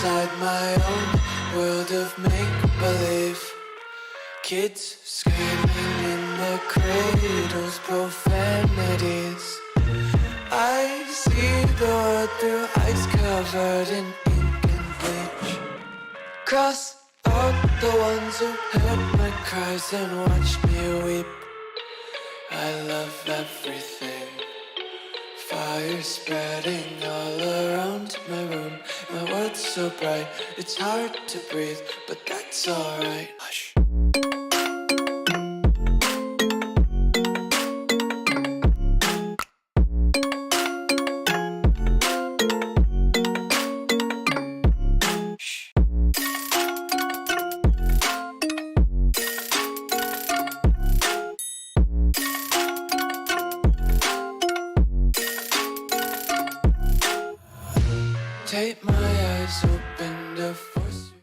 inside my own world of make-believe. Kids screaming in their cradles, profanities. I see the world through ice covered in ink and bleach. Cross out the ones who heard my cries and watched me weep. I love everything. Fire spreading all around my room. My world's so bright, it's hard to breathe, but that's alright. Hush. Take my eyes open to force you.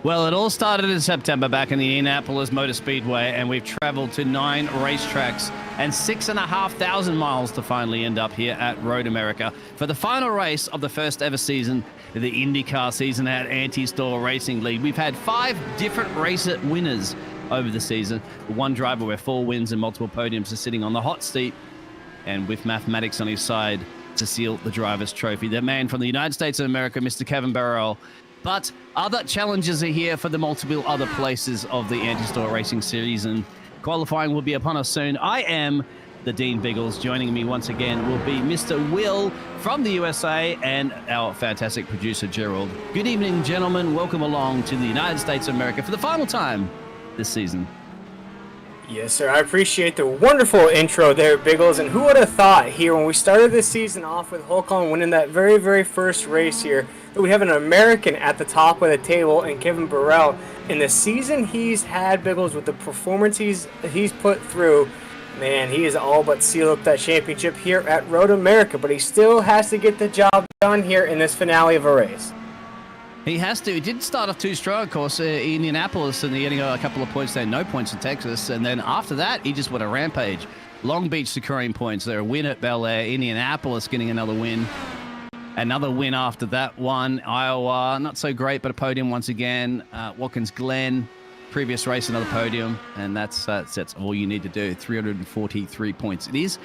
Well, it all started in September back in the Indianapolis Motor Speedway, and we've traveled to 9 racetracks and 6,500 miles to finally end up here at Road America for the final race of the first ever season, the IndyCar season at Anti-Store Racing League. We've had 5 different race winners over the season. One driver with 4 wins and multiple podiums is sitting on the hot seat, and with mathematics on his side to seal the driver's trophy. The man from the United States of America, Mr. Kevin Burrell. But other challenges are here for the multiple other places of the Anti-Store Racing Series, and qualifying will be upon us soon. I am the Dean Biggles. Joining me once again will be Mr. Will from the USA and our fantastic producer, Gerald. Good evening, gentlemen. Welcome along to the United States of America for the final time this season. Yes, sir. I appreciate the wonderful intro there, Biggles. And who would have thought here when we started this season off with Hulk Hogan winning that very, very first race here, that we have an American at the top of the table and Kevin Burrell. In the season he's had, Biggles, with the performance he's put through, man, he is all but sealed up that championship here at Road America. But he still has to get the job done here in this finale of a race. He has to. He did start off too strong, of course, Indianapolis, and he only got a couple of points there, no points in Texas. And then after that, he just went a rampage. Long Beach securing points there, a win at Bel Air, Indianapolis getting another win. Another win after that one. Iowa, not so great, but a podium once again. Watkins Glen, previous race, another podium. And that's all you need to do, 343 points. It is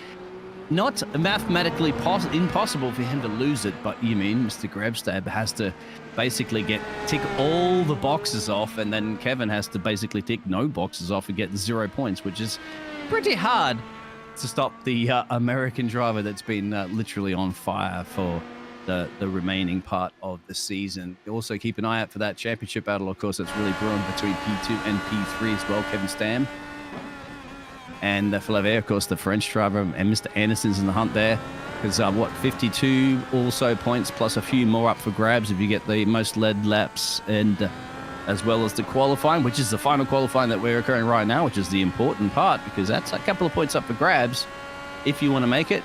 not mathematically impossible for him to lose it, but you mean Mr. Grabstab has to basically tick all the boxes off, and then Kevin has to basically tick no boxes off and get 0 points, which is pretty hard to stop the American driver that's been literally on fire for the remaining part of the season. Also keep an eye out for that championship battle, of course, that's really brewing between P2 and P3 as well. Kevin Stam and Flavert, of course, the French driver, and Mr. Anderson's in the hunt there. Because 52 also points plus a few more up for grabs if you get the most led laps, and as well as the qualifying, which is the final qualifying that we're occurring right now, which is the important part, because that's a couple of points up for grabs if you want to make it.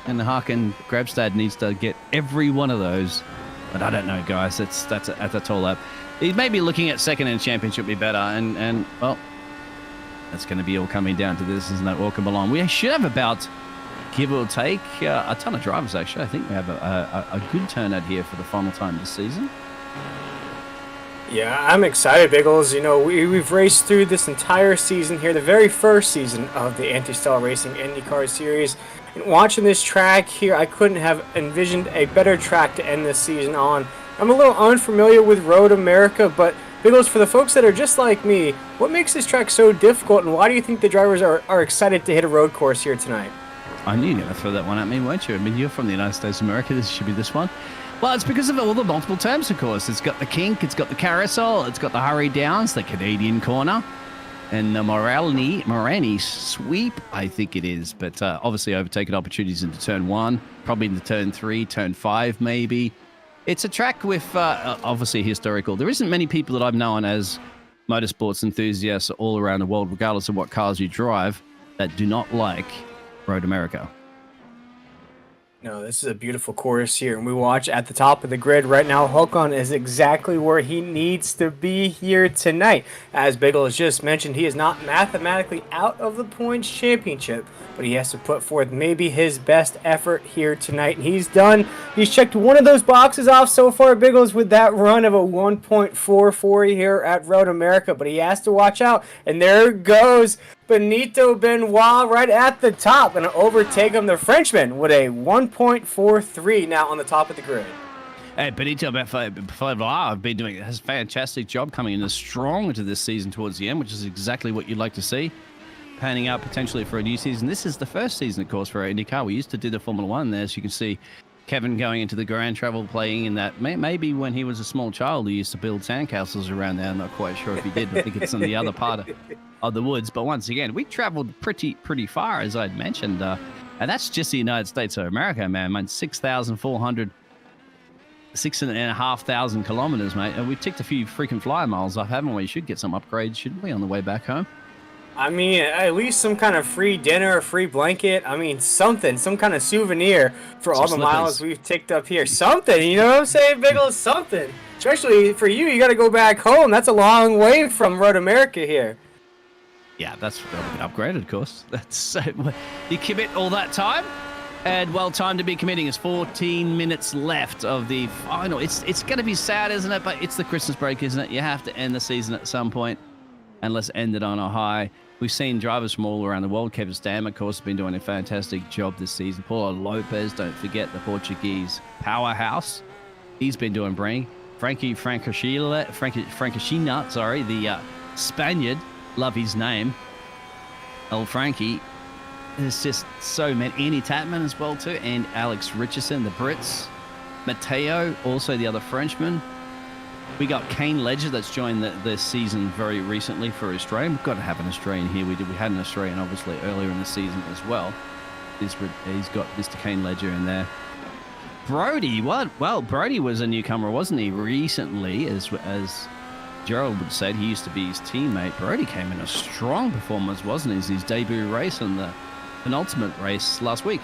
And Harkin Grabstad needs to get every one of those. But I don't know, guys. That's a tall lap. He may be looking at second in championship be better, and well, that's going to be all coming down to this, isn't it? Welcome along. We should have about, give or take, a ton of drivers, actually. I think we have a good turnout here for the final time this season. Yeah, I'm excited, Biggles. You know, we've raced through this entire season here, the very first season of the Anti-Style Racing IndyCar Series. And watching this track here, I couldn't have envisioned a better track to end this season on. I'm a little unfamiliar with Road America, but Biggles, for the folks that are just like me, what makes this track so difficult, and why do you think the drivers are excited to hit a road course here tonight? I knew you were going to throw that one at me, weren't you? I mean, you're from the United States of America. This should be this one. Well, it's because of all the multiple terms, of course. It's got the kink, it's got the carousel, it's got the hurry downs, the Canadian corner, and the Morani sweep, I think it is. But obviously overtaken opportunities into turn 1, probably into turn 3, turn 5 maybe. It's a track with obviously historical. There isn't many people that I've known as motorsports enthusiasts all around the world, regardless of what cars you drive, that do not like Road America. No, this is a beautiful course here, and we watch at the top of the grid right now. Håkon is exactly where he needs to be here tonight. As Biggle has just mentioned, he is not mathematically out of the points championship, but he has to put forth maybe his best effort here tonight, and he's done. He's checked one of those boxes off so far, Biggles, with that run of a 1.44 here at Road America, but he has to watch out, and there goes Benito Benoit right at the top, going to overtake him, the Frenchman, with a 1.43 now on the top of the grid. Hey, Benito Benoit have been doing a fantastic job coming in strong into this season towards the end, which is exactly what you'd like to see. Panning out potentially for a new season. This is the first season, of course, for IndyCar. We used to do the Formula One there, as you can see Kevin going into the Grand Travel, playing in that. Maybe when he was a small child, he used to build sandcastles around there. I'm not quite sure if he did. I think it's in the other part of the woods. But once again, we traveled pretty far, as I'd mentioned. And that's just the United States of America, man. 6,500 kilometers, mate. And we've ticked a few freaking flyer miles off, haven't we? Should get some upgrades, shouldn't we, on the way back home? I mean, at least some kind of free dinner, a free blanket. I mean, something, some kind of souvenir for all the miles we've ticked up here. Something, you know what I'm saying, Biggle? Something. Especially for you, you got to go back home. That's a long way from Road America here. Yeah, that's upgraded, of course. That's you commit all that time, and well, time to be committing is 14 minutes left of the final. It's going to be sad, isn't it? But it's the Christmas break, isn't it? You have to end the season at some point, and let's end it on a high. We've seen drivers from all around the world. Kevin Stam, of course, has been doing a fantastic job this season. Paulo Lopez, don't forget the Portuguese powerhouse. He's been doing brilliant. Frankie Frankishina, the Spaniard, love his name. El Frankie. There's just so many. Andy Tatman as well, too. And Alex Richardson, the Brits. Matteo, also the other Frenchman. We got Kane Ledger that's joined the season very recently for Australia. We've got to have an Australian here. We had an Australian, obviously, earlier in the season as well. He's got Mr. Kane Ledger in there. Brody, well, Brody was a newcomer, wasn't he, recently, as Gerald would say. He used to be his teammate. Brody came in a strong performance, wasn't he? His debut race and the penultimate race last week.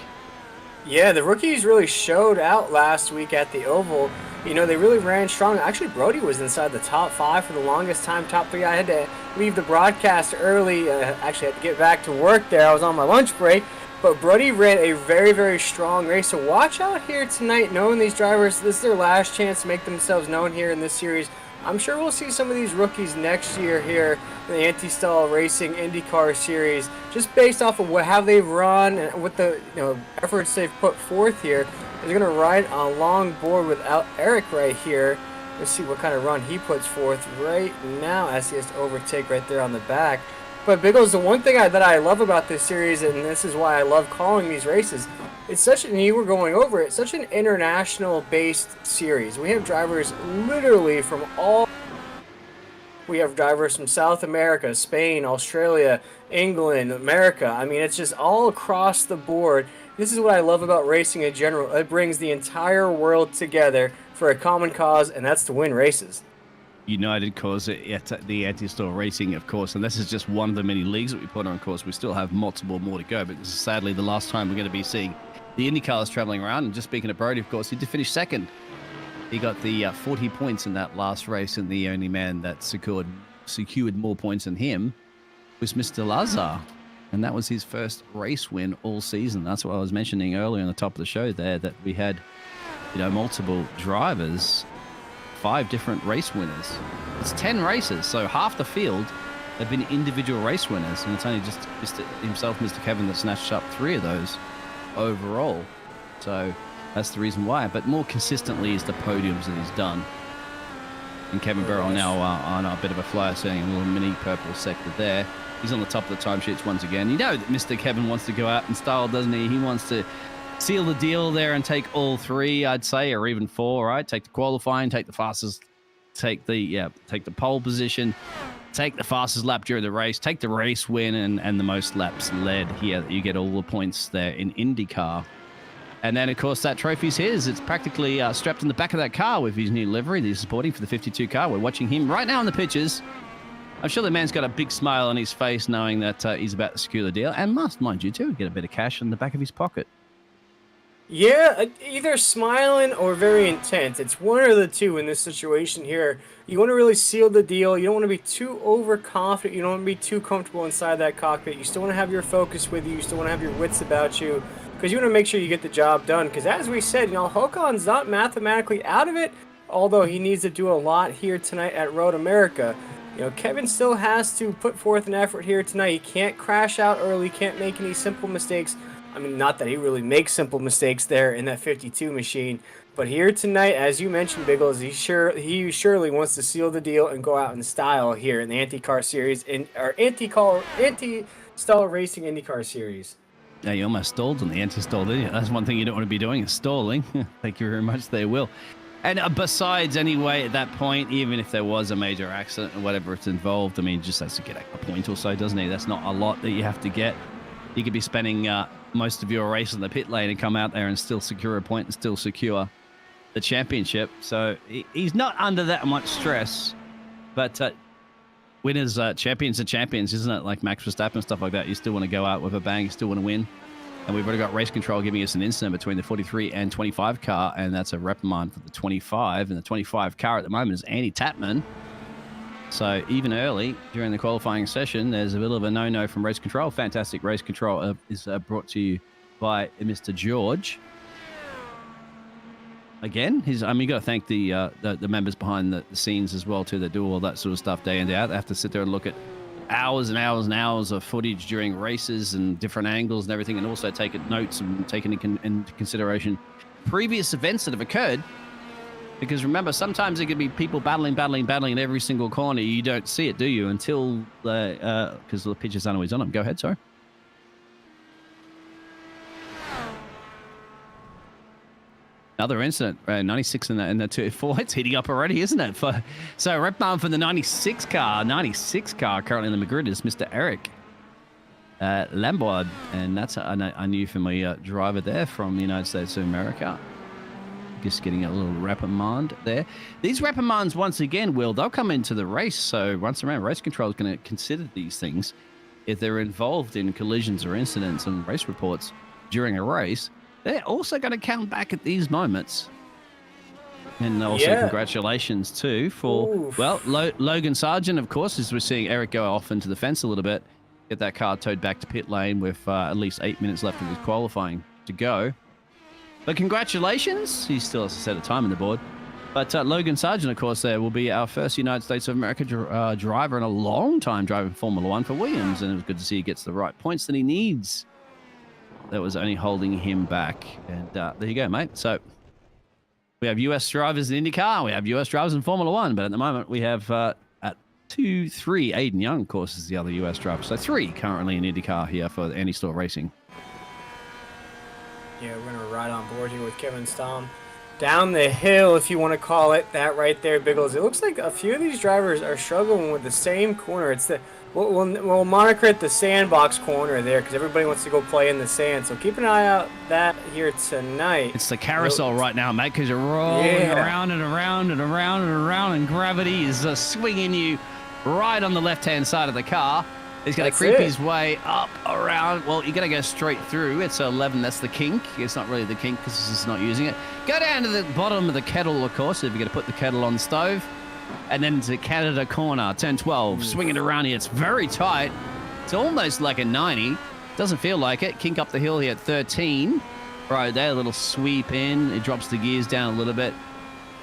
Yeah, the rookies really showed out last week at the Oval. You know, they really ran strong. Actually, Brody was inside the top 5 for the longest time, top 3. I had to leave the broadcast early. Actually, had to get back to work there. I was on my lunch break. But Brody ran a very, very strong race. So watch out here tonight, knowing these drivers. This is their last chance to make themselves known here in this series. I'm sure we'll see some of these rookies next year here in the Anti-Stall Racing IndyCar Series, just based off of how they've run and what the efforts they've put forth here. They're going to ride on long board without Eric right here. Let's see what kind of run he puts forth right now as he has to overtake right there on the back. But Biggles, the one thing that I love about this series, and this is why I love calling these races, it's such an, you were going over it, such an international-based series. We have drivers literally from we have drivers from South America, Spain, Australia, England, America. I mean, it's just all across the board. This is what I love about racing in general. It brings the entire world together for a common cause, and that's to win races. United cause at the Anti-Stall Racing, of course, and this is just one of the many leagues that we put on. Of course, we still have multiple more to go, but this is sadly the last time we're going to be seeing the IndyCars traveling around. And just speaking of Brody, of course, he did finish second. He got the 40 points in that last race, and the only man that secured more points than him was Mr. Lazar, and that was his first race win all season. That's what I was mentioning earlier on the top of the show there, that we had multiple drivers, 5 different race winners. It's 10 races, so half the field have been individual race winners, and it's only just Mr. Kevin, that snatched up 3 of those overall. So that's the reason why. But more consistently is the podiums that he's done. And Kevin Burrell now on a bit of a flyer, setting a little mini purple sector there. He's on the top of the timesheets once again. You know that Mr. Kevin wants to go out in style, doesn't he? He wants to seal the deal there and take all 3, I'd say, or even 4, right? Take the qualifying, take the fastest, take the pole position, take the fastest lap during the race, take the race win, and the most laps led here. You get all the points there in IndyCar. And then, of course, that trophy's his. It's practically strapped in the back of that car with his new livery that he's supporting for the 52 car. We're watching him right now in the pictures. I'm sure the man's got a big smile on his face knowing that he's about to secure the deal. And mind you, too, get a bit of cash in the back of his pocket. Yeah, either smiling or very intense. It's one or the two in this situation here. You want to really seal the deal. You don't want to be too overconfident. You don't want to be too comfortable inside that cockpit. You still want to have your focus with you. You still want to have your wits about you because you want to make sure you get the job done. Because as we said, Hokon's not mathematically out of it, although he needs to do a lot here tonight at Road America. Kevin still has to put forth an effort here tonight. He can't crash out early. Can't make any simple mistakes. I mean, not that he really makes simple mistakes there in that 52 machine, but here tonight, as you mentioned, Biggles, he surely wants to seal the deal and go out in style here in the anti-car series or anti-stall racing IndyCar series. Yeah, you almost stalled on the anti-stall, didn't you? That's one thing you don't want to be doing is stalling. Thank you very much. They will. And besides, anyway, at that point, even if there was a major accident or whatever it's involved, I mean, just has to get a point or so, doesn't he? That's not a lot that you have to get. You could be spending most of your race in the pit lane and come out there and still secure a point and still secure the championship. So he's not under that much stress. But winners, champions are champions, isn't it? Like Max Verstappen, stuff like that. You still want to go out with a bang. You still want to win. And we've already got race control giving us an incident between the 43 and 25 car. And that's a reprimand for the 25. And the 25 car at the moment is Andy Tapman. So even early during the qualifying session, there's a bit of a no-no from race control. Fantastic race control is brought to you by Mr. George. Again, you got to thank the members behind the scenes as well too, that do all that sort of stuff day in day out. They have to sit there and look at hours and hours and hours of footage during races and different angles and everything, and also take notes and take into consideration previous events that have occurred. Because remember, sometimes there could be people battling in every single corner. You don't see it, do you? Until because the pitches aren't always on them. Go ahead, sorry. Another incident, 96 in the 2-4. It's heating up already, isn't it? So reprimand for the 96 car currently in the grid is Mr. Eric Lambord, and that's a new familiar driver there from the United States of America. Just getting a little reprimand there. These reprimands, once again, they'll come into the race. So once around, race control is going to consider these things if they're involved in collisions or incidents and race reports during a race. They're also going to count back at these moments. And also congratulations too for Logan Sargent, of course, as we're seeing Eric go off into the fence a little bit, get that car towed back to pit lane with at least 8 minutes left of his qualifying to go. But congratulations. He still has to set a time on the board. But Logan Sargent, of course, there will be our first United States of America driver and a long time driving Formula One for Williams. And it was good to see he gets the right points that he needs. That was only holding him back. And there you go, mate. So we have US drivers in IndyCar. We have US drivers in Formula One. But at the moment, we have at 2, 3, Aiden Young, of course, is the other US driver. So 3 currently in IndyCar here for Anti-Stall Racing. Yeah, we're going to ride on board here with Kevin Stamm. Down the hill, if you want to call it that right there, Biggles. It looks like a few of these drivers are struggling with the same corner. It's the we'll moniker it the sandbox corner there because everybody wants to go play in the sand. So keep an eye out that here tonight. It's the carousel right now, mate, because you're rolling around and around and around and around, and gravity is swinging you right on the left-hand side of the car. He's going to creep his way up, around. Well, you're going to go straight through. It's 11. That's the kink. It's not really the kink because this is not using it. Go down to the bottom of the kettle, of course, if you're going to put the kettle on the stove. And then to Canada corner, turn 12. Swing it around here. It's very tight. It's almost like a 90. Doesn't feel like it. Kink up the hill here at 13. Right there, a little sweep in. It drops the gears down a little bit.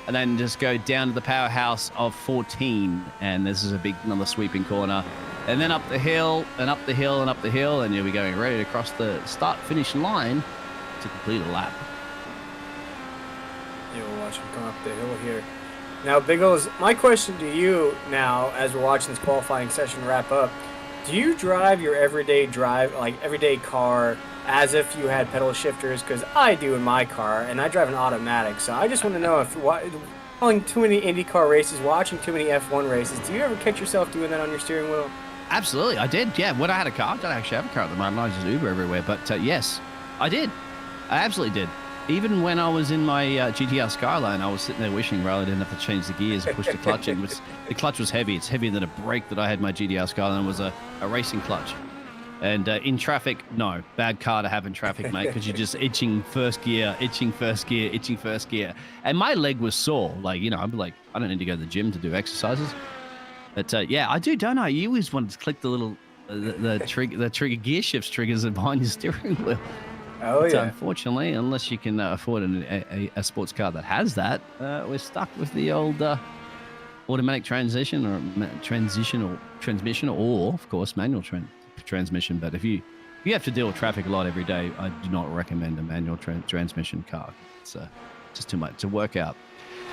And then just go down to the powerhouse of 14. And this is another sweeping corner. And then up the hill, and up the hill, and up the hill, and you'll be going ready to cross the start-finish line to complete a lap. Yeah, we'll watch him come up the hill here. Now, Biggles, my question to you now, as we're watching this qualifying session wrap up, do you drive your everyday car as if you had pedal shifters? Because I do in my car, and I drive an automatic, so I just want to know if following too many IndyCar races, watching too many F1 races, do you ever catch yourself doing that on your steering wheel? Absolutely, I did. Yeah, when I had a car, I don't actually have a car at the moment. I just Uber everywhere. But yes, I did. I absolutely did. Even when I was in my GTR Skyline, I was sitting there wishing rather didn't have to change the gears and push the clutch in. The clutch was heavy. It's heavier than a brake that I had my GTR Skyline. Was a racing clutch. And in traffic, no, bad car to have in traffic, mate, because you're just itching first gear. And my leg was sore. Like, I'm like, I don't need to go to the gym to do exercises. But yeah, I do, don't I? You always wanted to click the little, the trigger gear shifts triggers behind your steering wheel. Oh, But yeah. unfortunately, unless you can afford a sports car that has that, we're stuck with the old automatic transmission, or of course manual transmission. But if you have to deal with traffic a lot every day, I do not recommend a manual transmission car. It's just too much to work out.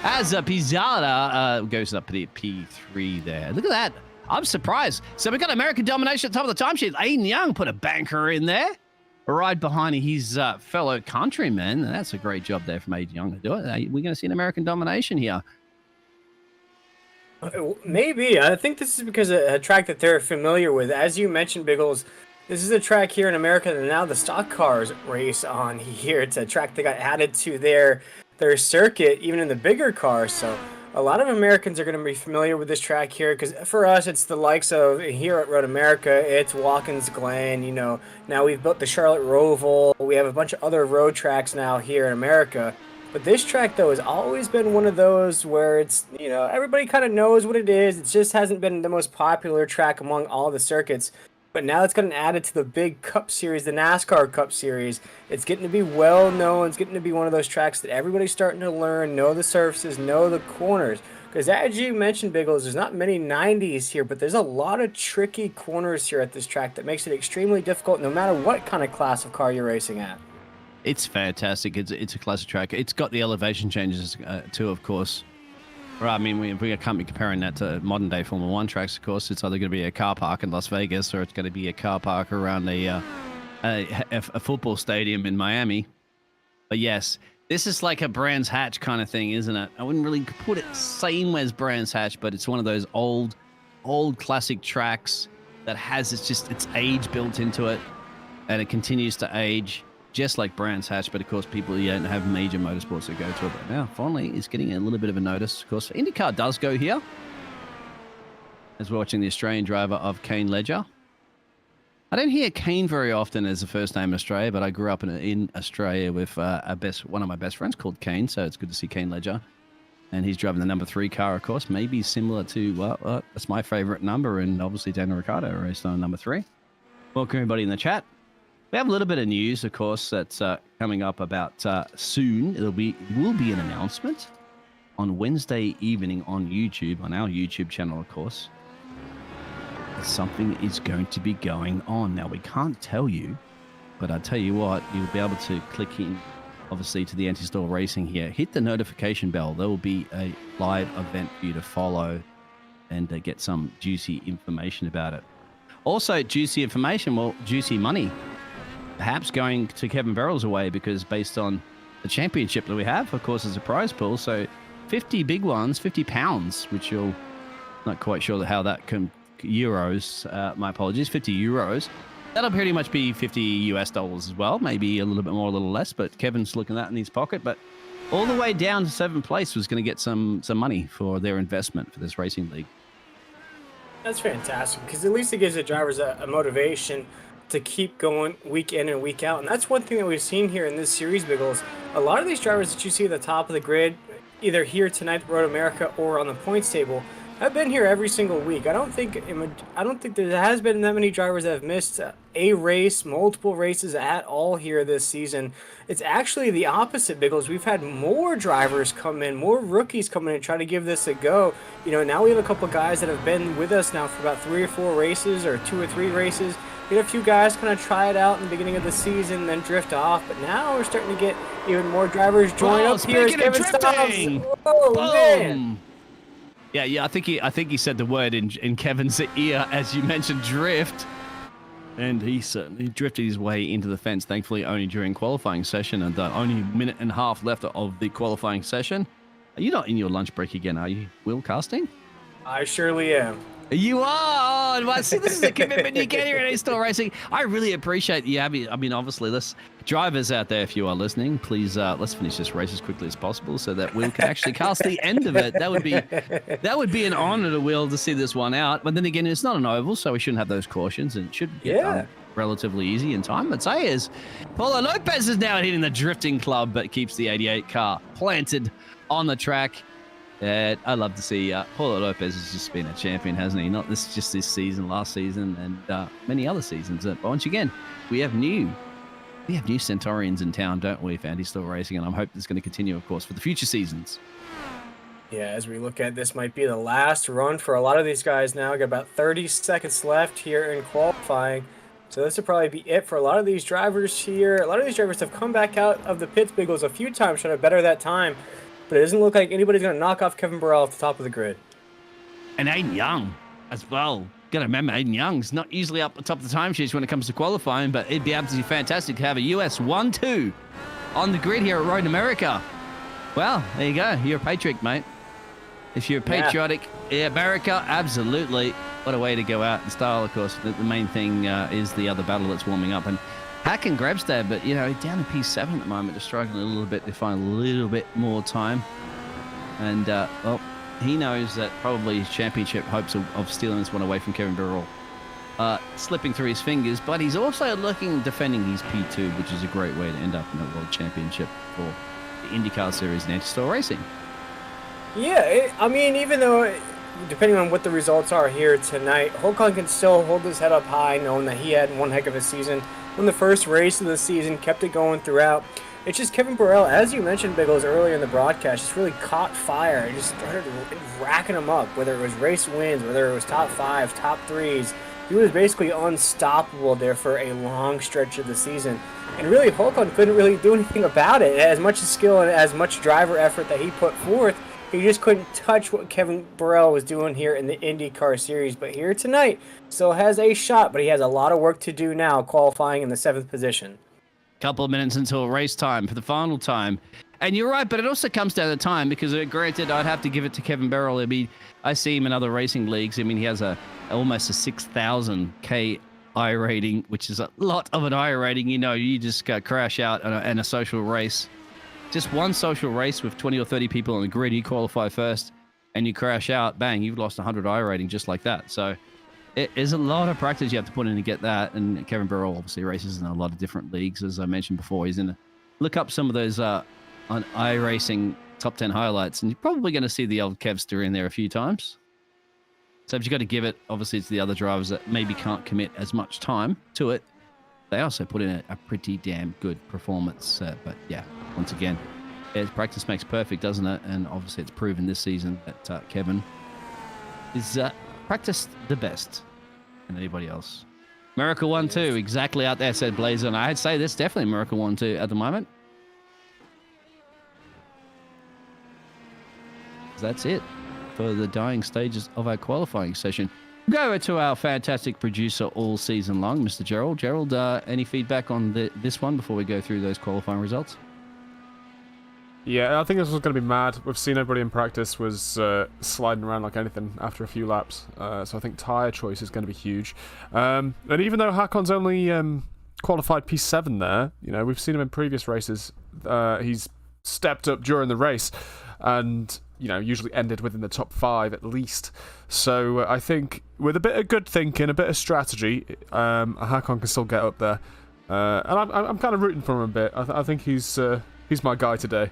As Pizzata goes up to the P3 there. Look at that. I'm surprised. So we got American domination at the top of the timesheet. Aiden Young put a banker in there, right behind his fellow countryman. That's a great job there from Aiden Young to do it. We're going to see an American domination here. Maybe. I think this is because a track that they're familiar with. As you mentioned, Biggles, this is a track here in America that now the stock cars race on here. It's a track that got added to their circuit, even in the bigger cars. So a lot of Americans are going to be familiar with this track here, because for us, it's the likes of here at Road America, it's Watkins Glen. Now we've built the Charlotte Roval. We have a bunch of other road tracks now here in America. But this track, though, has always been one of those where it's, everybody kind of knows what it is. It just hasn't been the most popular track among all the circuits. But now it's gotten added to the big Cup Series, the NASCAR Cup Series. It's getting to be well known. It's getting to be one of those tracks that everybody's starting to learn, know the surfaces, know the corners. Because as you mentioned, Biggles, there's not many 90s here, but there's a lot of tricky corners here at this track that makes it extremely difficult no matter what kind of class of car you're racing at. It's fantastic. It's a classic track. It's got the elevation changes too, of course. Right, I mean, we can't be comparing that to modern day Formula One tracks, of course. It's either going to be a car park in Las Vegas or it's going to be a car park around a football stadium in Miami. But yes, this is like a Brands Hatch kind of thing, isn't it? I wouldn't really put it same as Brands Hatch, but it's one of those old classic tracks that has its age built into it, and it continues to age. Just like Brands Hatch, but of course people don't have major motorsports that go to it. But now, finally, it's getting a little bit of a notice. Of course, IndyCar does go here. As we're watching the Australian driver of Kane Ledger. I don't hear Kane very often as a first name in Australia, but I grew up in Australia with one of my best friends called Kane, so it's good to see Kane Ledger. And he's driving the number 3 car, of course, maybe similar to, that's my favorite number, and obviously Daniel Ricciardo raced on number 3. Welcome everybody in the chat. We have a little bit of news, of course, that's coming up about soon. It will be an announcement on Wednesday evening on YouTube, on our YouTube channel, of course. Something is going to be going on. Now, we can't tell you, but I'll tell you what, you'll be able to click in, obviously, to the Anti-Stall Racing here. Hit the notification bell. There will be a live event for you to follow and get some juicy information about it. Also, juicy information, juicy money. Perhaps going to Kevin Verrill's away, because based on the championship that we have, of course, is a prize pool. So 50 big ones, 50 pounds, which you'll not quite sure how that can euros. My apologies, 50 euros. That'll pretty much be $50 as well. Maybe a little bit more, a little less, but Kevin's looking at that in his pocket. But all the way down to 7th place was going to get some money for their investment for this racing league. That's fantastic, because at least it gives the drivers a motivation to keep going week in and week out. And that's one thing that we've seen here in this series, Biggles. A lot of these drivers that you see at the top of the grid, either here tonight at Road America or on the points table, have been here every single week. I don't think there has been that many drivers that have missed a race, multiple races at all here this season. It's actually the opposite, Biggles. We've had more drivers come in, more rookies come in and try to give this a go. Now we have a couple guys that have been with us now for about 3 or 4 races, or 2 or 3 races. We had a few guys kind of try it out in the beginning of the season, then drift off. But now we're starting to get even more drivers join up here. Kevin Stops. Oh, man. Yeah. I think he said the word in Kevin's ear as you mentioned, drift. And he certainly drifted his way into the fence, thankfully only during qualifying session, and only a minute and a half left of the qualifying session. Are you not in your lunch break again, are you, Will Casting? I surely am. You are. Well, see, this is a commitment you get here at Anti-Stall Racing. I really appreciate you having. I mean, obviously, drivers out there, if you are listening, please let's finish this race as quickly as possible so that Will can actually cast the end of it. That would be an honor to Will to see this one out. But then again, it's not an oval, so we shouldn't have those cautions, and it should get done relatively easy in time, I'd say, is Paulo Lopez is now hitting the drifting club, but keeps the 88 car planted on the track. I love to see Paulo Lopez has just been a champion, hasn't he? Not just this season, last season, and many other seasons. But once again, we have new Centaurians in town, don't we? Andy's still racing, and I'm hoping it's going to continue, of course, for the future seasons. Yeah, as we look at this, might be the last run for a lot of these guys now. Got about 30 seconds left here in qualifying. So this will probably be it for a lot of these drivers here. A lot of these drivers have come back out of the pits, Biggles, a few times trying to better that time. But it doesn't look like anybody's going to knock off Kevin Burrell off the top of the grid. And Aiden Young as well. Got to remember, Aiden Young's not usually up the top of the timesheets when it comes to qualifying, but it'd be absolutely fantastic to have a US 1-2 on the grid here at Road America. Well, there you go. You're a patriot, mate. If you're patriotic, America, absolutely. What a way to go out in style, of course. The main thing is the other battle that's warming up. And Hacken grabs there, but, you know, down in P7 at the moment, just struggling a little bit to find a little bit more time. And, well, he knows that probably his championship hopes of stealing this one away from Kevin Burrell slipping through his fingers. But he's also defending his P2, which is a great way to end up in a world championship for the IndyCar Series and Anti-Store Racing. Yeah, I mean, even though, depending on what the results are here tonight, Håkan can still hold his head up high, knowing that he had one heck of a season. Won the first race of the season, kept it going throughout. It's just Kevin Burrell, as you mentioned, Biggles, earlier in the broadcast, just really caught fire. It just started racking him up, whether it was race wins, whether it was top 5, top 3s. He was basically unstoppable there for a long stretch of the season. And really, Håkan couldn't really do anything about it. As much skill and as much driver effort that he put forth, he just couldn't touch what Kevin Burrell was doing here in the IndyCar Series. But here tonight, still has a shot, but he has a lot of work to do now, qualifying in the 7th position. Couple of minutes until race time for the final time. And you're right, but it also comes down to time because, granted, I'd have to give it to Kevin Burrell. I mean, I see him in other racing leagues. I mean, he has almost a 6,000 I rating, which is a lot of an I rating. You know, you just crash out in a social race. Just one social race with 20 or 30 people on the grid, you qualify first and you crash out, bang, you've lost 100 I rating just like that. So it is a lot of practice you have to put in to get that. And Kevin Burrell obviously races in a lot of different leagues, as I mentioned before. Look up some of those on iRacing top 10 highlights, and you're probably going to see the old Kevster in there a few times. So you've got to give it, obviously, to the other drivers that maybe can't commit as much time to it. They also put in a pretty damn good performance. But yeah, once again, practice makes perfect, doesn't it? And obviously it's proven this season that Kevin is practiced the best than anybody else. Miracle 1-2, exactly out there, said Blazer. And I'd say this definitely Miracle 1-2 at the moment. That's it for the dying stages of our qualifying session. Go over to our fantastic producer all season long, Mr. Gerald. Gerald, any feedback on this one before we go through those qualifying results? Yeah, I think this was going to be mad. We've seen everybody in practice was sliding around like anything after a few laps. So I think tyre choice is going to be huge. And even though Hakon's only qualified P7 there, you know, we've seen him in previous races. He's stepped up during the race and, you know, usually ended within the top 5 at least. So I think with a bit of good thinking, a bit of strategy, Hakon can still get up there. And I'm kind of rooting for him a bit. I think he's my guy today.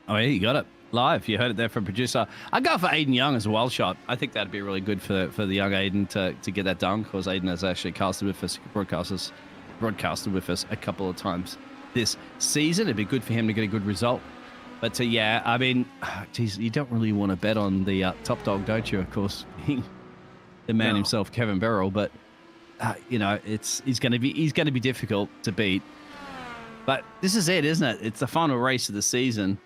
Oh, yeah, you got it live. You heard it there from producer. I'd go for Aiden Young as a wild shot. I think that'd be really good for the young Aiden to get that done, because Aiden has actually broadcasted with us a couple of times this season. It'd be good for him to get a good result. But yeah, I mean, geez, you don't really want to bet on the top dog, don't you? Of course, the man himself, Kevin Burrell. But you know, he's going to be difficult to beat. But this is it, isn't it? It's the final race of the season.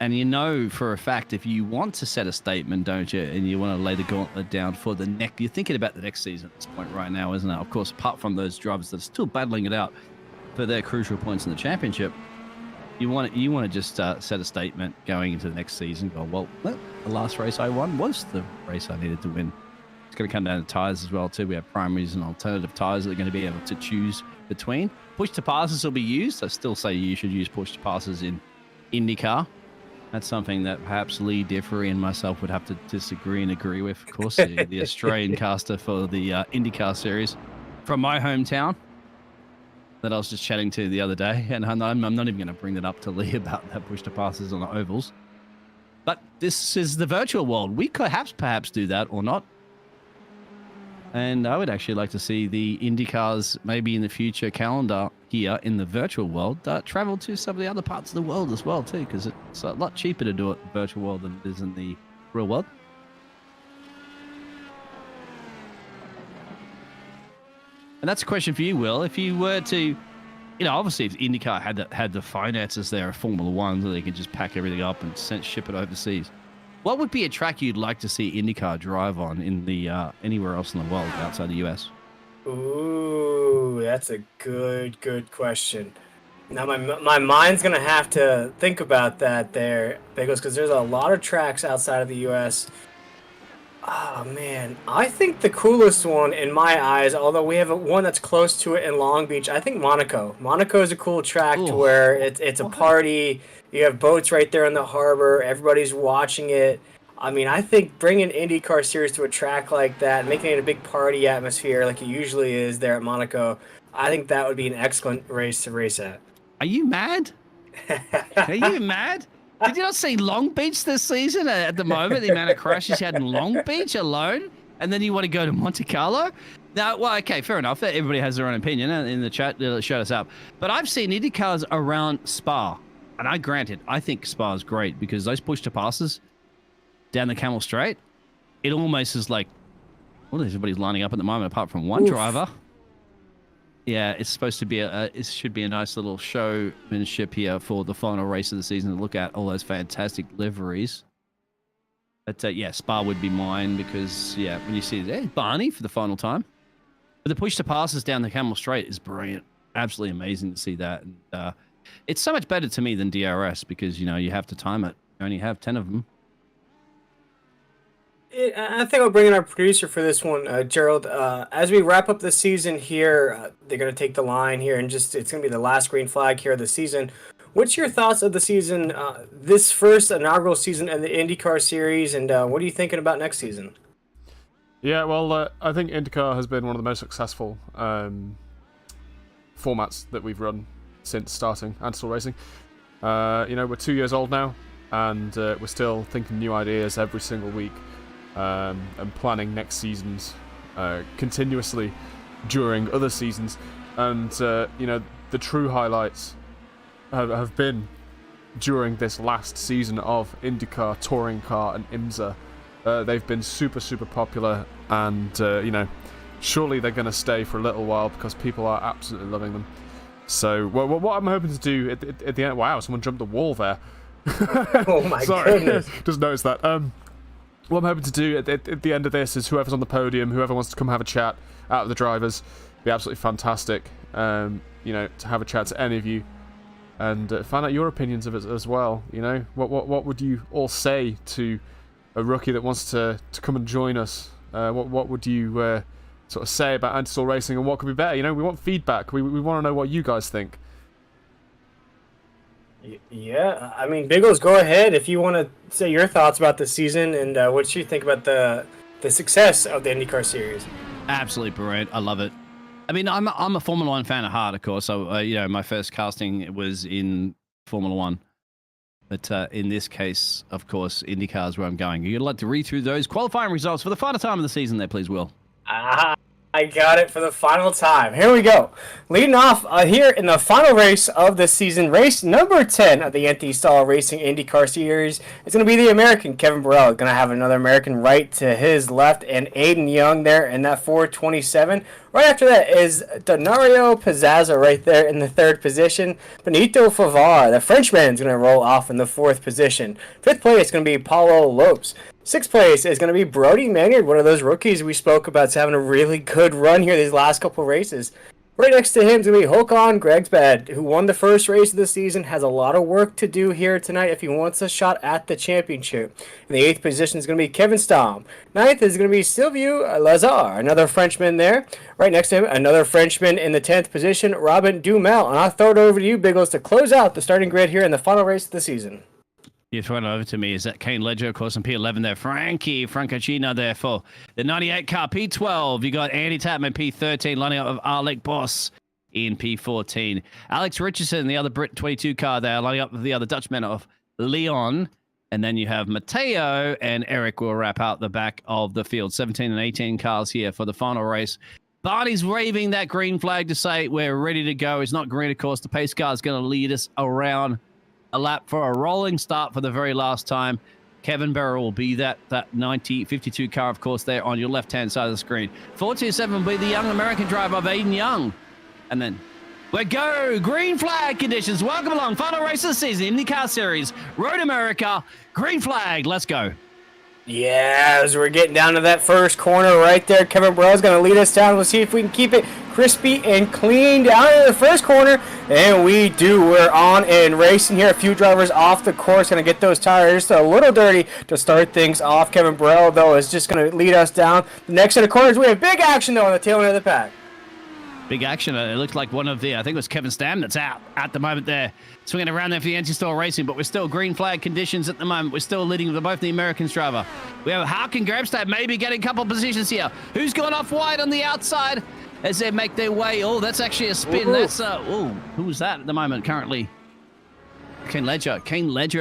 And you know for a fact, if you want to set a statement, don't you, and you want to lay the gauntlet down for the next, you're thinking about the next season at this point right now, isn't it? Of course, apart from those drivers that are still battling it out for their crucial points in the championship, you want to just set a statement going into the next season. Go, well, the last race I won was the race I needed to win. It's going to come down to tyres as well, too. We have primaries and alternative tyres that are going to be able to choose between. Push to passes will be used. I still say you should use push to passes in IndyCar. That's something that perhaps Lee Differy and myself would have to disagree and agree with. Of course, the Australian caster for the IndyCar series. from my hometown that I was just chatting to the other day, and I'm not even going to bring that up to Lee about that push to passes on the ovals. But this is the virtual world. We could perhaps do that or not. And I would actually like to see the IndyCars maybe in the future calendar here in the virtual world travel to some of the other parts of the world as well too, because it's a lot cheaper to do it in the virtual world than it is in the real world. And that's a question for you, Will. If you were to, obviously if IndyCar had the finances there of Formula One, so they could just pack everything up and ship it overseas, what would be a track you'd like to see IndyCar drive on in the anywhere else in the world outside the US? Ooh, that's a good question. Now my mind's gonna have to think about that there, because there's a lot of tracks outside of the US. Oh man, I think the coolest one in my eyes, although we have one that's close to it in Long Beach, I think Monaco. Monaco is a cool track to where it's a party. You have boats right there in the harbor. Everybody's watching it. I mean, I think bringing IndyCar Series to a track like that, making it a big party atmosphere like it usually is there at Monaco, I think that would be an excellent race to race at. Are you mad? Are you mad? Did you not see Long Beach this season at the moment? The amount of crashes you had in Long Beach alone? And then you want to go to Monte Carlo? Now, well, okay, fair enough. Everybody has their own opinion in the chat. Shut us up. But I've seen IndyCars around Spa. And I think Spa is great because those push to passes down the Camel Straight, it almost is like, well, everybody's lining up at the moment apart from one driver. Yeah, it's supposed to be it should be a nice little showmanship here for the final race of the season to look at all those fantastic liveries. But yeah, Spa would be mine because, yeah, when you see Barney for the final time. But the push to passes down the Camel Straight is brilliant. Absolutely amazing to see that. And it's so much better to me than DRS because, you have to time it. You only have 10 of them. I think I'll bring in our producer for this one, Gerald. As we wrap up the season here, they're going to take the line here, and it's going to be the last green flag here of the season. What's your thoughts of the season, this first inaugural season of the IndyCar Series, and what are you thinking about next season? Yeah, well, I think IndyCar has been one of the most successful formats that we've run since starting and still racing. We're 2 years old now, and we're still thinking new ideas every single week. And planning next seasons continuously during other seasons. And, the true highlights have been during this last season of IndyCar, Touring Car, and IMSA. They've been super, super popular, and, surely they're going to stay for a little while because people are absolutely loving them. So, what I'm hoping to do at the end... Wow, someone jumped the wall there. Oh my goodness. Just noticed that. What I'm hoping to do at the end of this is whoever's on the podium, whoever wants to come have a chat out of the drivers, be absolutely fantastic. To have a chat to any of you and find out your opinions of it as well. What would you all say to a rookie that wants to come and join us? What would you sort of say about anti-stall racing and what could be better? We want feedback. We want to know what you guys think. Yeah, I mean, Biggles, go ahead if you want to say your thoughts about the season and what you think about the success of the IndyCar Series. Absolutely brilliant. I love it. I mean, I'm a Formula One fan at heart, of course. So, my first casting was in Formula One. But in this case, of course, IndyCar is where I'm going. You'd like to read through those qualifying results for the final time of the season there, please, Will. I got it for the final time. Here we go. Leading off here in the final race of the season, race number 10 of the anti-stall racing IndyCar Series. It's going to be the American Kevin Burrell. Going to have another American right to his left, and Aiden Young there in that 427. Right after that is Donario Pizzazza right there in the third position. Benito Favar, the Frenchman, is going to roll off in the fourth position. Fifth place is going to be Paulo Lopes. Sixth place is going to be Brody Maynard, one of those rookies we spoke about having a really good run here these last couple races. Right next to him is going to be Håkon Gregsbad, who won the first race of the season, has a lot of work to do here tonight if he wants a shot at the championship. In the eighth position is going to be Kevin Stom. Ninth is going to be Sylvio Lazar, another Frenchman there. Right next to him, another Frenchman in the 10th position, Robin Dumel. And I'll throw it over to you, Biggles, to close out the starting grid here in the final race of the season. You throw it over to me. Is that Kane Ledger, of course, in P11 there. Francocchino there for the 98 car. P12, you got Andy Tapman, P13, lining up of Alec Boss in P14. Alex Richardson, the other Brit 22 car there, lining up with the other Dutchman of Leon. And then you have Matteo and Eric will wrap out the back of the field. 17 and 18 cars here for the final race. Barney's waving that green flag to say we're ready to go. It's not green, of course. The pace car is going to lead us around a lap for a rolling start for the very last time. Kevin Berra will be that 52 car, of course, there on your left-hand side of the screen. 427 will be the young American driver of Aiden Young. And then we go. Green flag conditions. Welcome along. Final race of the season. IndyCar Series. Road America. Green flag. Let's go. Yeah, as we're getting down to that first corner right there, Kevin Burrell's going to lead us down. We'll see if we can keep it crispy and clean down in the first corner. And we do. We're on and racing here. A few drivers off the course. Going to get those tires just a little dirty to start things off. Kevin Burrell, though, is just going to lead us down. The next set of corners, we have big action, though, on the tail end of the pack. Big action. It looked like one of the, I think it was Kevin Stam that's out at the moment there. Swinging around there for the anti-stall racing, but we're still green flag conditions at the moment. We're still leading with both the Americans driver. We have Harkin Grabstad maybe getting a couple positions here. Who's gone off wide on the outside as they make their way? Oh, that's actually a spin. Ooh. That's, who's that at the moment currently? Kane Ledger at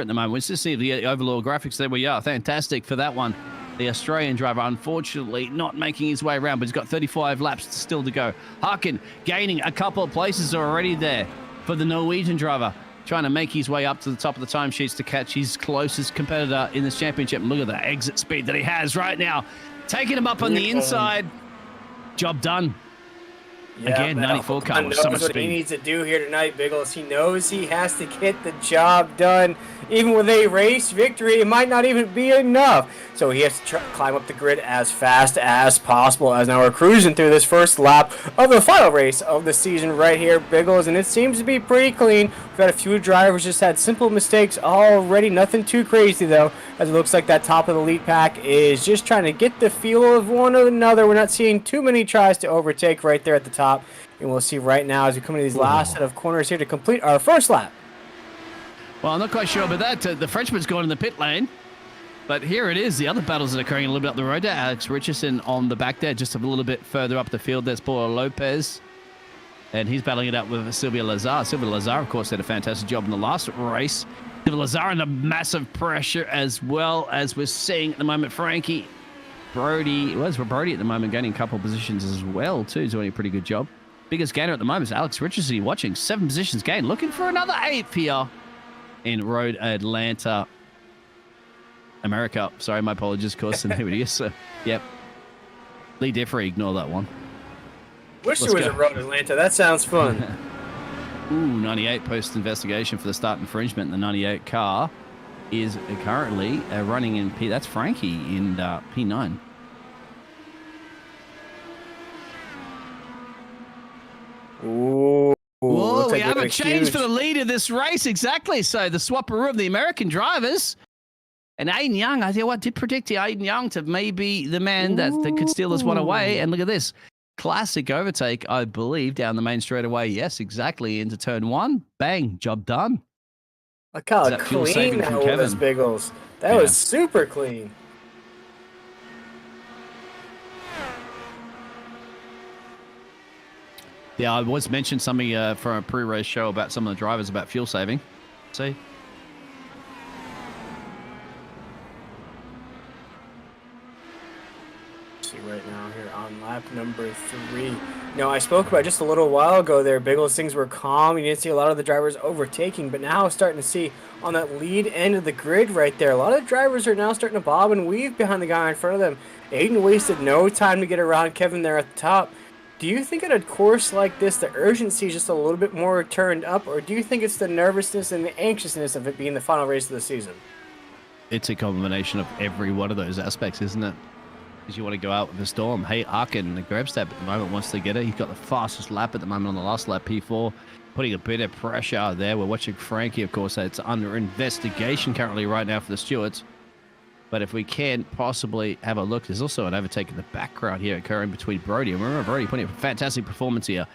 the moment. Let's just see the overall graphics. There we are. Fantastic for that one. The Australian driver, unfortunately, not making his way around, but he's got 35 laps still to go. Harkin gaining a couple of places already there for the Norwegian driver, trying to make his way up to the top of the timesheets to catch his closest competitor in this championship. And look at the exit speed that he has right now. Taking him up on the inside. Job done. Yeah, again, 94 car with so much what he speed. needs to do here tonight, Biggles. He knows he has to get the job done. Even with a race victory, it might not even be enough. So he has to climb up the grid as fast as possible. As now we're cruising through this first lap of the final race of the season right here, Biggles. And it seems to be pretty clean. We've had a few drivers just had simple mistakes already. Nothing too crazy, though, as it looks like that top of the lead pack is just trying to get the feel of one another. We're not seeing too many tries to overtake right there at the top. And we'll see right now as we come into these last set of corners here to complete our first lap. Well, I'm not quite sure about that. The Frenchman's gone in the pit lane. But here it is. The other battles that are occurring a little bit up the road there. Alex Richardson on the back there, just a little bit further up the field. There's Paulo Lopez. And he's battling it out with Sylvia Lazar. Sylvia Lazar, of course, did a fantastic job in the last race. Sylvia Lazar under massive pressure as well as we're seeing at the moment. Frankie Brody. Where's Brody at the moment? Gaining a couple of positions as well, too. Doing a pretty good job. Biggest gainer at the moment is Alex Richardson. You're watching 7 positions gain. Looking for another 8th here in Road Atlanta, America. Sorry, my apologies, of course. And here it is. Yep. Lee Diffrey, ignore that one. Wish there was a Road Atlanta. That sounds fun. Ooh, 98 post-investigation for the start infringement. The 98 car is currently running in P. That's Frankie in P9. Ooh. Whoa, we like have we're a change huge- for the lead of this race. Exactly. So the swapperoo of the American drivers. And Aiden Young, I tell you what, did predict Aiden Young to maybe the man that could steal this one away. And look at this. Classic overtake, I believe, down the main straightaway. Yes, exactly. Into turn 1. Bang. Job done. Look how Is that fuel clean saving that from was, Kevin? Biggles. That Yeah. was super clean. Yeah, I was mentioned something from a pre-race show about some of the drivers about fuel saving. See? See right now here on lap number 3. Now, I spoke about just a little while ago there, Biggles, things were calm. You didn't see a lot of the drivers overtaking, but now starting to see on that lead end of the grid right there, a lot of drivers are now starting to bob and weave behind the guy in front of them. Aiden wasted no time to get around Kevin there at the top. Do you think at a course like this, the urgency is just a little bit more turned up, or do you think it's the nervousness and the anxiousness of it being the final race of the season? It's a combination of every one of those aspects, isn't it? Because you want to go out with a storm. Hey, Arkin, the grab step at the moment wants to get it. He's got the fastest lap at the moment on the last lap, P4, putting a bit of pressure there. We're watching Frankie, of course. It's under investigation currently right now for the stewards. But if we can possibly have a look, there's also an overtake in the background here occurring between Brody. And remember, Brody putting up a fantastic performance here.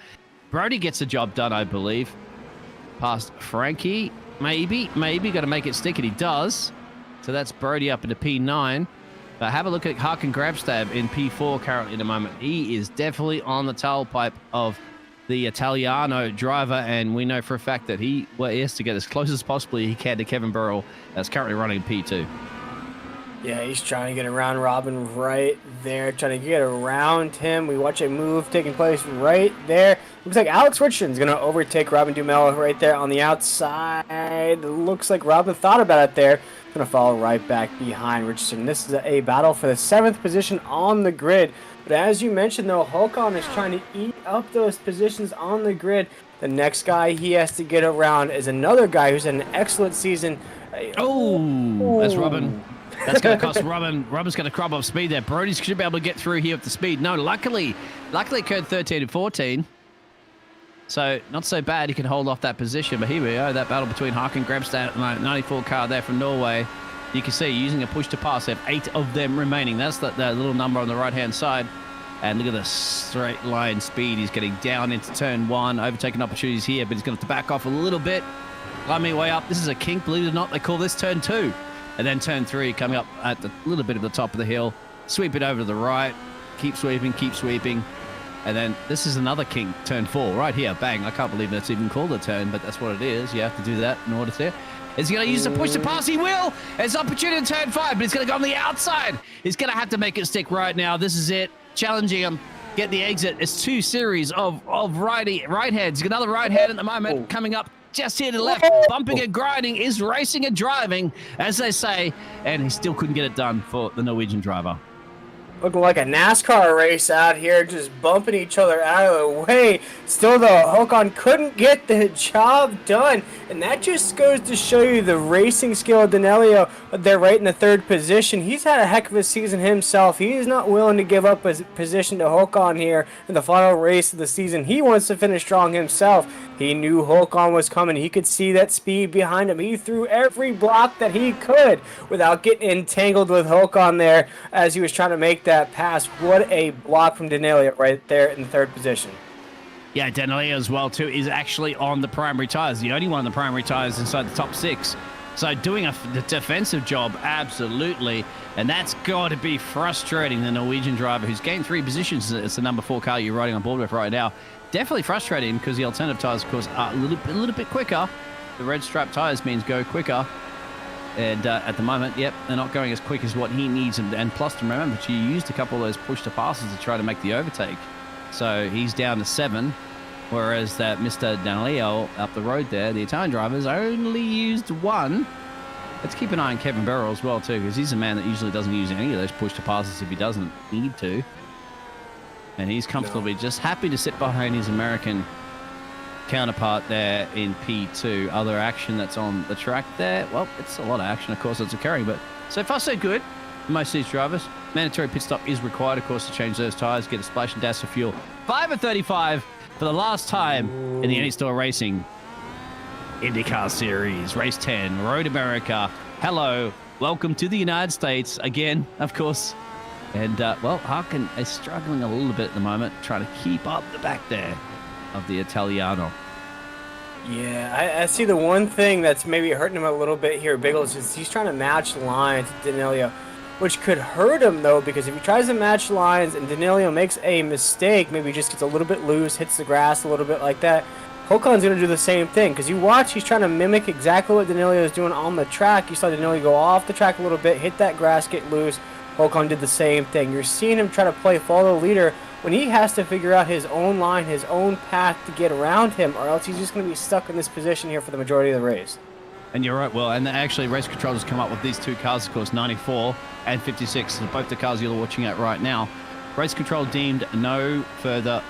Brody gets the job done, I believe. Past Frankie. maybe got to make it stick, and he does. So that's Brody up into P9. But have a look at Harkin Grabstab in P4 currently at the moment. He is definitely on the tailpipe of the Italiano driver, and we know for a fact that he has to get as close as possibly he can to Kevin Burrell, that's currently running P2. Yeah, he's trying to get around Robin right there, trying to get around him. We watch a move taking place right there. Looks like Alex Richardson's going to overtake Robin Duhamel right there on the outside. Looks like Robin thought about it there. Going to follow right back behind Richardson. This is a battle for the 7th position on the grid. But as you mentioned, though, Håkon is trying to eat up those positions on the grid. The next guy he has to get around is another guy who's had an excellent season. Oh, that's Robin. That's going to cost Robin. Robin's going to crop off speed there. Brody should be able to get through here with the speed. No, luckily occurred 13 and 14. So not so bad. He can hold off that position. But here we go. That battle between Harkin Grabstad and 94 car there from Norway. You can see using a push to pass. They have 8 of them remaining. That's that little number on the right-hand side. And look at the straight line speed. He's getting down into turn 1. Overtaking opportunities here, but he's going to have to back off a little bit. Climbing way up. This is a kink, believe it or not. They call this turn 2. And then turn 3 coming up at the little bit of the top of the hill. Sweep it over to the right. Keep sweeping. And then this is another kink, turn 4, right here. Bang. I can't believe that's even called a turn, but that's what it is. You have to do that in order to. Is he going to use the push to pass? He will. It's opportunity in turn 5, but he's going to go on the outside. He's going to have to make it stick right now. This is it. Challenging him. Get the exit. It's 2 series of right heads. Another right head at the moment coming up. Just here to the left, bumping and grinding, is racing and driving, as they say, and he still couldn't get it done for the Norwegian driver. Looking like a NASCAR race out here, just bumping each other out of the way. Still, though, Håkon couldn't get the job done, and that just goes to show you the racing skill of Danelio. They're right in the 3rd position. He's had a heck of a season himself. He is not willing to give up his position to Håkon here in the final race of the season. He wants to finish strong himself. He knew Håkon was coming. He could see that speed behind him. He threw every block that he could without getting entangled with Håkon there as he was trying to make that pass. What a block from Danelio right there in the 3rd position. Yeah, Danelio as well, too, is actually on the primary tires. The only one on the primary tires inside the top 6. So doing the defensive job, absolutely. And that's got to be frustrating, the Norwegian driver who's gained 3 positions. It's the number 4 car you're riding on board with right now. Definitely frustrating because the alternative tires, of course, are a little bit quicker. The red strap tires means go quicker. And at the moment, yep, they're not going as quick as what he needs. And plus, to remember, he used a couple of those push to passes to try to make the overtake. So he's down to 7. Whereas that Mr. Danelio up the road there, the Italian driver's only used 1. Let's keep an eye on Kevin Burrell as well, too, because he's a man that usually doesn't use any of those push to passes if he doesn't need to. And he's comfortably just happy to sit behind his American counterpart there in P2. Other action that's on the track there, well, it's a lot of action, of course, that's occurring, but so far so good for most of these drivers. Mandatory pit stop is required, of course, to change those tires, get a splash and dash of fuel. 5 of 35 for the last time in the Any-Store Racing IndyCar Series, Race 10, Road America. Hello, welcome to the United States again, of course. And, well, Harkin is struggling a little bit at the moment, trying to keep up the back there of the Italiano. Yeah, I see the one thing that's maybe hurting him a little bit here, Biggles, is he's trying to match lines to Danelio, which could hurt him, though, because if he tries to match lines and Danelio makes a mistake, maybe just gets a little bit loose, hits the grass a little bit like that, Håkon's going to do the same thing, because you watch, he's trying to mimic exactly what Danelio is doing on the track. You saw Danelio go off the track a little bit, hit that grass, get loose. Håkon did the same thing. You're seeing him try to play follow the leader when he has to figure out his own line, his own path to get around him, or else he's just going to be stuck in this position here for the majority of the race. And you're right, Will. And actually, Race Control has come up with these 2 cars, of course, 94 and 56. So both the cars you're watching at right now. Race Control deemed no further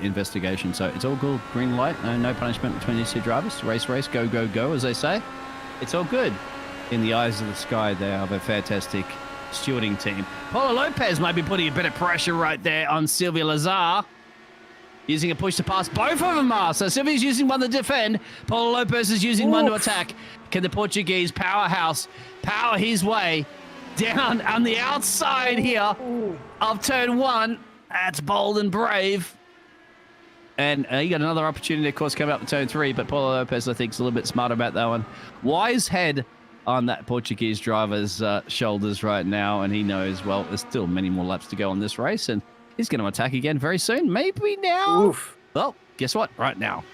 investigation. So it's all good. Green light. No punishment between these 2 drivers. Race, go, go, go, as they say. It's all good. In the eyes of the sky there of a fantastic stewarding team. Paulo Lopez might be putting a bit of pressure right there on Silvia Lazar. Using a push to pass. Both of them are. So Silvia's using one to defend. Paulo Lopez is using one to attack. Can the Portuguese powerhouse power his way down on the outside here of turn 1? That's bold and brave. And you got another opportunity, of course, coming up to turn 3, but Paulo Lopez, I think, is a little bit smarter about that one. Wise head on that Portuguese driver's shoulders right now, and he knows, well, there's still many more laps to go on this race, and he's going to attack again very soon. Maybe now. Oof. Well, guess what? Right now.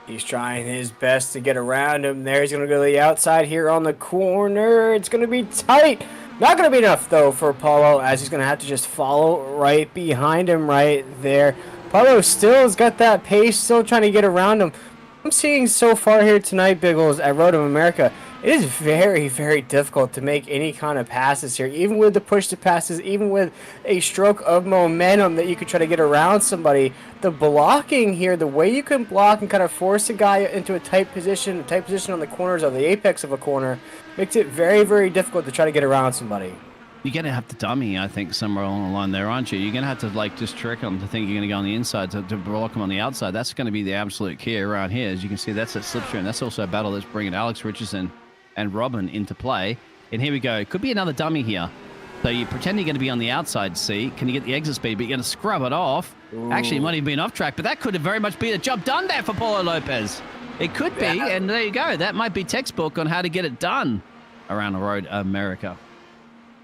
He's trying his best to get around him there. He's going to go to the outside here on the corner. It's going to be tight. Not going to be enough, though, for Paulo, as he's going to have to just follow right behind him right there. Paulo still has got that pace, still trying to get around him. I'm seeing so far here tonight, Biggles, at Road of America, it is very, very difficult to make any kind of passes here, even with the push to passes, even with a stroke of momentum that you could try to get around somebody. The blocking here, the way you can block and kind of force a guy into a tight position on the corners of the apex of a corner, makes it very, very difficult to try to get around somebody. You're going to have to dummy, I think, somewhere along the line there, aren't you? You're going to have to, like, just trick them to think you're going to go on the inside to block them on the outside. That's going to be the absolute key around here. As you can see, that's a slipstream. That's also a battle that's bringing Alex Richardson and Robin into play. And here we go. Could be another dummy here. So you pretend you're going to be on the outside seat. Can you get the exit speed? But you're going to scrub it off. Ooh. Actually, it might even be off track, but that could have very much been a job done there for Paulo Lopez. It could be, and there you go. That might be textbook on how to get it done around the road, America.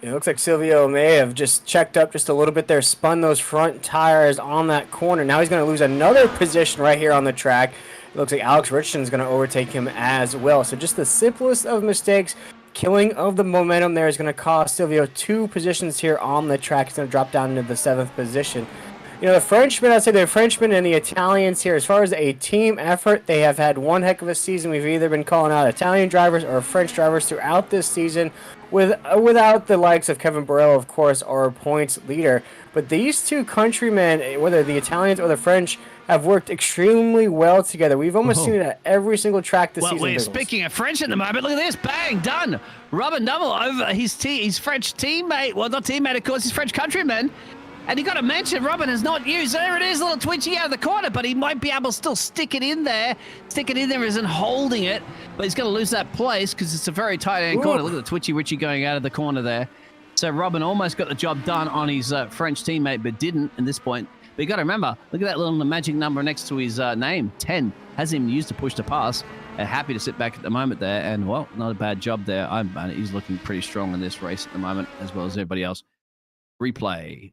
It looks like Silvio may have just checked up just a little bit there, spun those front tires on that corner. Now he's going to lose another position right here on the track. It looks like Alex Richardson is going to overtake him as well. So just the simplest of mistakes. Killing of the momentum there is going to cost Silvio 2 positions here on the track. He's going to drop down into the 7th position. You know, the Frenchmen, I'd say the Frenchmen and the Italians here, as far as a team effort, they have had one heck of a season. We've either been calling out Italian drivers or French drivers throughout this season, without the likes of Kevin Borrell, of course, our points leader. But these two countrymen, whether the Italians or the French, have worked extremely well together. We've almost seen it at every single track this season. Well, we're speaking of French at the moment. Look at this. Bang, done. Robin Double over his French teammate. Well, not teammate, of course, his French countryman. And you got to mention, Robin has not used. There it is, a little twitchy out of the corner, but he might be able to still stick it in there. Stick it in there isn't holding it, but he's going to lose that place because it's a very tight corner. Look at the twitchy Richie going out of the corner there. So Robin almost got the job done on his French teammate, but didn't at this point. But you got to remember, look at that little magic number next to his name, 10. Hasn't even used to push to pass. Happy to sit back at the moment there, and well, not a bad job there. He's looking pretty strong in this race at the moment, as well as everybody else. Replay.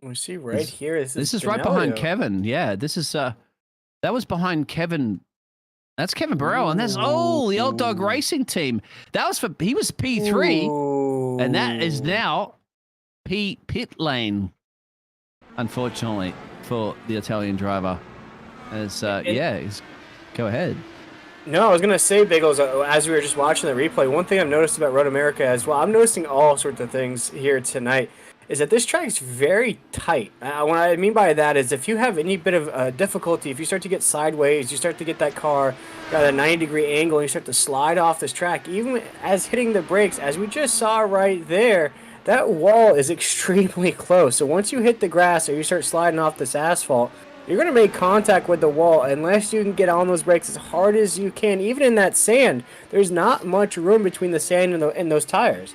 We see right here. This is right behind Kevin. Yeah, this is that was behind Kevin. That's Kevin Burrell, and that's the Old Dog Racing team. That was he was P3, and that is now pit lane. Unfortunately for the Italian driver, as go ahead. No, I was going to say, Biggles, as we were just watching the replay, one thing I've noticed about Road America as well, I'm noticing all sorts of things here tonight, is that this track is very tight. What I mean by that is if you have any bit of difficulty, if you start to get sideways, you start to get that car at a 90-degree angle, and you start to slide off this track, even as hitting the brakes, as we just saw right there, that wall is extremely close. So once you hit the grass or you start sliding off this asphalt, you're going to make contact with the wall unless you can get on those brakes as hard as you can. Even in that sand, there's not much room between the sand and those tires.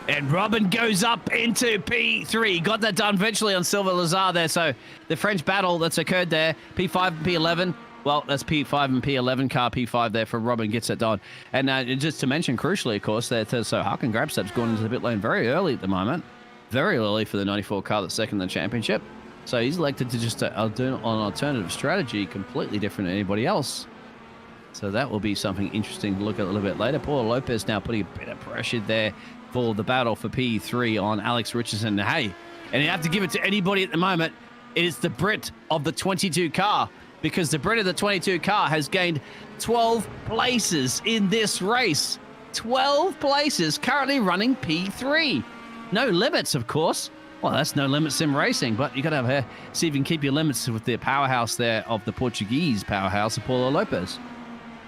And Robin goes up into P3. Got that done virtually on Silva Lazar there. So the French battle that's occurred there, P5 and P11. Well, that's P5 and P11 car, P5 there for Robin gets it done. And just to mention, crucially, of course, so Hakan Grabstep's gone into the pit lane very early at the moment. Very early for the 94 car that's second in the championship. So he's elected to just do an alternative strategy, completely different to anybody else. So that will be something interesting to look at a little bit later. Paulo Lopez now putting a bit of pressure there for the battle for P3 on Alex Richardson. Hey, and you have to give it to anybody at the moment. It is the Brit of the 22 car, because the Brit of the 22 car has gained 12 places in this race. 12 places, currently running P3. No limits, of course. Well, that's no limits in racing, but you got to see if you can keep your limits with the powerhouse there of the Portuguese powerhouse of Paulo Lopez.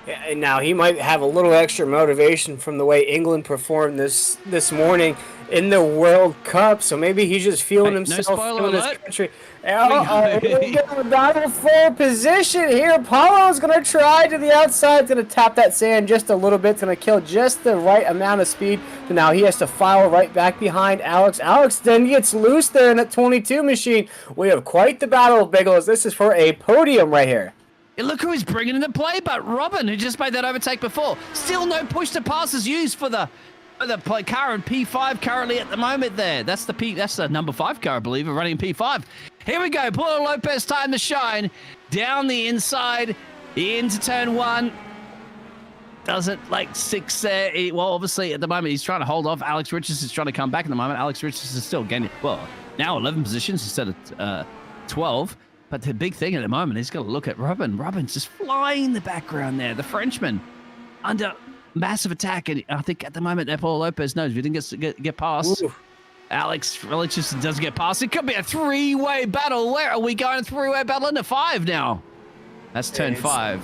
And now he might have a little extra motivation from the way England performed this morning in the World Cup. So maybe he's just feeling Hey, no himself, spoiler feeling his alert. country. Here we go. Not in full position here. Paulo's going to try to the outside. Going to tap that sand just a little bit. Going to kill just the right amount of speed. So now he has to file right back behind Alex. Alex then gets loose there in that 22 machine. We have quite the battle, Biggles. This is for a podium right here. Look who he's bringing into play, but Robin, who just made that overtake before. Still no push to passes used for the car in P5 currently at the moment there. That's the number 5 car, I believe, running in P5. Here we go. Paulo Lopez time to shine. Down the inside, into turn 1. Doesn't like 6 there. Well, obviously, at the moment, he's trying to hold off. Alex Richards is trying to come back at the moment. Alex Richards is still gaining, well, now 11 positions instead of 12. But the big thing at the moment, he's got to look at Robin. Robin's just flying in the background there. The Frenchman under massive attack. And I think at the moment, Paulo Lopez knows if he didn't get past, Alex Richards doesn't get past. It could be a 3-way battle. Where are we going? A 3-way battle into 5 now. That's turn 5.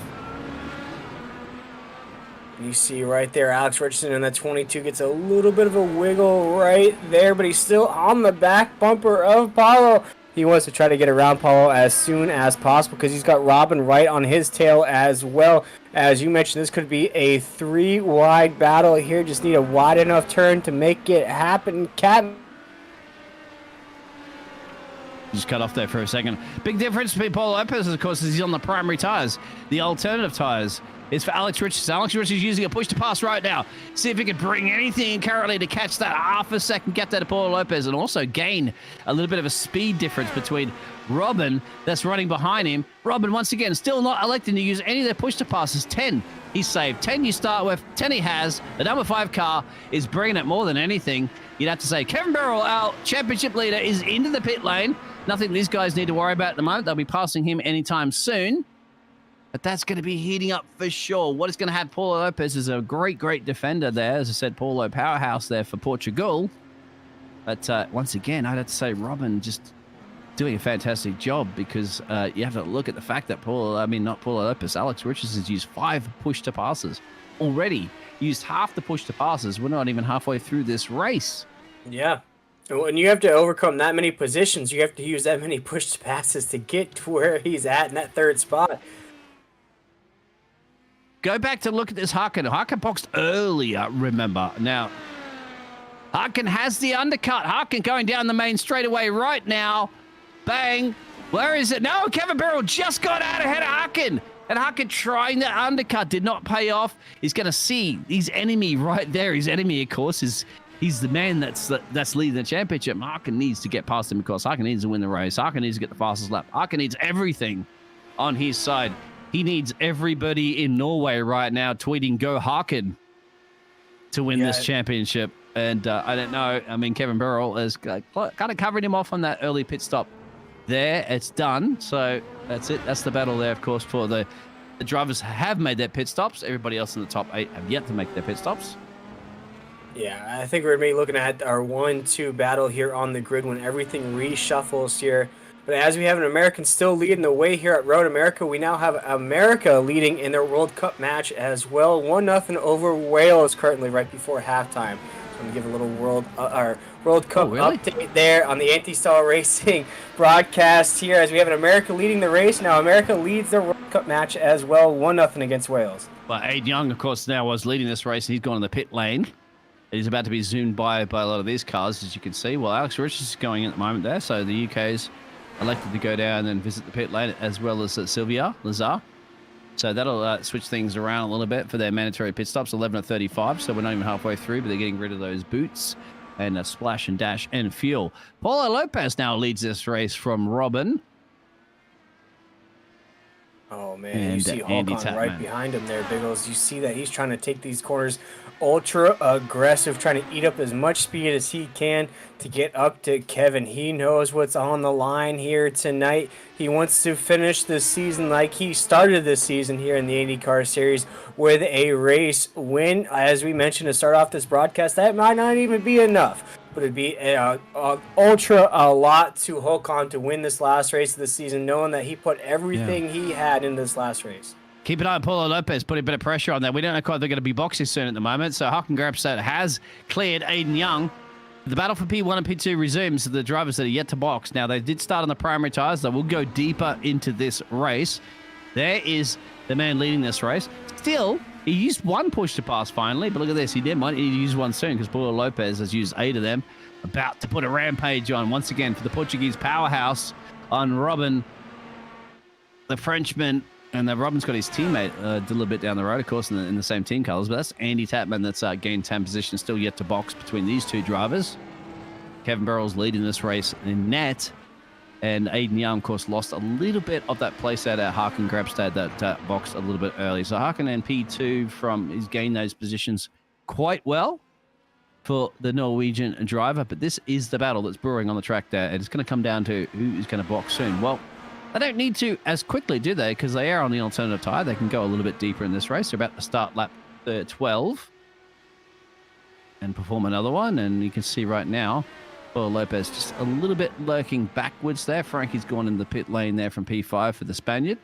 You see right there, Alex Richardson in that 22 gets a little bit of a wiggle right there, but he's still on the back bumper of Paulo. He wants to try to get around Paulo as soon as possible because he's got Robin right on his tail as well. As you mentioned, this could be a 3-wide battle here. Just need a wide enough turn to make it happen. Just cut off there for a second. Big difference between Paulo Lopez, of course, is he's on the primary tires. The alternative tires is for Alex Richards. Alex Richards is using a push to pass right now. See if he can bring anything currently to catch that half a second gap there to Paulo Lopez and also gain a little bit of a speed difference between Robin that's running behind him. Robin, once again, still not electing to use any of their push to passes. 10 he's saved. 10 you start with. 10 he has. The number 5 car is bringing it more than anything. You'd have to say Kevin Burrell, our championship leader, is into the pit lane. Nothing these guys need to worry about at the moment. They'll be passing him anytime soon. But that's going to be heating up for sure. What is going to have Paulo Lopez is a great, great defender there. As I said, Paulo powerhouse there for Portugal. But once again, I'd have to say Robin just doing a fantastic job because you have to look at the fact that not Paulo Lopez, Alex Richards has used 5 push to passes already. Used half the push to passes. We're not even halfway through this race. Yeah. When you have to overcome that many positions, you have to use that many push to passes to get to where he's at in that 3rd spot. Go back to look at this Haken. Haken boxed earlier, remember. Now, Haken has the undercut. Haken going down the main straightaway right now. Bang. Where is it? No, Kevin Burrell just got out ahead of Haken. And Haken trying that undercut did not pay off. He's going to see his enemy right there. His enemy, of course, he's the man that's leading the championship. Haken needs to get past him because Haken needs to win the race. Haken needs to get the fastest lap. Haken needs everything on his side. He needs everybody in Norway right now tweeting "Go Haken" to win this championship. And I don't know. I mean, Kevin Burrell has kind of covered him off on that early pit stop. There, it's done. So that's it. That's the battle there, of course, for the drivers have made their pit stops. Everybody else in the top 8 have yet to make their pit stops. Yeah, I think we're going to be looking at our 1-2 battle here on the grid when everything reshuffles here. But as we have an American still leading the way here at Road America, we now have America leading in their World Cup match as well. 1-0 over Wales currently right before halftime. So I'm going to give a little World Cup update there on the Anti-Stall Racing broadcast here as we have an America leading the race. Now America leads their World Cup match as well, 1-0 against Wales. But Aid Young, of course, now was leading this race, and he's gone in the pit lane. He's about to be zoomed by a lot of these cars, as you can see. Well, Alex Richards is going in at the moment there, so the UK's elected to go down and visit the pit lane, as well as Sylvia Lazar. So that'll switch things around a little bit for their mandatory pit stops, 11:35. So we're not even halfway through, but they're getting rid of those boots and a splash and dash and fuel. Paulo Lopez now leads this race from Robin. Oh, man, and you see Håkon right behind him there, Biggles. You see that he's trying to take these corners ultra aggressive, trying to eat up as much speed as he can to get up to Kevin. He knows what's on the line here tonight. He wants to finish this season like he started this season here in the IndyCar Series with a race win. As we mentioned to start off this broadcast, that might not even be enough, but it'd be ultra a lot to Håkon to win this last race of the season, knowing that he put everything he had in this last race. Keep an eye on Paulo Lopez, put a bit of pressure on that. We don't know quite they're going to be boxing soon at the moment. So Hakan Grabstad has cleared Aiden Young. The battle for P1 and P2 resumes. The drivers that are yet to box. Now, they did start on the primary tires. They will go deeper into this race. There is the man leading this race. Still, he used one push to pass finally, but look at this. He might need to use one soon because Paulo Lopez has used 8 of them. About to put a rampage on once again for the Portuguese powerhouse on Robin, the Frenchman. And then Robin's got his teammate a little bit down the road, of course, in the same team colours. But that's Andy Tapman that's gained 10 position, still yet to box between these two drivers. Kevin Burrell's leading this race in net. And Aiden Young, of course, lost a little bit of that place out at Hakan Grabstad that boxed a little bit early. So Hakan and P2 he's gained those positions quite well for the Norwegian driver. But this is the battle that's brewing on the track there. And it's going to come down to who is going to box soon. Well, they don't need to as quickly, do they? Because they are on the alternative tire. They can go a little bit deeper in this race. They're about to start lap 12 and perform another one. And you can see right now, Paulo Lopez just a little bit lurking backwards there. Frankie's gone in the pit lane there from P5 for the Spaniard.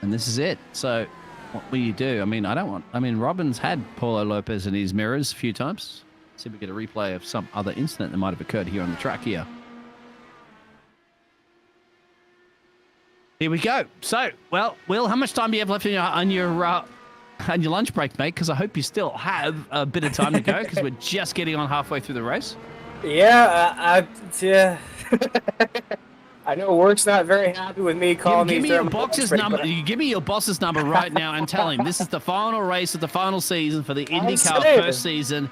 And this is it. So what will you do? I mean, Robin's had Paulo Lopez in his mirrors a few times. See if we get a replay of some other incident that might have occurred here on the track here. Here we go. So, well, Will, how much time do you have left on your lunch break, mate? Because I hope you still have a bit of time to go because we're just getting on halfway through the race. Yeah, yeah. I know work's not very happy with me calling give me your boss's number. You give me your boss's number right now and tell him this is the final race of the final season for the IndyCar first season,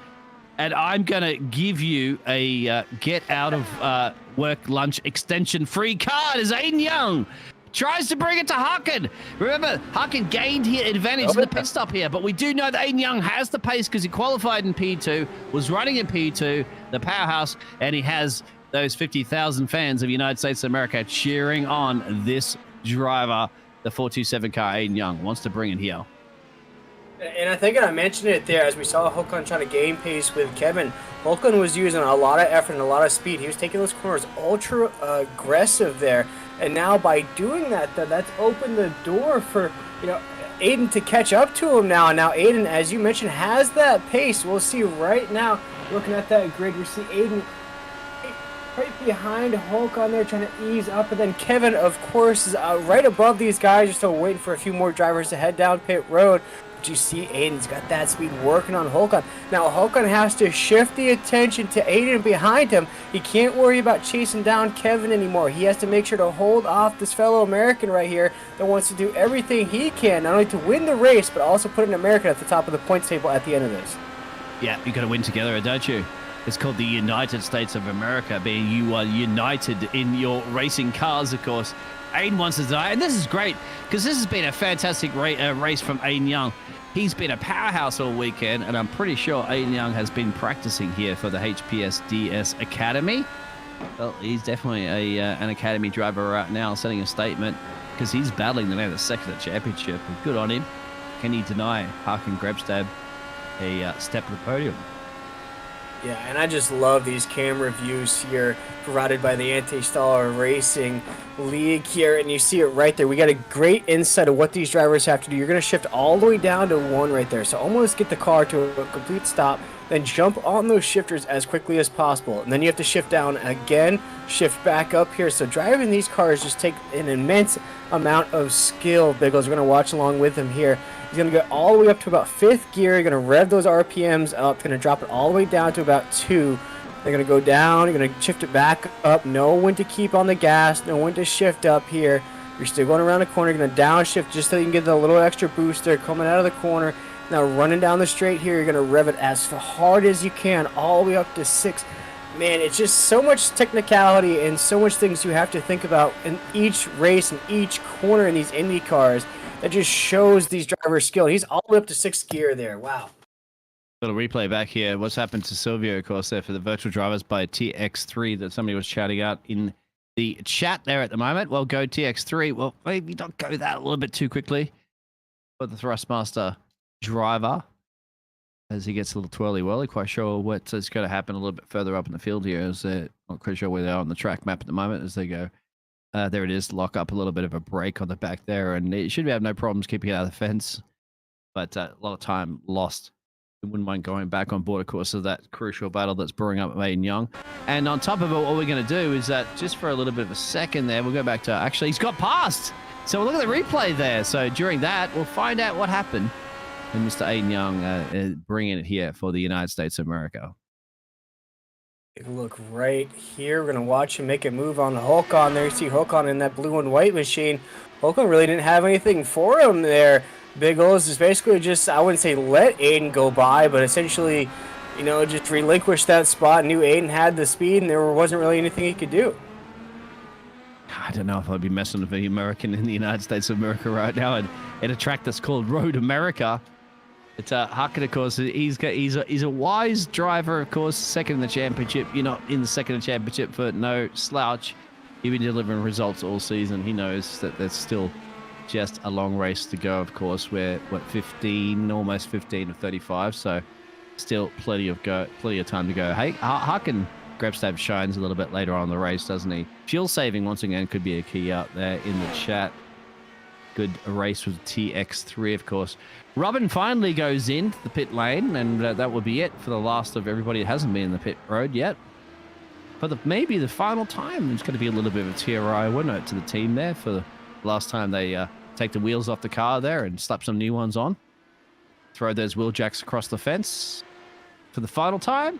and I'm gonna give you a get out of work lunch extension free card as Aiden Young tries to bring it to Hakan. Remember, Hakan gained here advantage in the pit stop here, but we do know that Aiden Young has the pace because he qualified in P2, was running in P2, the powerhouse, and he has those 50,000 fans of the United States of America cheering on this driver, the 427 car. Aiden Young wants to bring it here. And I think I mentioned it there as we saw Håkan trying to gain pace with Kevin. Håkan was using a lot of effort and a lot of speed. He was taking those corners ultra aggressive there. And now by doing that, that's opened the door for, Aiden to catch up to him now. And now Aiden, as you mentioned, has that pace. We'll see right now, looking at that grid, you see Aiden right behind Håkan there trying to ease up. And then Kevin, of course, is right above these guys. You're still waiting for a few more drivers to head down pit road. But you see Aiden's got that speed working on Håkan. Now Håkan has to shift the attention to Aiden behind him. He can't worry about chasing down Kevin anymore. He has to make sure to hold off this fellow American right here that wants to do everything he can, not only to win the race, but also put an American at the top of the points table at the end of this. Yeah, you got to win together, don't you? It's called the United States of America, being you are united in your racing cars, of course. Aiden wants to die, and this is great because this has been a fantastic race from Aiden Young. He's been a powerhouse all weekend, and I'm pretty sure Aiden Young has been practicing here for the HPSDS Academy. Well, he's definitely an Academy driver right now, setting a statement because he's battling the man the second championship. And good on him. Can he deny Hakan Grabstad a step to the podium? Yeah, and I just love these camera views here provided by the Anti-Star Racing League here, and you see it right there. We got a great insight of what these drivers have to do. You're going to shift all the way down to 1 right there, so almost get the car to a complete stop, then jump on those shifters as quickly as possible, and then you have to shift down again, shift back up here. So driving these cars just take an immense amount of skill. Biggles, we're going to watch along with him here. He's going to go all the way up to about 5th gear. You're going to rev those RPMs up. Going to drop it all the way down to about 2. They're going to go down. You're going to shift it back up. Know when to keep on the gas. Know when to shift up here. You're still going around the corner. You're going to downshift just so you can get a little extra boost there coming out of the corner. Now running down the straight here, you're going to rev it as hard as you can all the way up to 6. Man, it's just so much technicality and so much things you have to think about in each race and each corner in these Indy cars. That just shows these drivers' skill. He's all the way up to 6th gear there. Wow. Little replay back here. What's happened to Silvio, of course, there for the virtual drivers by TX3 that somebody was shouting out in the chat there at the moment. Well, go TX3. Well, maybe not go that a little bit too quickly for the Thrustmaster driver as he gets a little twirly-whirly. Quite sure what's going to happen a little bit further up in the field here. As they're not quite sure where they are on the track map at the moment as they go There it is. Lock up a little bit of a break on the back there, and it should have no problems keeping it out of the fence. But a lot of time lost. I wouldn't mind going back on board, of course, of that crucial battle that's brewing up at Maiden Young. And on top of it, what we're going to do is that just for a little bit of a second there, we'll go back to actually he's got past. So we'll look at the replay there. So during that, we'll find out what happened. And Mr. Aiden Young bringing it here for the United States of America. Take a look right here. We're going to watch him make a move on Håkon there. You see Håkon in that blue and white machine. Håkon really didn't have anything for him there. Big O's is basically just, I wouldn't say let Aiden go by, but essentially, you know, just relinquish that spot. Knew Aiden had the speed, and there wasn't really anything he could do. I don't know if I'd be messing with the American in the United States of America right now at a track that's called Road America. It's Hackett, of course. He's a wise driver, of course. Second in the championship. You're not in the second in the championship for no slouch. You've been delivering results all season. He knows that there's still just a long race to go. Of course, we're almost 15 of 35. So still plenty of time to go. Hey, Haken Grebstab shines a little bit later on in the race, doesn't he? Fuel saving once again could be a key out there in the chat. Good race with TX3, of course. Robin finally goes into the pit lane, and that will be it for the last of everybody that hasn't been in the pit road yet. For maybe the final time, it's going to be a little bit of a TRI winner to the team there for the last time they take the wheels off the car there and slap some new ones on. Throw those wheel jacks across the fence for the final time.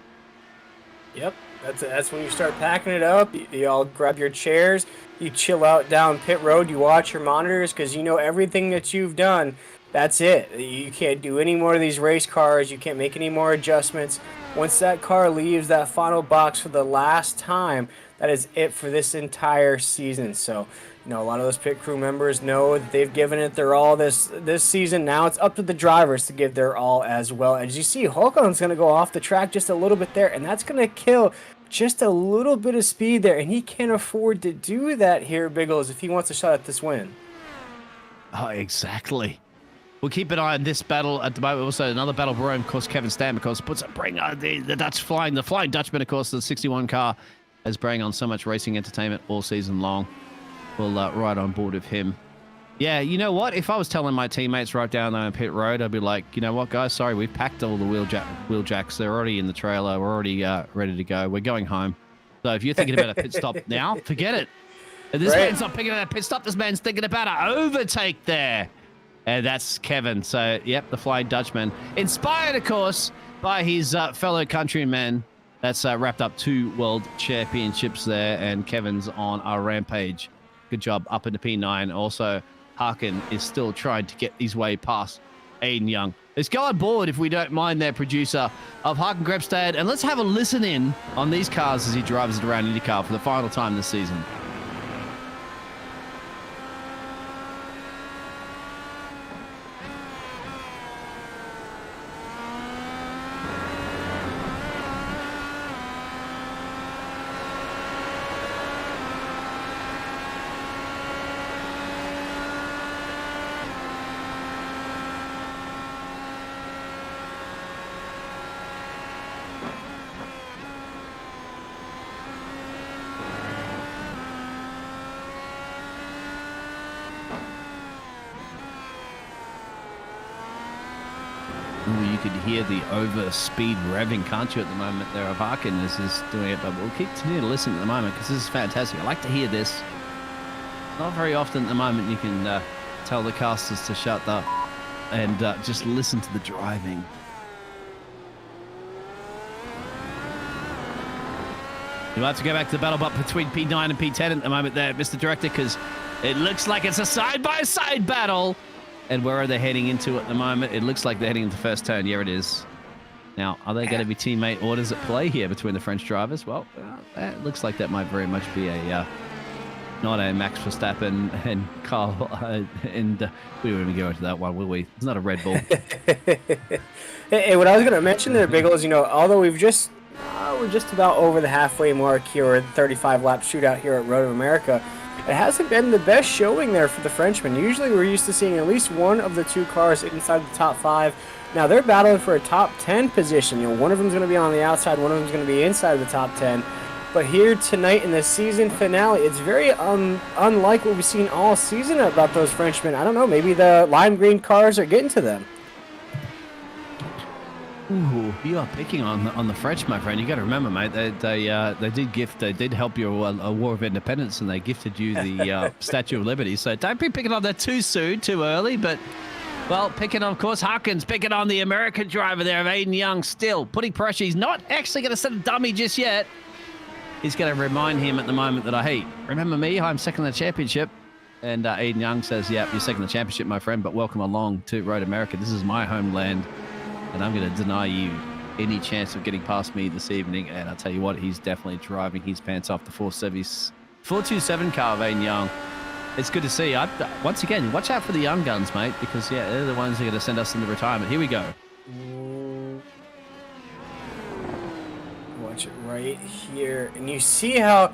Yep, that's when you start packing it up. You all grab your chairs, you chill out down pit road, you watch your monitors, because you know everything that you've done. That's it. You can't do any more of these race cars. You can't make any more adjustments. Once that car leaves that final box for the last time, that is it for this entire season. So, you know, a lot of those pit crew members know that they've given it their all this season. Now it's up to the drivers to give their all as well. As you see, Håkon's going to go off the track just a little bit there, and that's going to kill just a little bit of speed there. And he can't afford to do that here, Biggles, if he wants a shot at this win. Oh, exactly. We'll keep an eye on this battle at the moment. Also, another battle brewing, of course, Kevin Stam, of course, puts a bring the Flying Dutchman, of course, the 61 car is bringing on so much racing entertainment all season long. We'll ride on board with him. Yeah, you know what? If I was telling my teammates right down there on pit road, I'd be like, you know what, guys? Sorry, we've packed all the wheel jacks. They're already in the trailer. We're already ready to go. We're going home. So if you're thinking about a pit stop now, forget it. And this man's not picking about a pit stop. This man's thinking about an overtake there. And that's Kevin. So, yep, the Flying Dutchman. Inspired, of course, by his fellow countrymen. That's wrapped up 2 world championships there. And Kevin's on a rampage. Good job up into P9. Also, Harkin is still trying to get his way past Aiden Young. Let's go on board, if we don't mind, their producer of Harkin Grebstad. And let's have a listen in on these cars as he drives it around IndyCar for the final time this season. Ooh, you could hear the over-speed revving, can't you, at the moment there of Harkin is doing it, but we'll continue to listen at the moment because this is fantastic. I like to hear this. Not very often at the moment you can tell the casters to shut up and just listen to the driving. You'll have to go back to the battle but between P9 and P10 at the moment there, Mr. Director, because it looks like it's a side-by-side battle. And where are they heading into at the moment? It looks like they're heading into the first turn. Yeah, it is. Now, are they going to be teammate orders at play here between the French drivers? Well, it looks like that might very much be a not a Max Verstappen and Carl. And we won't even go into that one, will we? It's not a Red Bull. Hey, what I was going to mention there, Biggle, is, you know, although we're just about over the halfway mark here, or 35-lap shootout here at Road of America, it hasn't been the best showing there for the Frenchmen. Usually we're used to seeing at least one of the 2 cars inside the top 5. Now they're battling for a top 10 position. You know, one of them's going to be on the outside, one of them's going to be inside the top 10. But here tonight in the season finale, it's very unlike what we've seen all season about those Frenchmen. I don't know, maybe the lime green cars are getting to them. Ooh, you are picking on the French, my friend. You got to remember, mate. They did help your War of Independence, and they gifted you the Statue of Liberty. So don't be picking on that too soon, too early. But well, picking on, of course, Harkins picking on the American driver there of Aiden Young, still putting pressure. He's not actually going to set a dummy just yet. He's going to remind him at the moment that, hey, remember me? I'm second in the championship. And Aiden Young says, "Yep, you're second in the championship, my friend. But welcome along to Road America. This is my homeland." And I'm going to deny you any chance of getting past me this evening. And I'll tell you what, he's definitely driving his pants off the 427 car of Aiden Young. It's good to see. Once again, watch out for the young guns, mate, because, yeah, they're the ones who are going to send us into retirement. Here we go. Watch it right here. And you see how,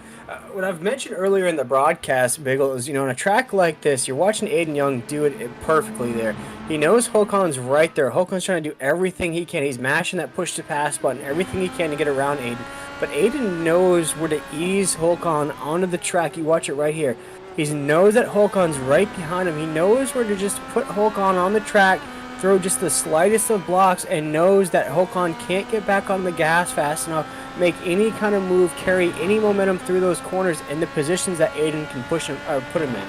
what I've mentioned earlier in the broadcast, Biggle, is, on a track like this, you're watching Aiden Young do it perfectly there. He knows Håkon's right there. Håkon's trying to do everything he can. He's mashing that push-to-pass button, everything he can to get around Aiden. But Aiden knows where to ease Håkon onto the track. You watch it right here. He knows that Håkon's right behind him. He knows where to just put Håkon on the track, throw just the slightest of blocks, and knows that Håkon can't get back on the gas fast enough, make any kind of move, carry any momentum through those corners in the positions that Aiden can push him or put him in.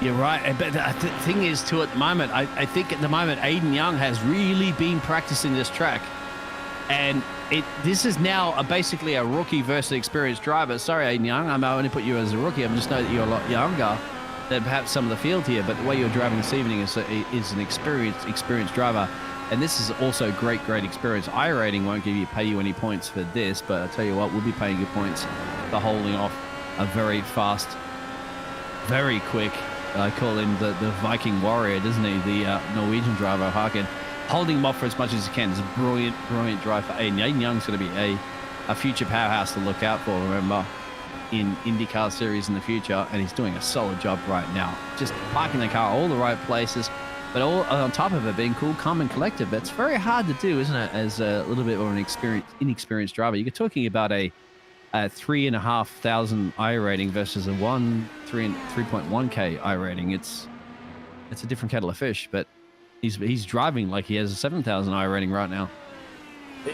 You're right, but the thing is, too, at the moment, I think at the moment, Aiden Young has really been practicing this track. And this is now basically a rookie versus experienced driver. Sorry, Aiden Young, I only put you as a rookie. I just know that you're a lot younger than perhaps some of the field here, but the way you're driving this evening is an experienced driver. And this is also great experience. iRating won't pay you any points for this, but I tell you what, we'll be paying you points for holding off a very fast, very quick, I call him the Viking warrior, doesn't he? The Norwegian driver, Haken, holding him off for as much as he can. It's a brilliant drive for Aiden. Aiden Young's going to be a future powerhouse to look out for, remember, in IndyCar series in the future, and he's doing a solid job right now. Just parking the car all the right places, but all on top of it being cool, calm, and collected. But it's very hard to do, isn't it, as a little bit of an inexperienced driver? You're talking about a 3,500 iRating versus a 3.1k iRating. It's a different kettle of fish, but he's driving like he has a 7,000 iRating right now.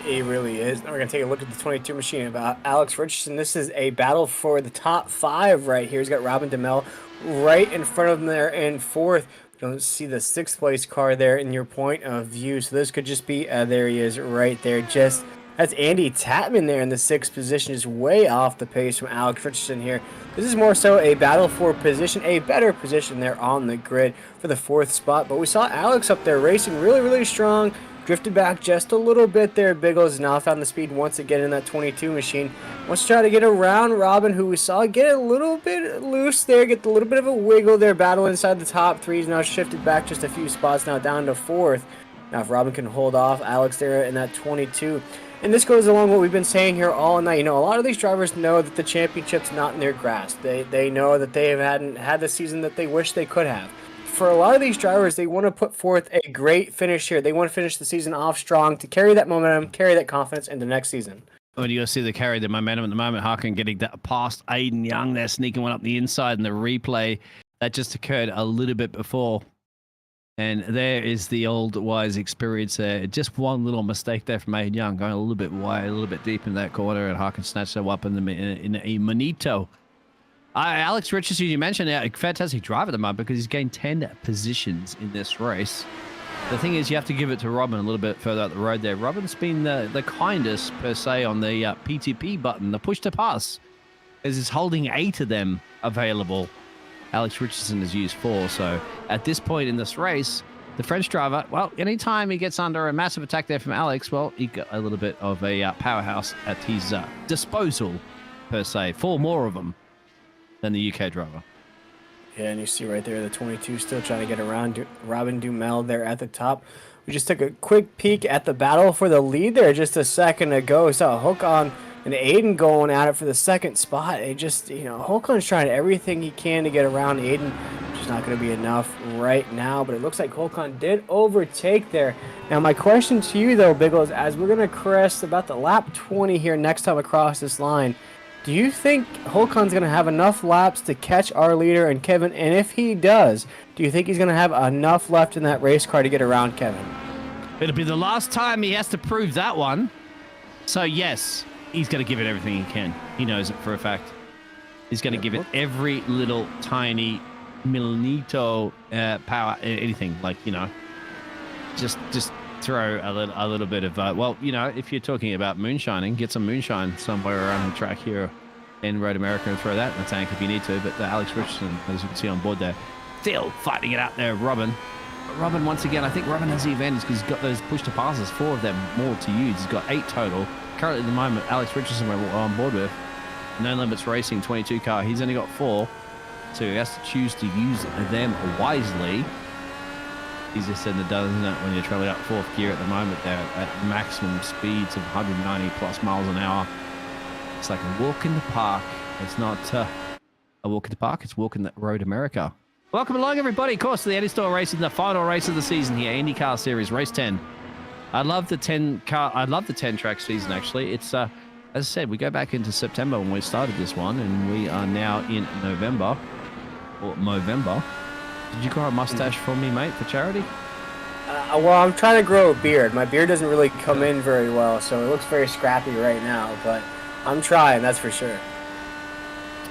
He really is. Now we're going to take a look at the 22 machine about Alex Richardson. This is a battle for the top 5 right here. He's got Robin DeMel right in front of him there in 4th. You don't see the 6th place car there in your point of view. So this could just be, there he is right there. That's Andy Tatman there in the 6th position, just way off the pace from Alex Richardson here. This is more so a battle for position, a better position there on the grid for the 4th spot. But we saw Alex up there racing really strong. Drifted back just a little bit there. Biggles now found the speed once again in that 22 machine. Wants to try to get around Robin, who we saw get a little bit loose there, get a little bit of a wiggle there, battle inside the top 3. He's now shifted back just a few spots now down to 4th. Now if Robin can hold off Alex there in that 22. And this goes along what we've been saying here all night. A lot of these drivers know that the championship's not in their grasp. They know that they hadn't had the season that they wish they could have. For a lot of these drivers, they want to put forth a great finish here. They want to finish the season off strong to carry that momentum, carry that confidence into next season. When you see the momentum at the moment, Harkin getting that past Aiden Young there, sneaking one up the inside, and the replay that just occurred a little bit before. And there is the old wise experience there. Just one little mistake there from Aiden Young, going a little bit wide, a little bit deep in that corner, and Harkin snatched that up in a Manito. Alex Richardson, you mentioned, a fantastic driver at the moment because he's gained 10 positions in this race. The thing is, you have to give it to Robin a little bit further up the road there. Robin's been the kindest, per se, on the PTP button, the push to pass, as he's holding 8 of them available. Alex Richardson has used 4, so at this point in this race, the French driver, well, anytime he gets under a massive attack there from Alex, well, he got a little bit of a powerhouse at his disposal, per se. 4 more of them than the UK driver. Yeah, and you see right there the 22 still trying to get around Robin Dumel there at the top. We just took a quick peek at the battle for the lead there just a second ago. We saw Håkon and Aiden going at it for the second spot. It just, Holcon's trying everything he can to get around Aiden. Just not going to be enough right now, but it looks like Holcon did overtake there. Now, my question to you, though, Biggles, as we're going to crest about the lap 20 here next time across this line, do you think Holcon's going to have enough laps to catch our leader and Kevin? And if he does, do you think he's going to have enough left in that race car to get around Kevin? It'll be the last time he has to prove that one. So, yes, he's going to give it everything he can. He knows it for a fact. He's going to give it every little tiny millilito power, anything. Like, just throw a little bit of, if you're talking about moonshining, get some moonshine somewhere around the track here in Road America and throw that in the tank if you need to. But Alex Richardson, as you can see on board there, still fighting it out there, Robin. But Robin, once again, I think Robin has the advantage because he's got those push-to-passes, 4 of them more to use. He's got 8 total. Currently, at the moment, Alex Richardson we're on board with. No Limits Racing 22 car. He's only got 4, so he has to choose to use them wisely. Easier said than done, isn't it, when you're traveling up 4th gear at the moment there at maximum speeds of 190 plus miles an hour. It's like a walk in the park. It's not a walk in the park, it's walk in the Road America. Welcome along, everybody, of course, to the Eddie Store Racing, the final race of the season here, IndyCar Series, race 10. I love the 10 track season, actually. It's, as I said, we go back into September when we started this one, and we are now in November, or Movember. Did you grow a mustache for me, mate, for charity? Well, I'm trying to grow a beard. My beard doesn't really come in very well, so it looks very scrappy right now, but I'm trying, that's for sure.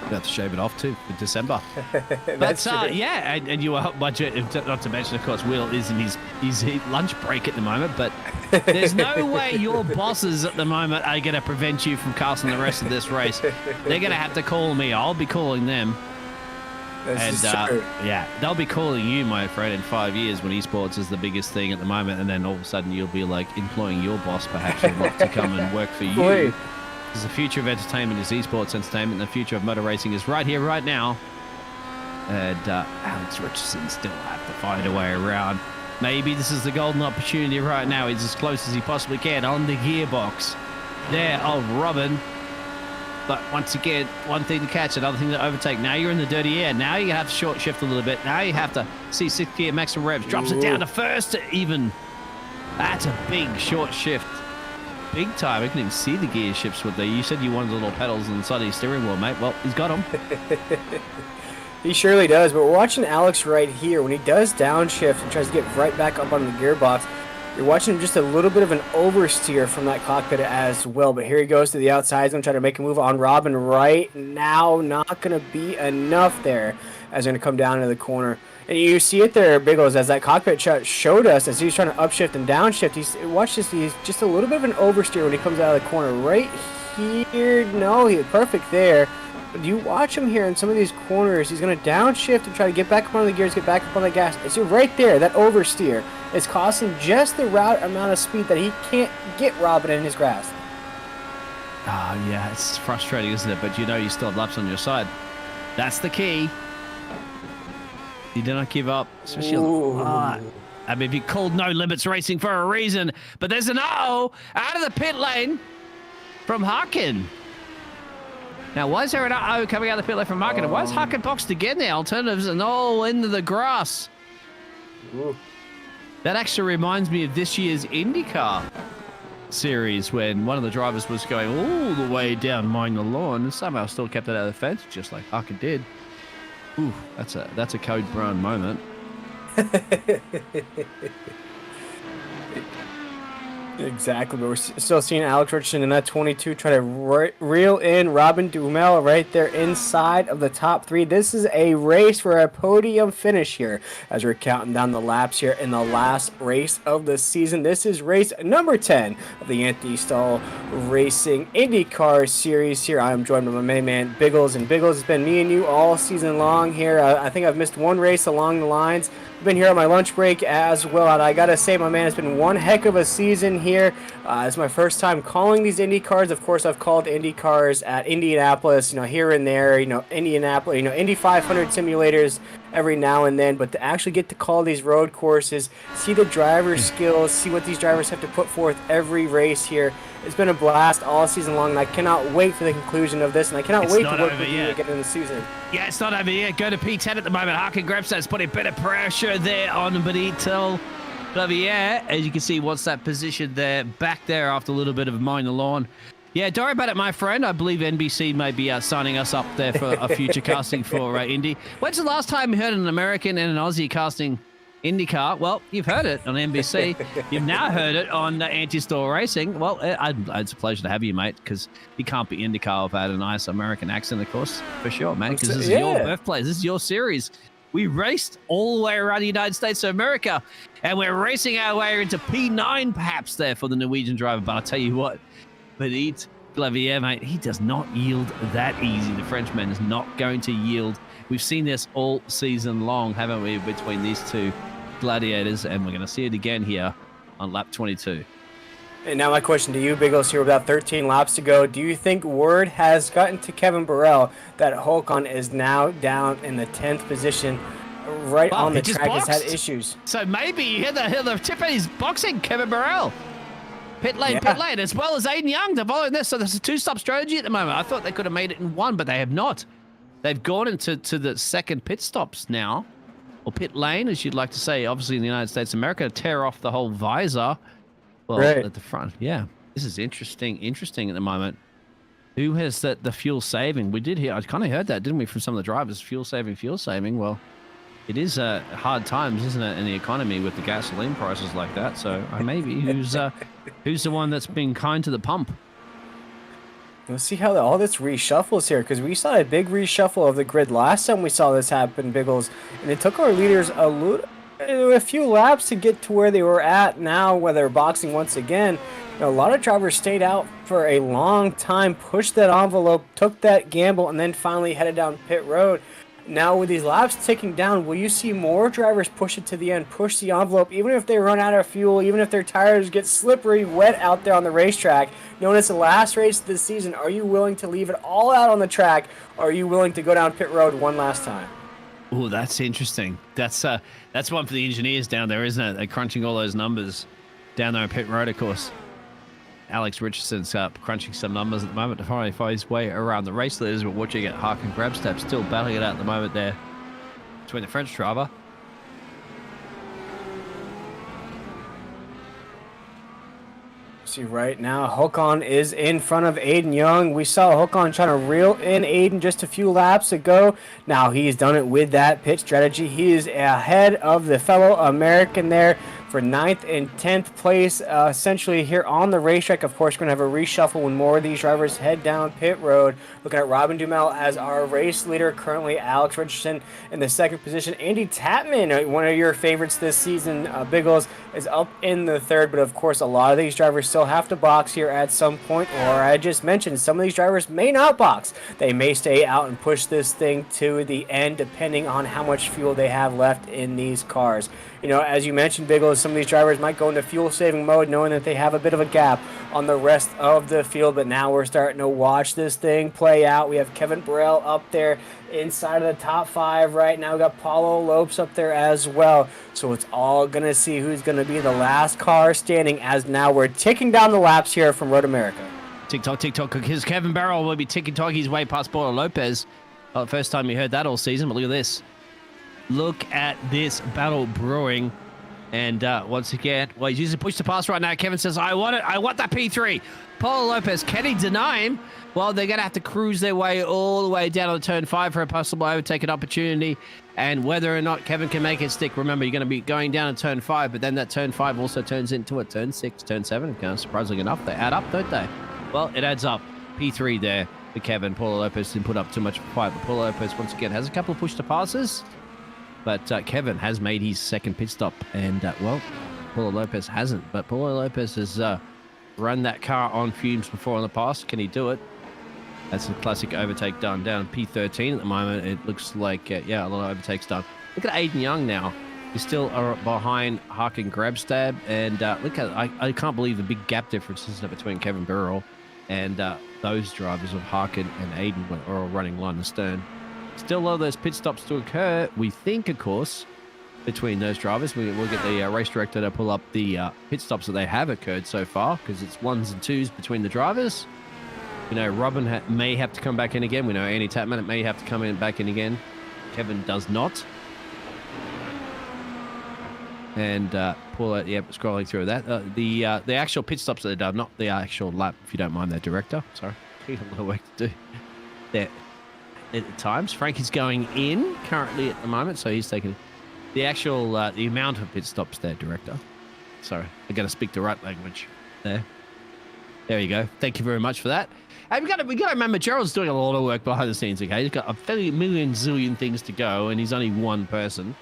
You have to shave it off too for December. That's true. Yeah, and you are budget. Not to mention, of course, Will is in his lunch break at the moment. But there's no way your bosses at the moment are going to prevent you from casting the rest of this race. They're going to have to call me. I'll be calling them. This is true. Yeah, they'll be calling you, my friend, in 5 years when esports is the biggest thing at the moment, and then all of a sudden you'll be like employing your boss, perhaps, to come and work for you. Wait. Because the future of entertainment is esports entertainment, and the future of motor racing is right here, right now. And Alex Richardson still have to find a way around. Maybe this is the golden opportunity right now. He's as close as he possibly can on the gearbox there of Robin. But once again, one thing to catch, another thing to overtake. Now you're in the dirty air. Now you have to short shift a little bit. Now you have to see 6th gear maximum revs. Drops it down to 1st even. That's a big short shift. Big time. I can even see the gear shifts with the. You said you wanted the little pedals on the side of your steering wheel, mate. Well, he's got them. He surely does, but we're watching Alex right here. When he does downshift and tries to get right back up on the gearbox, you're watching him just a little bit of an oversteer from that cockpit as well. But here he goes to the outside. He's going to try to make a move on Robin right now. Not going to be enough there as they're going to come down into the corner. And you see it there, Biggles, as that cockpit shot showed us as he's trying to upshift and downshift. Watch this. He's just a little bit of an oversteer when he comes out of the corner. Right here. No, he's perfect there. But you watch him here in some of these corners. He's going to downshift and try to get back up on the gears, get back up on the gas. It's right there, that oversteer. It's costing just the right amount of speed that he can't get Robin in his grasp. Oh, yeah, it's frustrating, isn't it? But you know you still have laps on your side. That's the key. You do not give up. Especially I mean, if you called No Limits Racing for a reason, but there's an out of the pit lane from Harkin. Now, why is there an uh-oh coming out of the pit lane from Harkin? Why is Harkin boxed again there? Alternatives and all into the grass. Ooh. That actually reminds me of this year's IndyCar series when one of the drivers was going all the way down mowing the lawn and somehow still kept it out of the fence, just like Harkin did. Ooh, that's a Code Brown moment. Exactly, but we're still seeing Alex Richardson in that 22 try to reel in Robin Dumel right there inside of the top 3. This is a race for a podium finish here as we're counting down the laps here in the last race of the season. This is race number 10 of the Anthony Stahl Racing IndyCar Series here. I am joined by my main man Biggles, and Biggles, it's been me and you all season long here. I think I've missed one race along the lines. I've been here on my lunch break as well, and I gotta say, my man, it's been one heck of a season here. It's my first time calling these Indy cars. Of course, I've called Indy cars at Indianapolis, here and there, Indianapolis, Indy 500 simulators every now and then, but to actually get to call these road courses, see the drivers' skills, see what these drivers have to put forth every race here. It's been a blast all season long, and I cannot wait for the conclusion of this, and I cannot wait to work with you again in the season. Yeah, it's not over yet. Go to P10 at the moment. Harkin Grabstad's putting a bit of pressure there on Benito Clavier. As you can see, what's that position there, back there after a little bit of mowing the lawn. Yeah, don't worry about it, my friend. I believe NBC may be signing us up there for a future casting for Indy. When's the last time you heard an American and an Aussie casting IndyCar? Well, you've heard it on NBC. You've now heard it on Anti-Store Racing. Well, it's a pleasure to have you, mate, because you can't be IndyCar without a nice American accent, of course, for sure, man, because this is your birthplace. This is your series. We raced all the way around the United States of America, and we're racing our way into P9 perhaps there for the Norwegian driver. But I'll tell you what, Benito Clavier, mate, he does not yield that easy. The Frenchman is not going to yield. We've seen this all season long, haven't we, between these two gladiators, and we're going to see it again here on lap 22. And now my question to you, Biggles, here with about 13 laps to go. Do you think word has gotten to Kevin Burrell that Håkon is now down in the 10th position on the track? Has had issues. So maybe you hear the tip and he's boxing Kevin Burrell. Pit lane, as well as Aiden Young. They're following this, so there's a two-stop strategy at the moment. I thought they could have made it in one, but they have not. They've gone into the second pit stops now, or pit lane, as you'd like to say, obviously in the United States of America, to tear off the whole visor. Well, at the front, yeah. This is interesting at the moment. Who has the fuel saving? We did hear, I kind of heard that, didn't we, from some of the drivers? Fuel saving. Well, it is hard times, isn't it, in the economy with the gasoline prices like that. So maybe who's the one that's been kind to the pump? We'll see how all this reshuffles here, because we saw a big reshuffle of the grid last time we saw this happen, Biggles, and it took our leaders a few laps to get to where they were at now, where they're boxing once again. A lot of drivers stayed out for a long time, pushed that envelope, took that gamble, and then finally headed down pit road. Now with these laps ticking down, will you see more drivers push it to the end, push the envelope, even if they run out of fuel, even if their tires get slippery, wet out there on the racetrack? Knowing it's the last race of the season, are you willing to leave it all out on the track, or are you willing to go down pit road one last time? Oh, that's interesting. That's one for the engineers down there, isn't it? They're crunching all those numbers down there on pit road, of course. Alex Richardson's crunching some numbers at the moment to find his way around the race leaders. We're watching it. Harkin Grabstad still battling it out at the moment there between the French driver. See right now, Håkon is in front of Aiden Young. We saw Håkon trying to reel in Aiden just a few laps ago. Now he's done it with that pit strategy. He is ahead of the fellow American there for 9th and 10th place, essentially here on the racetrack. Of course, we're going to have a reshuffle when more of these drivers head down pit road. Looking at Robin Dumel as our race leader, currently Alex Richardson in the second position. Andy Tapman, one of your favorites this season, Biggles, is up in the third. But of course, a lot of these drivers still have to box here at some point, or I just mentioned some of these drivers may not box. They may stay out and push this thing to the end, depending on how much fuel they have left in these cars. You know, as you mentioned, Biggles, some of these drivers might go into fuel-saving mode knowing that they have a bit of a gap on the rest of the field, but now we're starting to watch this thing play out. We have Kevin Burrell up there inside of the top 5 right now. We got Paulo Lopes up there as well. So it's all going to see who's going to be the last car standing, as now we're ticking down the laps here from Road America. Tick-tock, because Kevin Burrell will be ticking-tock his way past Paulo Lopez. Well, first time you heard that all season, but look at this. Look at this battle brewing. And once again, well, he's using push to pass right now. Kevin says, I want it. I want that P3. Paulo Lopez, can he deny him? Well, they're going to have to cruise their way all the way down to turn 5 for a possible overtaking opportunity. And whether or not Kevin can make it stick, remember, you're going to be going down to turn 5, but then that turn 5 also turns into a turn 6, turn 7. Kind of surprisingly enough, they add up, don't they? Well, it adds up. P3 there for Kevin. Paulo Lopez didn't put up too much fight, but Paulo Lopez, once again, has a couple of push to passes. But Kevin has made his second pit stop, and, well, Paulo Lopez hasn't. But Paulo Lopez has run that car on fumes before in the past. Can he do it? That's a classic overtake done. Down P13 at the moment, it looks like, yeah, a lot of overtakes done. Look at Aiden Young now. He's still behind Harkin Grabstad, and look at, I can't believe the big gap difference is between Kevin Burrell and those drivers of Harkin and Aiden are all running line and stern. still a lot of those pit stops to occur. We think, of course, between those drivers. We'll get the race director to pull up the pit stops that they have occurred so far, because it's 1s and 2s between the drivers. You know, Robin may have to come back in again. We know Andy Tapman may have to come back in again. Kevin does not. And Paul, scrolling through that. The actual pit stops that are done, not the actual lap, if you don't mind, their director. Sorry, a lot of work to do there at times. Frankie's going in currently at the moment, so he's taking the actual the amount of pit stops there, director. Sorry, I got to speak the right language there. There you go. Thank you very much for that. And we got to remember, Gerald's doing a lot of work behind the scenes. Okay, he's got a million zillion things to go, and he's only one person.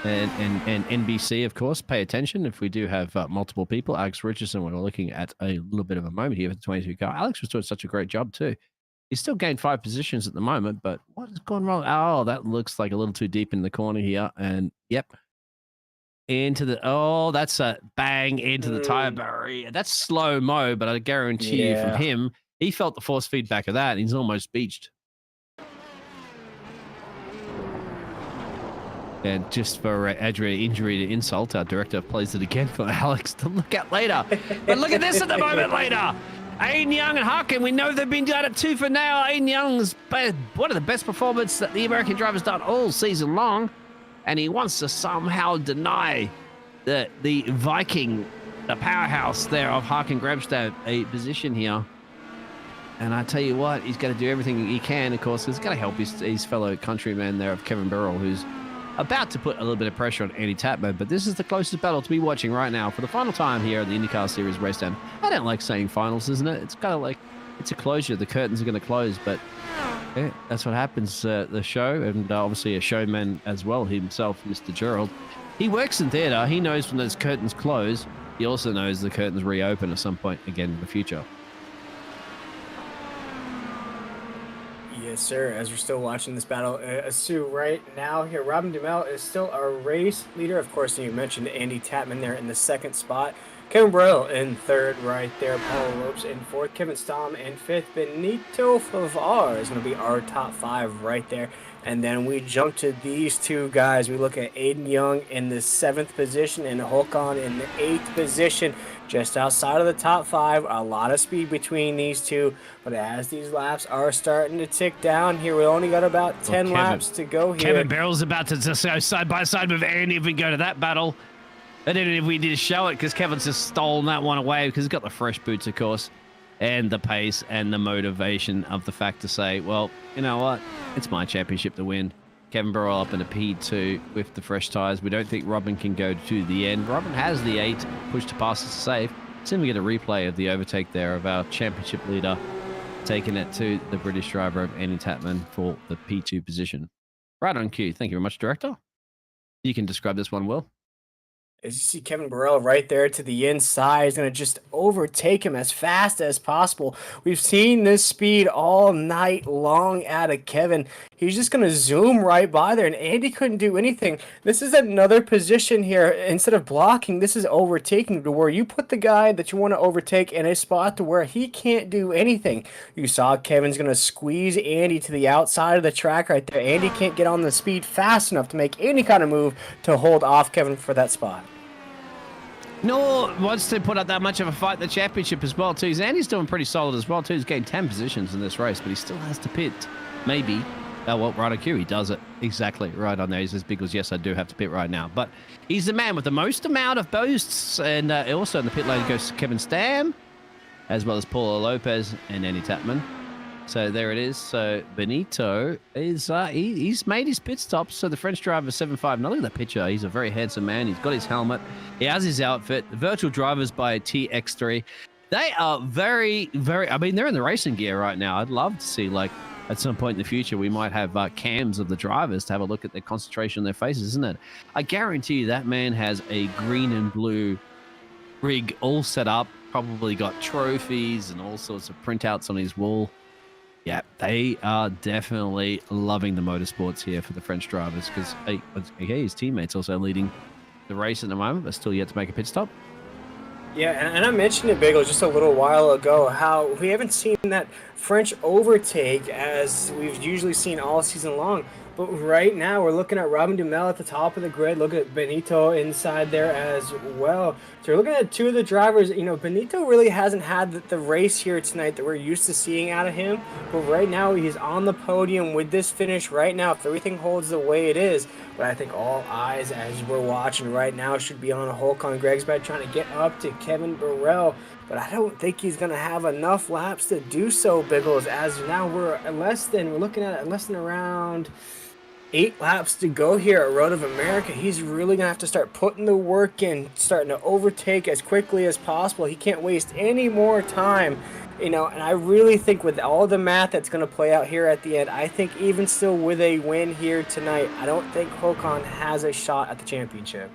And NBC, of course, pay attention if we do have multiple people. Alex Richardson, we're looking at a little bit of a moment here for the 22 car. Alex was doing such a great job too. He's still gained 5 positions at the moment, but what has gone wrong? Oh, that looks like a little too deep in the corner here. And yep, into the, oh, that's a bang into the tire barrier. That's slow mo, but I guarantee you from him, he felt the force feedback of that, and he's almost beached. And just for injury to insult, our director plays it again for Alex to look at later. But look at this at the moment later. Aiden Young and Harkin, we know they've been done at 2 for now. Aiden Young's one of the best performances that the American driver's done all season long. And he wants to somehow deny the Viking, the powerhouse there of Harkin Grabstad, a position here. And I tell you what, he's got to do everything he can, of course. He's got to help his fellow countryman there of Kevin Burrell, who's about to put a little bit of pressure on Andy Tapman, but this is the closest battle to be watching right now for the final time here at the IndyCar Series race down. I don't like saying finals, isn't it? It's kind of like, it's a closure. The curtains are going to close, but yeah, that's what happens, the show, and obviously a showman as well himself, Mr. Gerald. He works in theater. He knows when those curtains close. He also knows the curtains reopen at some point again in the future. Yes, sir. As we're still watching this battle, Sue, right now here, Robin Duhamel is still our race leader. Of course, you mentioned Andy Tapman there in the 2nd spot. Kevin Burrell in 3rd right there. Paul Lopes in 4th. Kevin Stamm in 5th. Benito Favar is going to be our top 5 right there. And then we jump to these 2 guys. We look at Aiden Young in the 7th position and Håkan in the 8th position, just outside of the top 5. A lot of speed between these 2, but as these laps are starting to tick down here, we only got about 10 laps to go here. Kevin Burrell's about to just go side by side with Andy if we go to that battle. And then if we did show it, because Kevin's just stolen that one away, because he's got the fresh boots, of course, and the pace and the motivation of the fact to say, well, you know what? It's my championship to win. Kevin Burrell up in a P2 with the fresh tyres. We don't think Robin can go to the end. Robin has the 8, push to pass is safe. Soon we get a replay of the overtake there of our championship leader taking it to the British driver of Andy Tapman for the P2 position. Right on cue. Thank you very much, director. You can describe this one, Will. As you see Kevin Burrell right there to the inside, he's going to just overtake him as fast as possible. We've seen this speed all night long out of Kevin. He's just going to zoom right by there, and Andy couldn't do anything. This is another position here. Instead of blocking, this is overtaking, to where you put the guy that you want to overtake in a spot to where he can't do anything. You saw Kevin's going to squeeze Andy to the outside of the track right there. Andy can't get on the speed fast enough to make any kind of move to hold off Kevin for that spot. Nor wants to put up that much of a fight in the championship as well, too. Andy's doing pretty solid as well, too. He's gained 10 positions in this race, but he still has to pit. Maybe. Oh, well, right on cue. He does it exactly right on there. He's as big as, yes, I do have to pit right now. But he's the man with the most amount of boasts. And also in the pit lane goes Kevin Stamm, as well as Paulo Lopez and Andy Tapman. So there it is. So Benito is he's made his pit stops. So the French driver 7.5. Now look at that picture. He's a very handsome man. He's got his helmet. He has his outfit. The virtual drivers by TX3. They are very, very. I mean, they're in the racing gear right now. I'd love to see, like, at some point in the future, we might have cams of the drivers to have a look at their concentration on their faces, isn't it? I guarantee you that man has a green and blue rig all set up. Probably got trophies and all sorts of printouts on his wall. Yeah, they are definitely loving the motorsports here for the French drivers, because his teammates also leading the race at the moment, but still yet to make a pit stop. Yeah, and I mentioned it, Bagel, just a little while ago, how we haven't seen that French overtake as we've usually seen all season long. But right now, we're looking at Robin Dumel at the top of the grid. Look at Benito inside there as well. So you're looking at two of the drivers. You know, Benito really hasn't had the race here tonight that we're used to seeing out of him. But right now, he's on the podium with this finish right now, if everything holds the way it is. But I think all eyes, as we're watching right now, should be on Holcon Gregsbad trying to get up to Kevin Burrell. But I don't think he's going to have enough laps to do so, Biggles, as now we're looking at less than around 8 laps to go here at Road of America. He's really going to have to start putting the work in, starting to overtake as quickly as possible. He can't waste any more time, you know, and I really think with all the math that's going to play out here at the end, I think even still with a win here tonight, I don't think Håkon has a shot at the championship.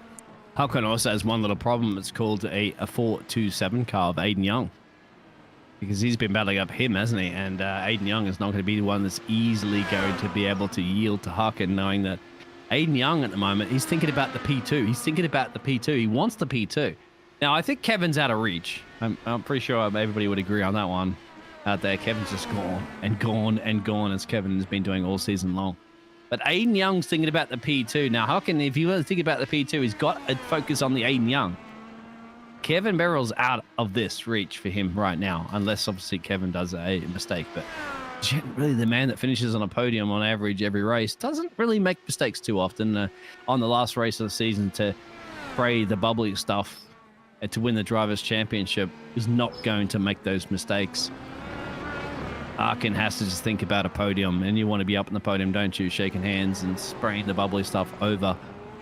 Håkon also has one little problem. It's called a 4.27 car of Aiden Young, because he's been battling up him, hasn't he? And Aiden Young is not going to be the one that's easily going to be able to yield to Håkon, knowing that Aiden Young at the moment, he's thinking about the P2. He's thinking about the P2. He wants the P2. Now, I think Kevin's out of reach. I'm pretty sure everybody would agree on that one out there. Kevin's just gone and gone and gone, as Kevin has been doing all season long. But Aiden Young's thinking about the P2. Now, Håkon, if you want to think about the P2, he's got to focus on the Aiden Young. Kevin Burrell's out of this reach for him right now, unless obviously Kevin does a mistake. But generally, the man that finishes on a podium on average every race doesn't really make mistakes too often. On the last race of the season, to spray the bubbly stuff and to win the Drivers' Championship is not going to make those mistakes. Arkin has to just think about a podium, and you want to be up in the podium, don't you? Shaking hands and spraying the bubbly stuff over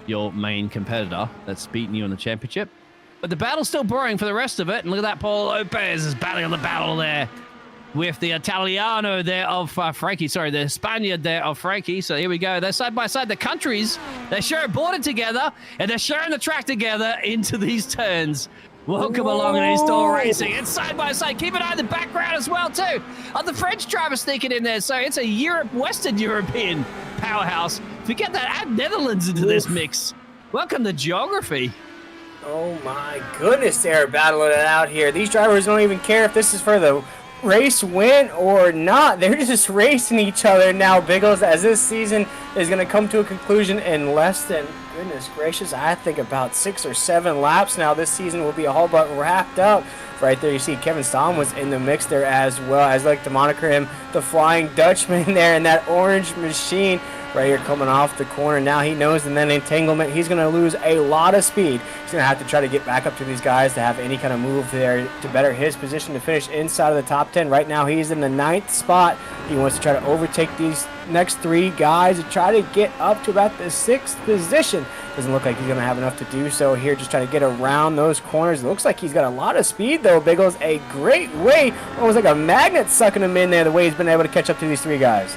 your main competitor that's beaten you in the championship. But the battle's still brewing for the rest of it. And look at that, Paul Lopez is battling the battle there with the Italiano there of Frankie. Sorry, the Spaniard there of Frankie. So here we go. They're side by side. The countries, they're sharing border together, and they're sharing the track together into these turns. Welcome along in Install Racing. It's side by side. Keep an eye on the background as well, too. The French driver sneaking in there. So it's a Western European powerhouse. Forget that. Add Netherlands into this mix. Welcome to geography. Oh my goodness, they're battling it out here. These drivers don't even care if this is for the race win or not. They're just racing each other now, Biggles, as this season is going to come to a conclusion in less than, goodness gracious, I think about 6 or 7 laps now. This season will be all but wrapped up. Right there, you see Kevin Stamm was in the mix there as well, as I like to moniker him, the Flying Dutchman there in that orange machine. Right here coming off the corner. Now he knows in that entanglement he's going to lose a lot of speed. He's going to have to try to get back up to these guys to have any kind of move there to better his position to finish inside of the top 10. Right now he's in the 9th spot. He wants to try to overtake these next 3 guys to try to get up to about the 6th position. Doesn't look like he's going to have enough to do so here. Just trying to get around those corners. It looks like he's got a lot of speed though, Biggles. A great way. Almost like a magnet sucking him in there, the way he's been able to catch up to these 3 guys.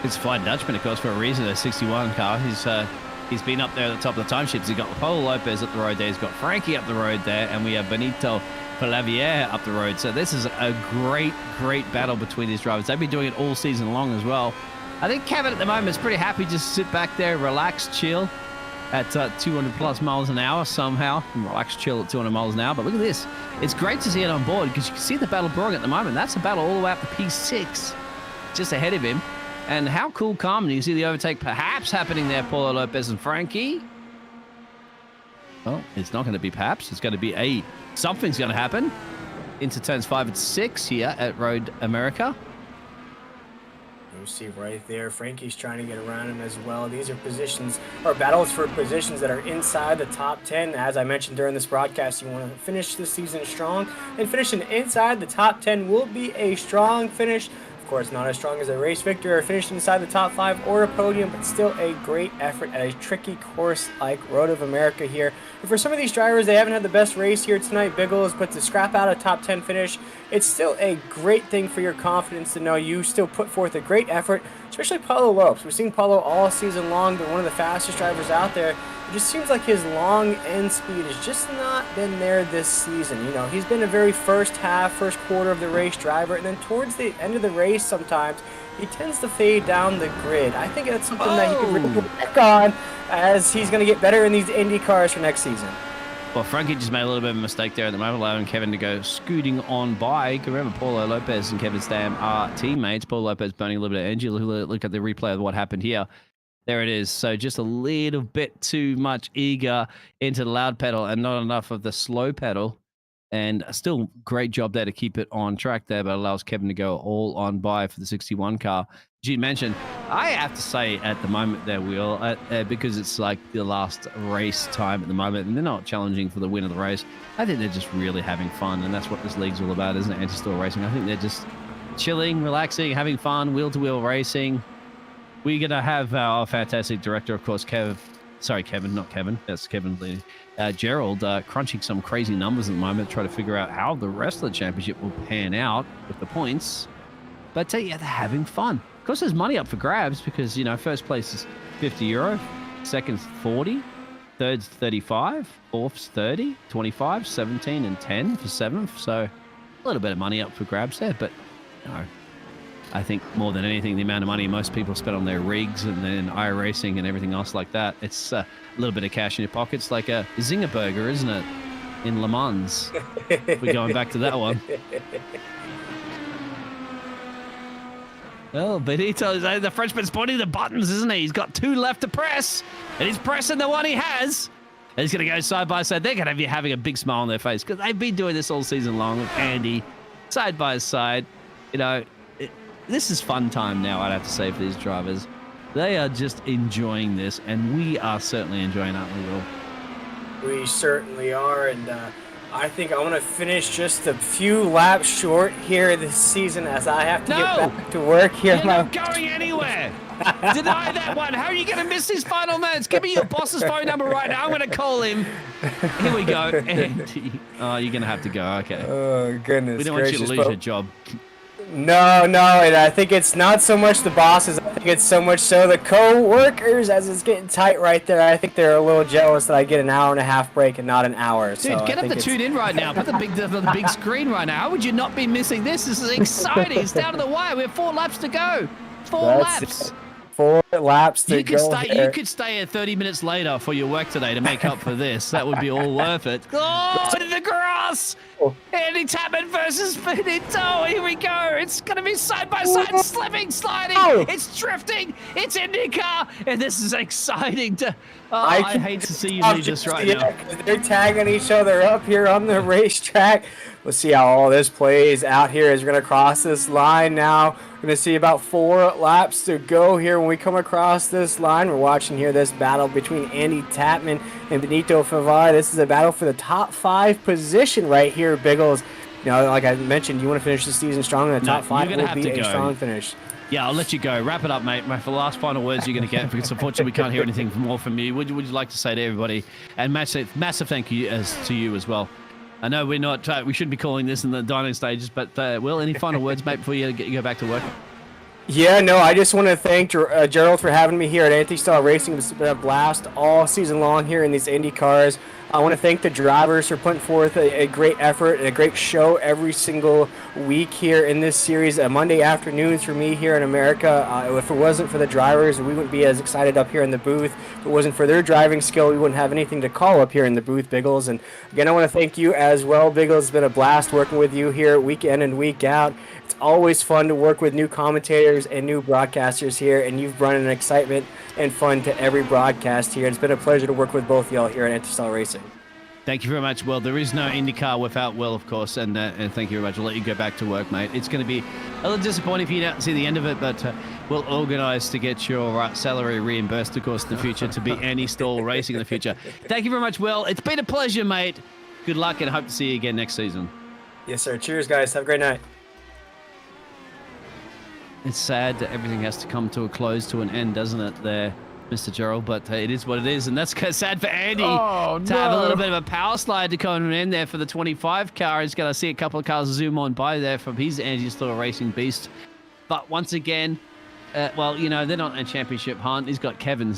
It's Flying Dutchman, of course, for a reason. A 61 car. He's been up there at the top of the timeships. He's got Paulo Lopez up the road there. He's got Frankie up the road there. And we have Benito Palavier up the road. So this is a great, great battle between these drivers. They've been doing it all season long as well. I think Kevin at the moment is pretty happy just to sit back there, relax, chill at 200 plus miles an hour somehow. Relax, chill at 200 miles an hour. But look at this. It's great to see it on board because you can see the battle brewing at the moment. That's a battle all the way up to P6, just ahead of him. And how cool, calm. You see the overtake perhaps happening there, Paulo Lopez and Frankie. Well, it's not going to be perhaps. It's going to be something's going to happen into turns 5 and 6 here at Road America. You see right there, Frankie's trying to get around him as well. These are positions, or battles for positions that are inside the top 10. As I mentioned during this broadcast, you want to finish this season strong, and finishing inside the top 10 will be a strong finish. Of course, not as strong as a race victory or finishing inside the top 5 or a podium, but still a great effort at a tricky course like Road of America here. And for some of these drivers, they haven't had the best race here tonight, Biggles, but to scrap out a top 10 finish, it's still a great thing for your confidence to know you still put forth a great effort, especially Paulo Lopes. We've seen Paulo all season long, but one of the fastest drivers out there. It just seems like his long end speed has just not been there this season. You know, he's been a very first quarter of the race driver, and then towards the end of the race sometimes, he tends to fade down the grid. I think that's something that he could really work on as he's going to get better in these Indy cars for next season. Well, Frankie just made a little bit of a mistake there at the moment, allowing Kevin to go scooting on by. You can remember Paulo Lopez and Kevin Stam are teammates. Paulo Lopez burning a little bit of energy. Look at the replay of what happened here. There it is. So just a little bit too much eager into the loud pedal and not enough of the slow pedal. And still great job there to keep it on track there, but allows Kevin to go all on by for the 61 car. As you mentioned, I have to say at the moment there, Will, because it's like the last race time at the moment, and they're not challenging for the win of the race. I think they're just really having fun, and that's what this league's all about, isn't it? Anti-stall racing. I think they're just chilling, relaxing, having fun, wheel-to-wheel racing. We're going to have our fantastic director, of course, Kevin. Not Kevin. That's Kevin Lee. Gerald crunching some crazy numbers at the moment, trying to figure out how the rest of the championship will pan out with the points. But yeah, they're having fun. Of course, there's money up for grabs because, you know, first place is €50, second's 40, third's 35, fourth's 30, 25, 17, and 10 for seventh. So a little bit of money up for grabs there, but you know, I think more than anything, the amount of money most people spend on their rigs and then iRacing and everything else like that, it's a little bit of cash in your pockets, like a Zinger burger, isn't it? In Le Mans. We're going back to that one. Oh, Benito, the Frenchman's pointing the buttons, isn't he? He's got 2 left to press, and he's pressing the one he has. And he's going to go side by side. They're going to be having a big smile on their face because they've been doing this all season long with Andy, side by side. You know, this is fun time now, I'd have to say, for these drivers. They are just enjoying this, and we are certainly enjoying that, we will. We certainly are, and I think I want to finish just a few laps short here this season as I have to get back to work here. You're not going anywhere. Deny that one. How are you going to miss these final minutes? Give me your boss's phone number right now. I'm going to call him. Here we go. Andy. Oh, you're going to have to go. Okay. Oh, goodness. We don't want you to lose your job. No, and I think it's not so much the bosses. I think it's so much so the co-workers as it's getting tight right there. I think they're a little jealous that I get an hour and a half break and not an hour. Dude, get up to tune in right now. Put the big screen right now. How would you not be missing this? This is exciting. It's down to the wire. We have 4 laps to go. 4 laps. 4 laps to go. You could stay here 30 minutes later for your work today to make up for this. That would be all worth it. Oh, the grass! Andy Tapman versus Benito. Here we go. It's going to be side by side, slipping, sliding. It's drifting. It's IndyCar, and this is exciting. I hate to see you leave this right now. They're tagging each other up here on the racetrack. We'll see how all this plays out here as we're going to cross this line now. We're going to see about 4 laps to go here when we come across this line. We're watching here this battle between Andy Tapman and Benito Favar. This is a battle for the top 5 position right here, Biggles. You know, like I mentioned, you want to finish the season strong, and the top 5 will be a strong finish. Yeah, I'll let you go. Wrap it up, mate. For the last final words you're going to get, because unfortunately we can't hear anything more from you. Would you like to say to everybody? And massive thank you to you as well. I know we're not. We shouldn't be calling this in the dining stages, but Will, any final words, mate, before you go back to work? Yeah, no, I just want to thank Gerald for having me here at Anti-Style Racing. It's been a blast all season long here in these Indy cars. I want to thank the drivers for putting forth a great effort and a great show every single week here in this series. Monday afternoons for me here in America. If it wasn't for the drivers, we wouldn't be as excited up here in the booth. If it wasn't for their driving skill, we wouldn't have anything to call up here in the booth, Biggles. And again, I want to thank you as well, Biggles. It's been a blast working with you here week in and week out. It's always fun to work with new commentators and new broadcasters here, and you've brought an excitement and fun to every broadcast here. It's been a pleasure to work with both y'all here at Anti-Style Racing. Thank you very much, Will. There is no IndyCar without Will, of course, and thank you very much. I'll let you go back to work, mate. It's going to be a little disappointing if you don't see the end of it, but we'll organise to get your salary reimbursed, of course, in the future, to be Anti-Stall Racing in the future. Thank you very much, Will. It's been a pleasure, mate. Good luck, and I hope to see you again next season. Yes, sir. Cheers, guys. Have a great night. It's sad that everything has to come to a close, to an end, doesn't it, there, Mr. Gerald? But it is what it is, and that's sad for Andy to have a little bit of a power slide to come to an end there for the 25 car. He's going to see a couple of cars zoom on by there from his Anti-Stall Racing beast. But once again, well, you know, they're not in a championship hunt. He's got Kevin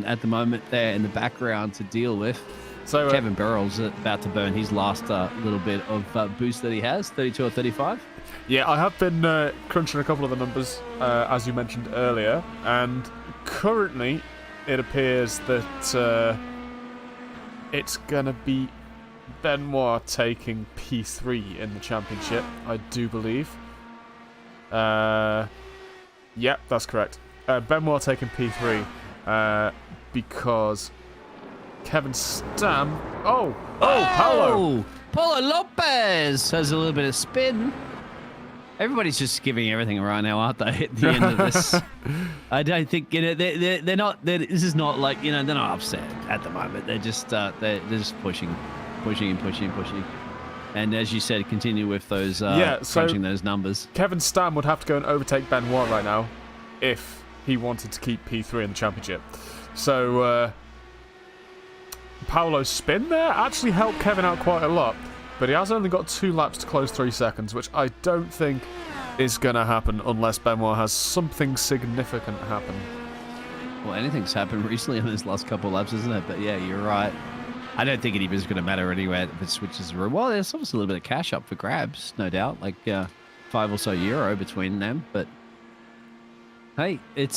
at the moment there in the background to deal with. So Kevin Burrell's about to burn his last little bit of boost that he has, 32 or 35. Yeah, I have been crunching a couple of the numbers, as you mentioned earlier, and currently it appears that it's going to be Benoit taking P3 in the championship, I do believe. Yep, that's correct. Benoit taking P3 because Kevin Stam... Oh, Paulo! Paulo Lopez has a little bit of spin. Everybody's just giving everything right now, aren't they? At the end of this, I don't think they're not. This is not like they're not upset at the moment. They're just pushing, and as you said, continue with those crunching those numbers. Kevin Stam would have to go and overtake Benoit right now if he wanted to keep P3 in the championship. So Paulo's spin there actually helped Kevin out quite a lot. But he has only got 2 laps to close 3 seconds, which I don't think is going to happen unless Benoit has something significant happen. Well, anything's happened recently in those last couple of laps, isn't it? But yeah, you're right. I don't think it even is going to matter anyway if it switches the room. Well, there's obviously a little bit of cash up for grabs, no doubt, like €5 or so between them. But hey, it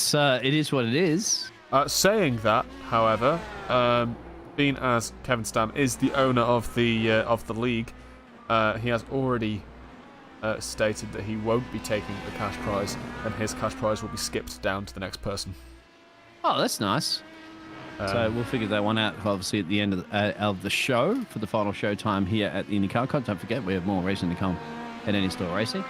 is what it is. Saying that, however, being as Kevin Stam is the owner of the league, he has already stated that he won't be taking the cash prize, and his cash prize will be skipped down to the next person. Oh, that's nice. So we'll figure that one out, obviously, at the end of the show for the final show time here at the IndyCar. Don't forget, we have more racing to come at Any Store Racing.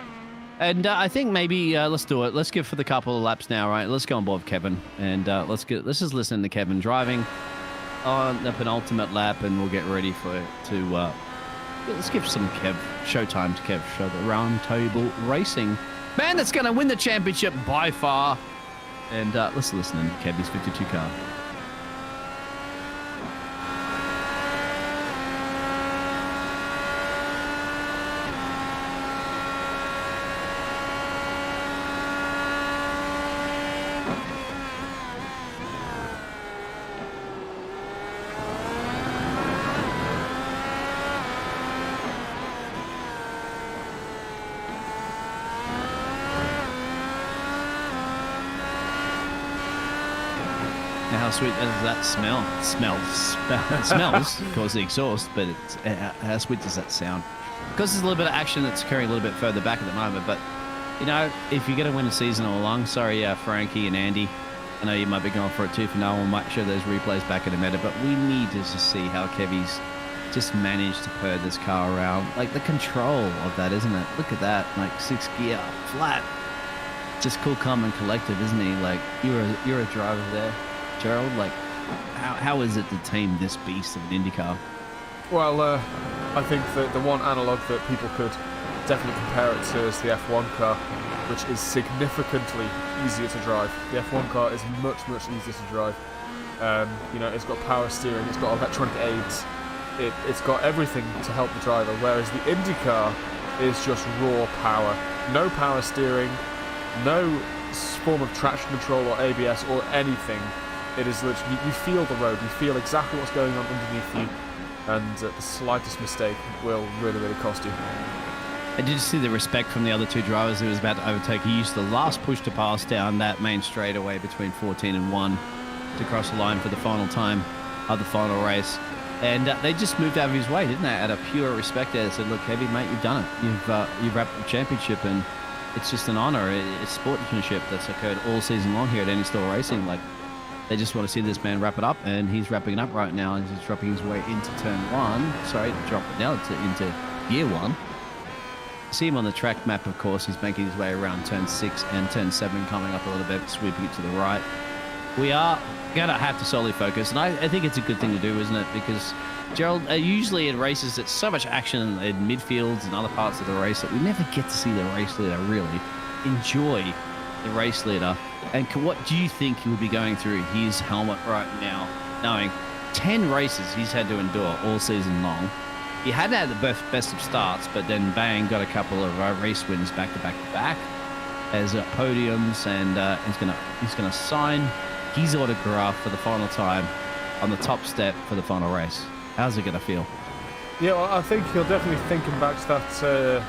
And I think maybe let's do it. Let's give for the couple of laps now, right? Let's go on board Kevin, and let's just listen to Kevin driving on the penultimate lap, and we'll get ready let's give some showtime to Kev, show the round table racing man that's going to win the championship by far. And let's listen to Kev's 52 car. How sweet does that smell? It smells, of course, the exhaust, but how sweet does that sound? Because there's a little bit of action that's occurring a little bit further back at the moment, but, if you're going to win a season all along, sorry, Frankie and Andy, I know you might be going for it too for now. We might show those replays back in a minute, but we need to just see how Kevy's just managed to purr this car around. Like, the control of that, isn't it? Look at that, like 6th gear, flat. Just cool, calm, and collective, isn't he? Like, you're a driver there, Gerald. Like, how is it to tame this beast of an IndyCar? Well, I think that the one analogue that people could definitely compare it to is the F1 car, which is significantly easier to drive. The F1 car is much, much easier to drive. It's got power steering, it's got electronic aids, it's got everything to help the driver, whereas the IndyCar is just raw power. No power steering, no form of traction control or ABS or anything. It is literally, you feel the road, you feel exactly what's going on underneath you, and the slightest mistake will really, really cost you. I did see the respect from the other two drivers he was about to overtake. He used the last push to pass down that main straightaway between 14 and 1 to cross the line for the final time of the final race. And they just moved out of his way, didn't they? Out of pure respect there. They said, look, Heavy, mate, you've done it. You've wrapped up the championship, and it's just an honour. It's sportsmanship that's occurred all season long here at Any Store Racing. Like, they just want to see this man wrap it up, and he's wrapping it up right now, and he's dropping his way into turn 1. Sorry, drop it now into gear 1. See him on the track map, of course. He's making his way around turn 6 and turn 7, coming up a little bit, sweeping it to the right. We are going to have to solely focus, and I think it's a good thing to do, isn't it? Because, Gerald, usually in races, it's so much action in midfields and other parts of the race that we never get to see the race leader really enjoy the race leader. And what do you think he would be going through his helmet right now, knowing 10 races he's had to endure all season long? He hadn't had the best of starts, but then bang, got a couple of race wins back to back to back as podiums, and he's gonna sign his autograph for the final time on the top step for the final race. How's it gonna feel? Yeah, well, I think he'll definitely thinking back to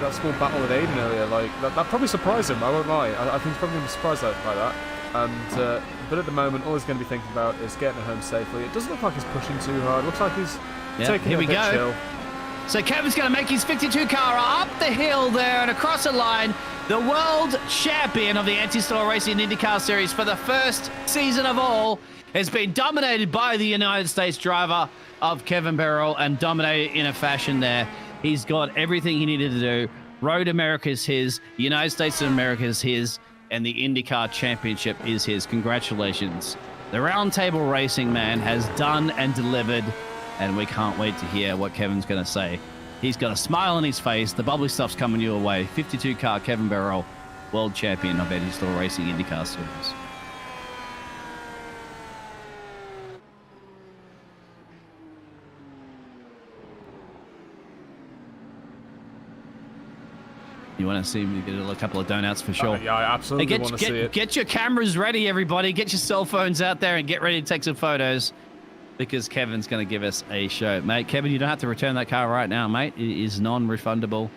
that small battle with Aiden earlier. Like that probably surprised him. I won't lie. I think he's probably going to be surprised by that. And But at the moment, all he's going to be thinking about is getting home safely. It doesn't look like he's pushing too hard. It looks like he's taking here it a we bit go. chill. So Kevin's going to make his 52 car up the hill there and across the line. The world champion of the anti-stall racing IndyCar series for the first season of all has been dominated by the United States driver of Kevin Beryl and dominated in a fashion there. He's got everything he needed to do. Road America is his, the United States of America is his, and the IndyCar championship is his. Congratulations. The round table racing man has done and delivered, and we can't wait to hear what Kevin's going to say. He's got a smile on his face. The bubbly stuff's coming your way. 52 car Kevin Beryl, world champion of anti-stall racing IndyCar series. You want to see me get a couple of donuts for sure? Yeah, I absolutely want to see it. Get your cameras ready, everybody. Get your cell phones out there and get ready to take some photos because Kevin's going to give us a show. Mate, Kevin, you don't have to return that car right now, mate. It is non-refundable.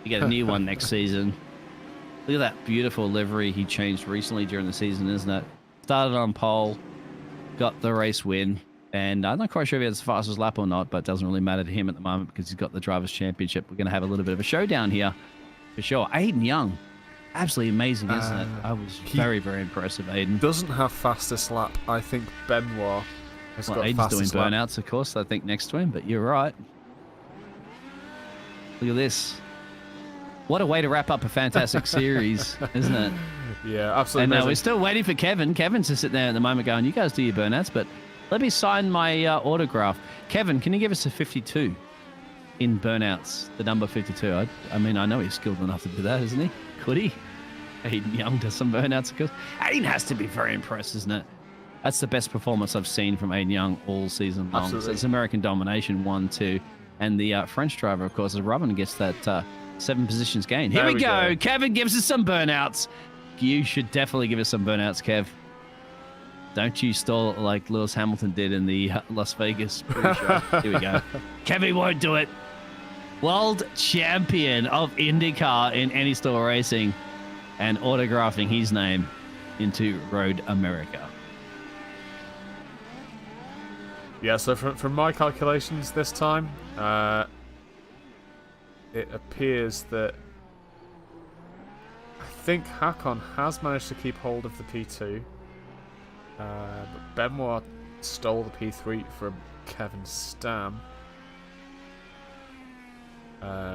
You get a new one next season. Look at that beautiful livery he changed recently during the season, isn't it? Started on pole, got the race win, and I'm not quite sure if he has the fastest lap or not, but it doesn't really matter to him at the moment because he's got the Drivers' Championship. We're going to have a little bit of a showdown here. For sure. Aiden Young. Absolutely amazing, isn't it? I was very, very impressed with Aiden. Doesn't have fastest lap. I think Benoit has got Aiden's fastest doing lap. burnouts, of course, I think, next to him, but you're right. Look at this. What a way to wrap up a fantastic series, isn't it? Yeah, absolutely. And amazing. we're still waiting for Kevin. Kevin's just sitting there at the moment going, you guys do your burnouts, but let me sign my autograph. Kevin, can you give us a 52? In burnouts, the number 52. I mean, I know he's skilled enough to do that, isn't he? Could he? Aiden Young does some burnouts, of course. Aiden has to be very impressed, isn't it? That's the best performance I've seen from Aiden Young all season long. Absolutely. So it's American domination, 1-2. And the French driver, of course, is Robin, gets that 7 positions gain. Here There we we go. go. Kevin gives us some burnouts. You should definitely give us some burnouts, Kev. Don't you stall it like Lewis Hamilton did in the Las Vegas pre-show. Here we go. Kevin won't do it. World champion of IndyCar in anti-stall racing and autographing his name into Road America. Yeah, so from my calculations this time, it appears that I think Hakon has managed to keep hold of the P2, but Benoit stole the P3 from Kevin Stam.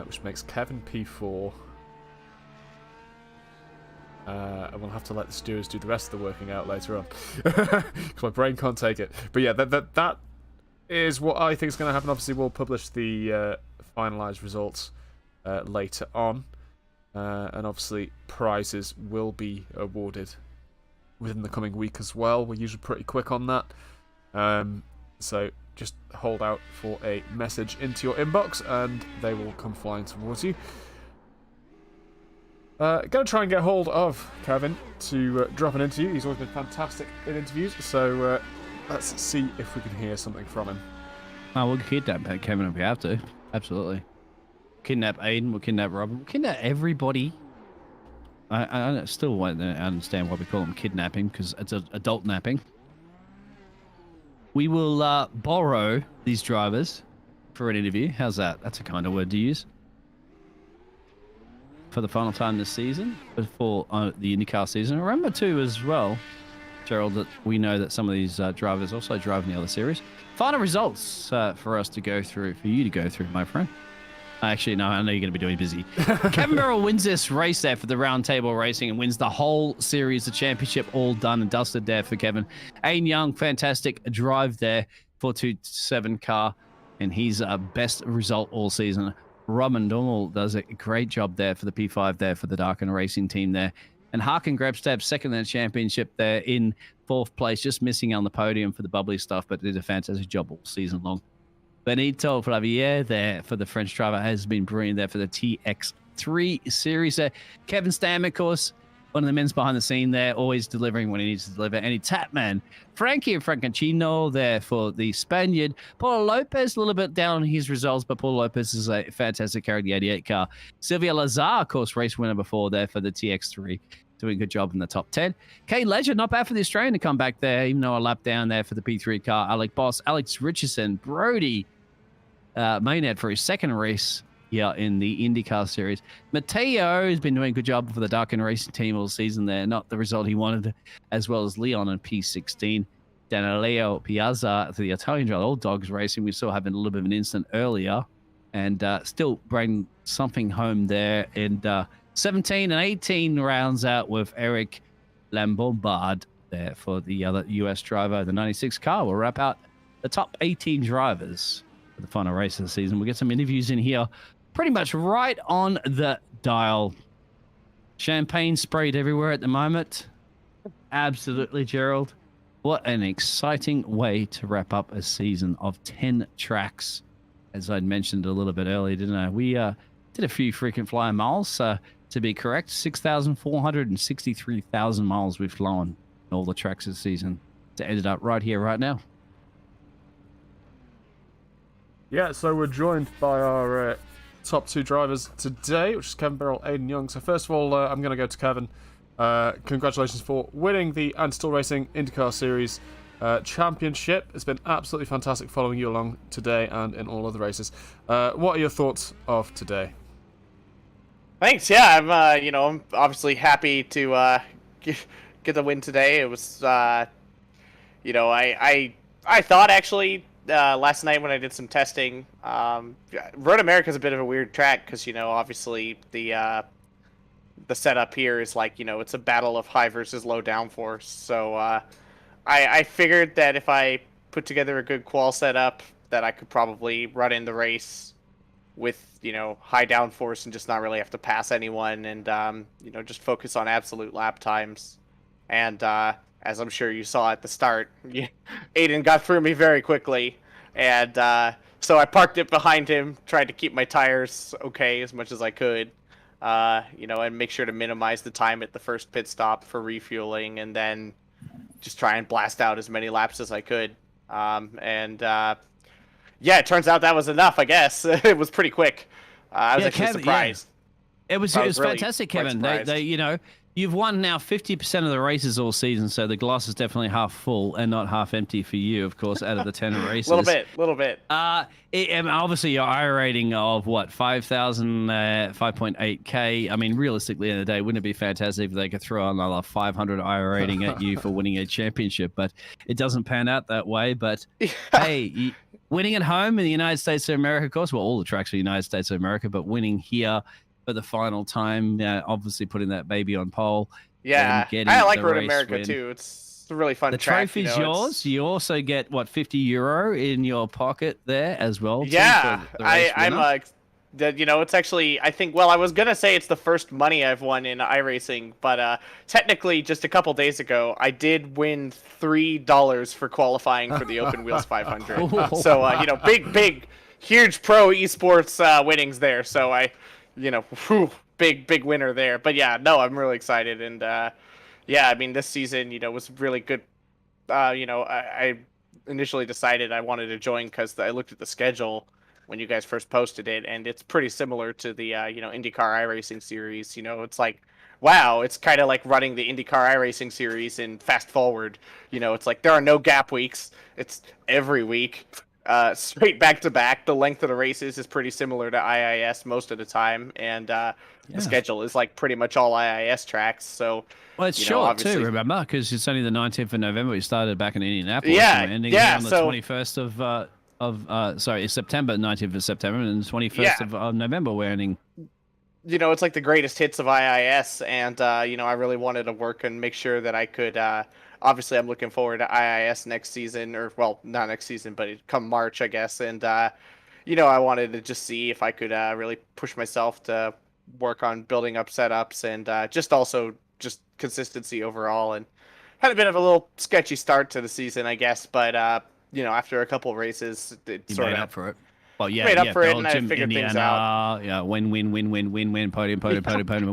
Which makes Kevin P4. And we'll have to let the stewards do the rest of the working out later on. Because my brain can't take it. But yeah, that is what I think is going to happen. Obviously, we'll publish the finalised results later on. And obviously, prizes will be awarded within the coming week as well. We're usually pretty quick on that. So just hold out for a message into your inbox and they will come flying towards you. Gonna try and get hold of Kevin to drop an interview. He's always been fantastic in interviews, so let's see if we can hear something from him. Oh, we'll kidnap Kevin if we have to. Absolutely. Kidnap Aiden, we'll kidnap Robin, we'll kidnap everybody. I still won't understand why we call them kidnapping, because it's adult napping. We will borrow these drivers for an interview. How's that? That's a kind of word to use. For the final time this season, before the IndyCar season. Remember too as well, Gerald, that we know that some of these drivers also drive in the other series. Final results for us to go through, for you to go through, my friend. Actually, no, I know you're going to be doing busy. Kevin Beryl wins this race there for the round table racing and wins the whole series, the championship, all done and dusted there for Kevin. Aiden Young, fantastic drive there, 427 car, and he's best result all season. Robin Dummel does a great job there for the P5 there for the Darken Racing team there. And Harkin Grabstab second in the championship there in 4th place, just missing on the podium for the bubbly stuff, but did a fantastic job all season long. Benito Flavier there for the French driver has been brilliant there for the TX3 series there. Kevin Stam, of course, one of the men's behind the scene there, always delivering when he needs to deliver. Any Tapman, Frankie Francaccino there for the Spaniard. Paulo Lopez, a little bit down on his results, but Paulo Lopez is a fantastic carry, the 88 car. Sylvia Lazar, of course, race winner before there for the TX3. doing a good job in the top 10. Kay Ledger, not bad for the Australian to come back there, even though a lap down there for the P3 car. Alec Boss, Alex Richardson, Brody Maynard for his second race here in the IndyCar series. Matteo has been doing a good job for the Darkin Racing team all season there. Not the result he wanted, as well as Leon in P16. Danileo Piazza to the Italian driver, Old Dogs Racing. We saw having a little bit of an incident earlier and still bring something home there. And 17 and 18 rounds out with Eric Lambombard there for the other US driver. The 96 car will wrap out the top 18 drivers for the final race of the season. We'll get some interviews in here pretty much right on the dial. Champagne sprayed everywhere at the moment. Absolutely, Gerald. What an exciting way to wrap up a season of 10 tracks. As I'd mentioned a little bit earlier, didn't I? We did a few freaking flyer miles, to be correct. 6,463,000 miles we've flown in all the tracks this season to end it up right here, right now. Yeah, so we're joined by our top 2 drivers today, which is Kevin Birrell, Aiden Young. So first of all, I'm going to go to Kevin. Congratulations for winning the Anstall Racing IndyCar Series Championship. It's been absolutely fantastic following you along today and in all other races. What are your thoughts of today? Thanks. Yeah, I'm obviously happy to get the win today. It was, I thought actually last night when I did some testing, Road America is a bit of a weird track because obviously the setup here is like, it's a battle of high versus low downforce. So I figured that if I put together a good qual setup, that I could probably run in the race with, high downforce and just not really have to pass anyone and, just focus on absolute lap times. And as I'm sure you saw at the start, Aiden got through me very quickly. And so I parked it behind him, tried to keep my tires okay as much as I could. And make sure to minimize the time at the first pit stop for refueling, and then just try and blast out as many laps as I could. It turns out that was enough, I guess. It was pretty quick. I was actually surprised. Yeah. It was really fantastic, Kevin. You've won now 50% of the races all season, so the glass is definitely half full and not half empty for you, of course, out of the 10 races. Little bit. Obviously, your I rating of, 5.8K. I mean, realistically, in the day, wouldn't it be fantastic if they could throw another 500 I rating at you for winning a championship? But it doesn't pan out that way. But, hey, winning at home in the United States of America, of course, all the tracks are the United States of America, but winning here for the final time, obviously putting that baby on pole. Yeah, I like Road America too. It's a really fun track. The trophy's yours. You also get €50 in your pocket there as well. Yeah, it's actually, I think, I was gonna say it's the first money I've won in iRacing, but technically just a couple days ago I did win $3 for qualifying for the Open Wheels 500. So big huge pro esports winnings there. So big winner there. But yeah, no, I'm really excited. And this season, was really good. I initially decided I wanted to join because I looked at the schedule when you guys first posted it, and it's pretty similar to the, IndyCar iRacing series. It's like, wow, it's kind of like running the IndyCar iRacing series in fast forward. It's like there are no gap weeks. It's every week. Straight back to back. The length of the races is pretty similar to IIS most of the time, and the schedule is like pretty much all IIS tracks. So, it's short too. Remember, because it's only the 19th of November. We started back in Indianapolis. Ending on the 21st of September, 19th of September, and the 21st of November. We're ending. It's like the greatest hits of IIS, and I really wanted to work and make sure that I could. Obviously, I'm looking forward to IIS next season, not next season, but come March, I guess. And, I wanted to just see if I could really push myself to work on building up setups and just consistency overall. And had a bit of a little sketchy start to the season, I guess. But, after a couple races, it sort of made up for it. Well, made up for it, and I figured things out. Yeah, win, podium,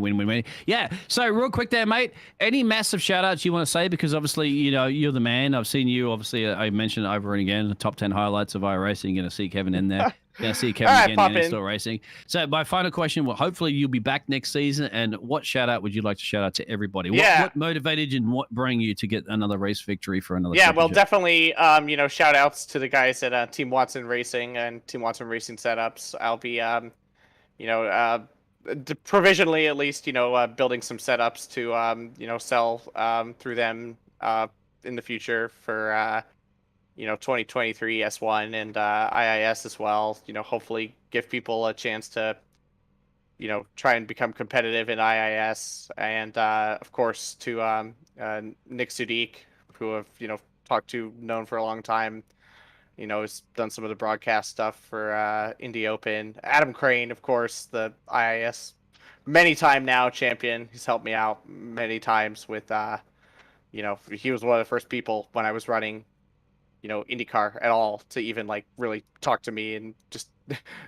win. Yeah, so real quick there, mate, any massive shout-outs you want to say? Because obviously, you're the man. I've seen you, obviously, I mentioned over and again, the top 10 highlights of iRacing. You're going to see Kevin in there. Yeah, see you, All Kevin, right, again, pop in in. Store Racing. So my final question, well, hopefully you'll be back next season. And what shout out would you like to shout out to everybody? Yeah. What motivated you and what bring you to get another race victory for another Yeah, well, championship? definitely, shout outs to the guys at Team Watson Racing and Team Watson Racing Setups. I'll be, provisionally at least, building some setups to, sell through them in the future for, 2023 S1 and IIS as well. Hopefully give people a chance to, try and become competitive in IIS. And, of course, to Nick Sudik, who I've, known for a long time. Has done some of the broadcast stuff for Indy Open. Adam Crane, of course, the IIS many time now champion. He's helped me out many times with, he was one of the first people when I was running, IndyCar at all to even like really talk to me and just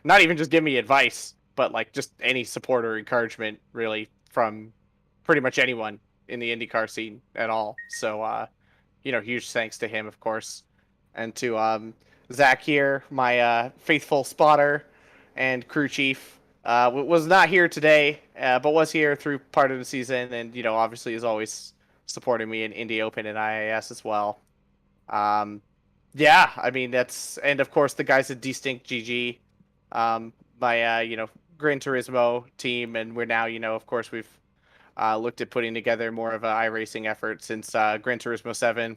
not even just give me advice, but like just any support or encouragement really from pretty much anyone in the IndyCar scene at all. So, huge thanks to him, of course, and to Zach here, my faithful spotter and crew chief. Was not here today, but was here through part of the season, and obviously is always supporting me in Indy Open and IAS as well. Yeah, I mean and of course the guys at Distinct GG, my Gran Turismo team, and we're now of course we've looked at putting together more of an iRacing effort since Gran Turismo 7.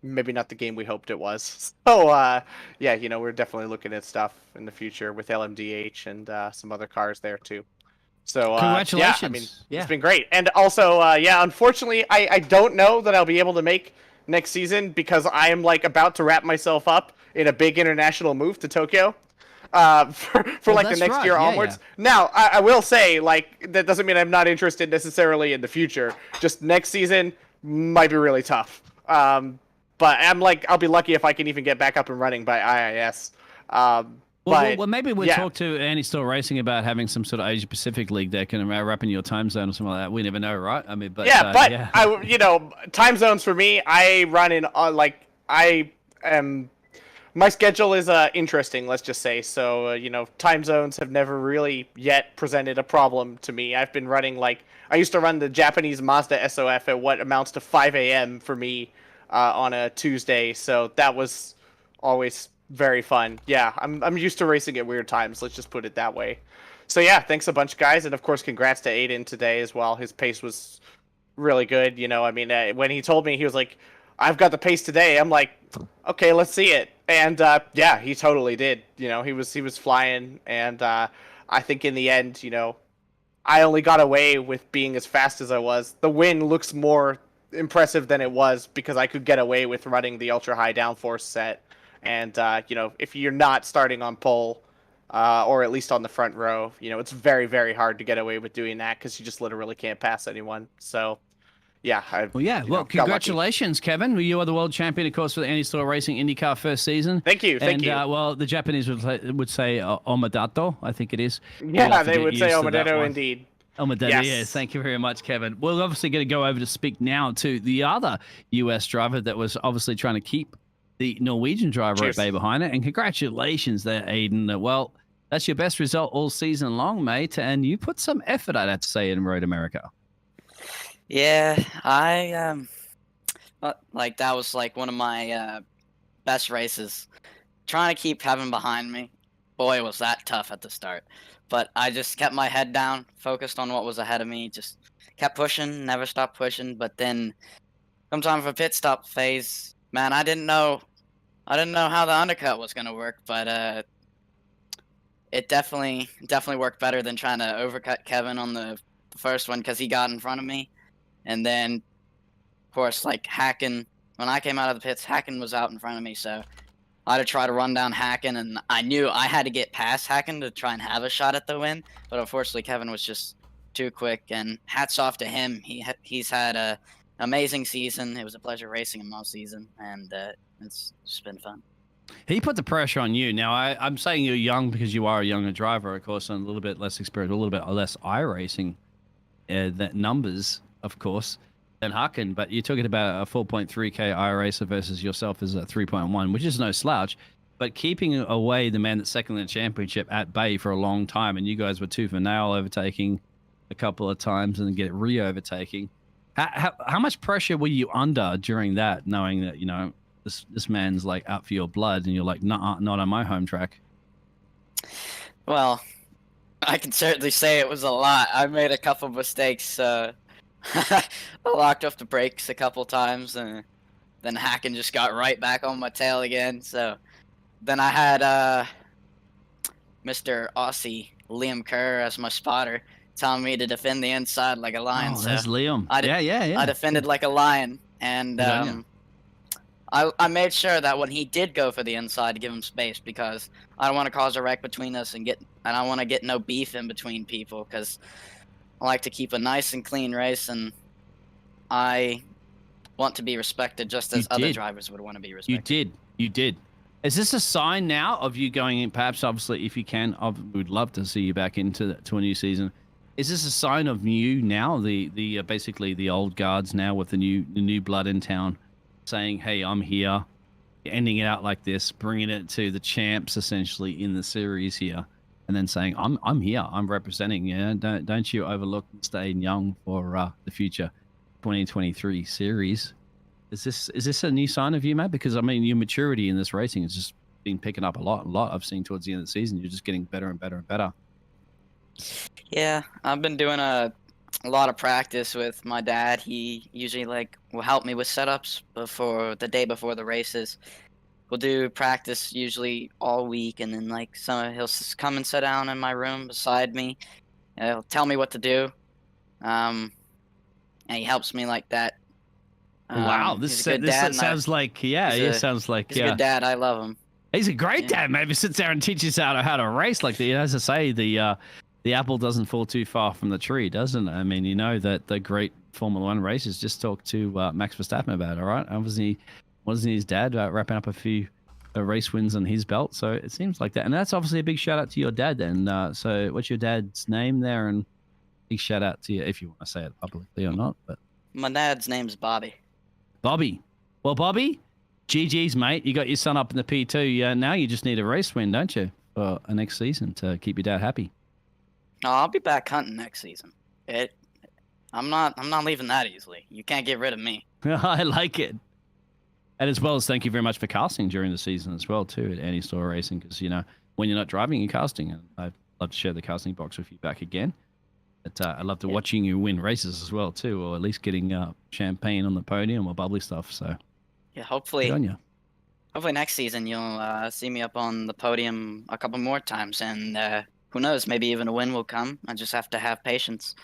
Maybe not the game we hoped it was. So, yeah, we're definitely looking at stuff in the future with LMDH and some other cars there too. So, Congratulations. Yeah, I mean, Yeah. it's been great. And also, unfortunately, I don't know that I'll be able to make next season because I am like about to wrap myself up in a big international move to Tokyo. For like the that's next right. year Yeah, onwards. Now, I will say, like, that doesn't mean I'm not interested necessarily in the future. Just next season might be really tough. But I'll be lucky if I can even get back up and running by IIS. Well, maybe we'll yeah. talk to Andy Still Racing about having some sort of Asia Pacific league that can wrap in your time zone or something like that. We never know, right? I mean, but Yeah, but yeah. time zones for me, I run in I am. My schedule is interesting, let's just say. So, time zones have never really yet presented a problem to me. I've been running I used to run the Japanese Mazda SOF at what amounts to 5 a.m. for me on a Tuesday. So that was always very fun. Yeah, I'm used to racing at weird times. Let's just put it that way. So yeah, thanks a bunch, guys, and of course, congrats to Aiden today as well. His pace was really good. I mean, when he told me he was like, "I've got the pace today," I'm like, "Okay, let's see it." And yeah, he totally did. He was flying, and I think in the end, I only got away with being as fast as I was. The win looks more impressive than it was because I could get away with running the ultra high downforce set. And if you're not starting on pole or at least on the front row, it's very, very hard to get away with doing that because you just literally can't pass anyone. So yeah. Well, congratulations, Kevin. You are the world champion, of course, for the Andy Still Racing IndyCar first season. Thank you. And well, the Japanese would say omedato, I think it is. Yeah, they would say omedato indeed. Omedato, yes. Thank you very much, Kevin. We're obviously going to go over to speak now to the other US driver that was obviously trying to keep the Norwegian driver at bay behind it. And congratulations there, Aiden. Well, that's your best result all season long, mate. And you put some effort, I'd have to say, in Road America. Yeah, I that was like one of my best races. Trying to keep Kevin behind me, boy, was that tough at the start. But I just kept my head down, focused on what was ahead of me, just kept pushing, never stopped pushing. But then, sometime for pit stop phase, man, I didn't know how the undercut was gonna work, but it definitely worked better than trying to overcut Kevin on the first one because he got in front of me. And then, of course, Hacken, when I came out of the pits, Hacken was out in front of me, so I had to try to run down Hacken, and I knew I had to get past Hacken to try and have a shot at the win, but unfortunately Kevin was just too quick, and hats off to him. He's had an amazing season. It was a pleasure racing him all season, and it's just been fun. He put the pressure on you. Now, I'm saying you're young because you are a younger driver, of course, and a little bit less experienced, a little bit less iRacing numbers, of course, than Hacken. But you're talking about a 4.3K iRacer versus yourself as a 3.1, which is no slouch. but keeping away the man that's second in the championship at bay for a long time, and you guys were tooth and nail overtaking a couple of times and get re-overtaking. How much pressure were you under during that, knowing that, you know, this man's like out for your blood, and you're like, nah, not on my home track? Well, I can certainly say it was a lot. I made a couple mistakes. I locked off the brakes a couple times, and then Hacken just got right back on my tail again. So then I had Mr. Aussie Liam Kerr as my spotter, telling me to defend the inside like a lion. Oh, that's Liam. I yeah. defended like a lion, and I made sure that when he did go for the inside, to give him space, because I don't want to cause a wreck between us, and I want to get no beef in between people, because I like to keep a nice and clean race, and I want to be respected just as other drivers would want to be respected. You did. Is this a sign now of you going in? Perhaps, obviously, if you can, we'd love to see you back to a new season. Is this a sign of you now, the basically the old guards now with the new blood in town, saying, "Hey, I'm here," ending it out like this, bringing it to the champs essentially in the series here, and then saying, "I'm here, I'm representing." Yeah, don't you overlook staying young for the future 2023 series. Is this a new sign of you, Matt? Because I mean, your maturity in this racing has just been picking up a lot. I've seen towards the end of the season, you're just getting better and better and better. Yeah, I've been doing a lot of practice with my dad. He usually will help me with setups before the day before the races. We'll do practice usually all week, and then he'll come and sit down in my room beside me. He'll tell me what to do, and he helps me like that. Wow, this sounds like he's a good dad. I love him. He's a great dad. Maybe sits there and teaches how to race like the. As I say, the apple doesn't fall too far from the tree, doesn't it? I mean, you know that the great Formula One races. Just talk to Max Verstappen about it, all right? Wasn't his dad wrapping up a few race wins on his belt? So it seems like that. And that's obviously a big shout out to your dad then. So what's your dad's name there? And big shout out to you, if you want to say it publicly or not. But my dad's name's Bobby. Bobby. Well, Bobby, GG's, mate. You got your son up in the P2. Now you just need a race win, don't you, for next season to keep your dad happy? Oh, I'll be back hunting next season. I'm not leaving that easily. You can't get rid of me. I like it. And as well as thank you very much for casting during the season as well too at Annie Store Racing, because you know when you're not driving, you're casting, and I'd love to share the casting box with you back again. But I love to watching you win races as well too, or at least getting champagne on the podium or bubbly stuff. So yeah, hopefully next season you'll see me up on the podium a couple more times, and who knows, maybe even a win will come. I just have to have patience.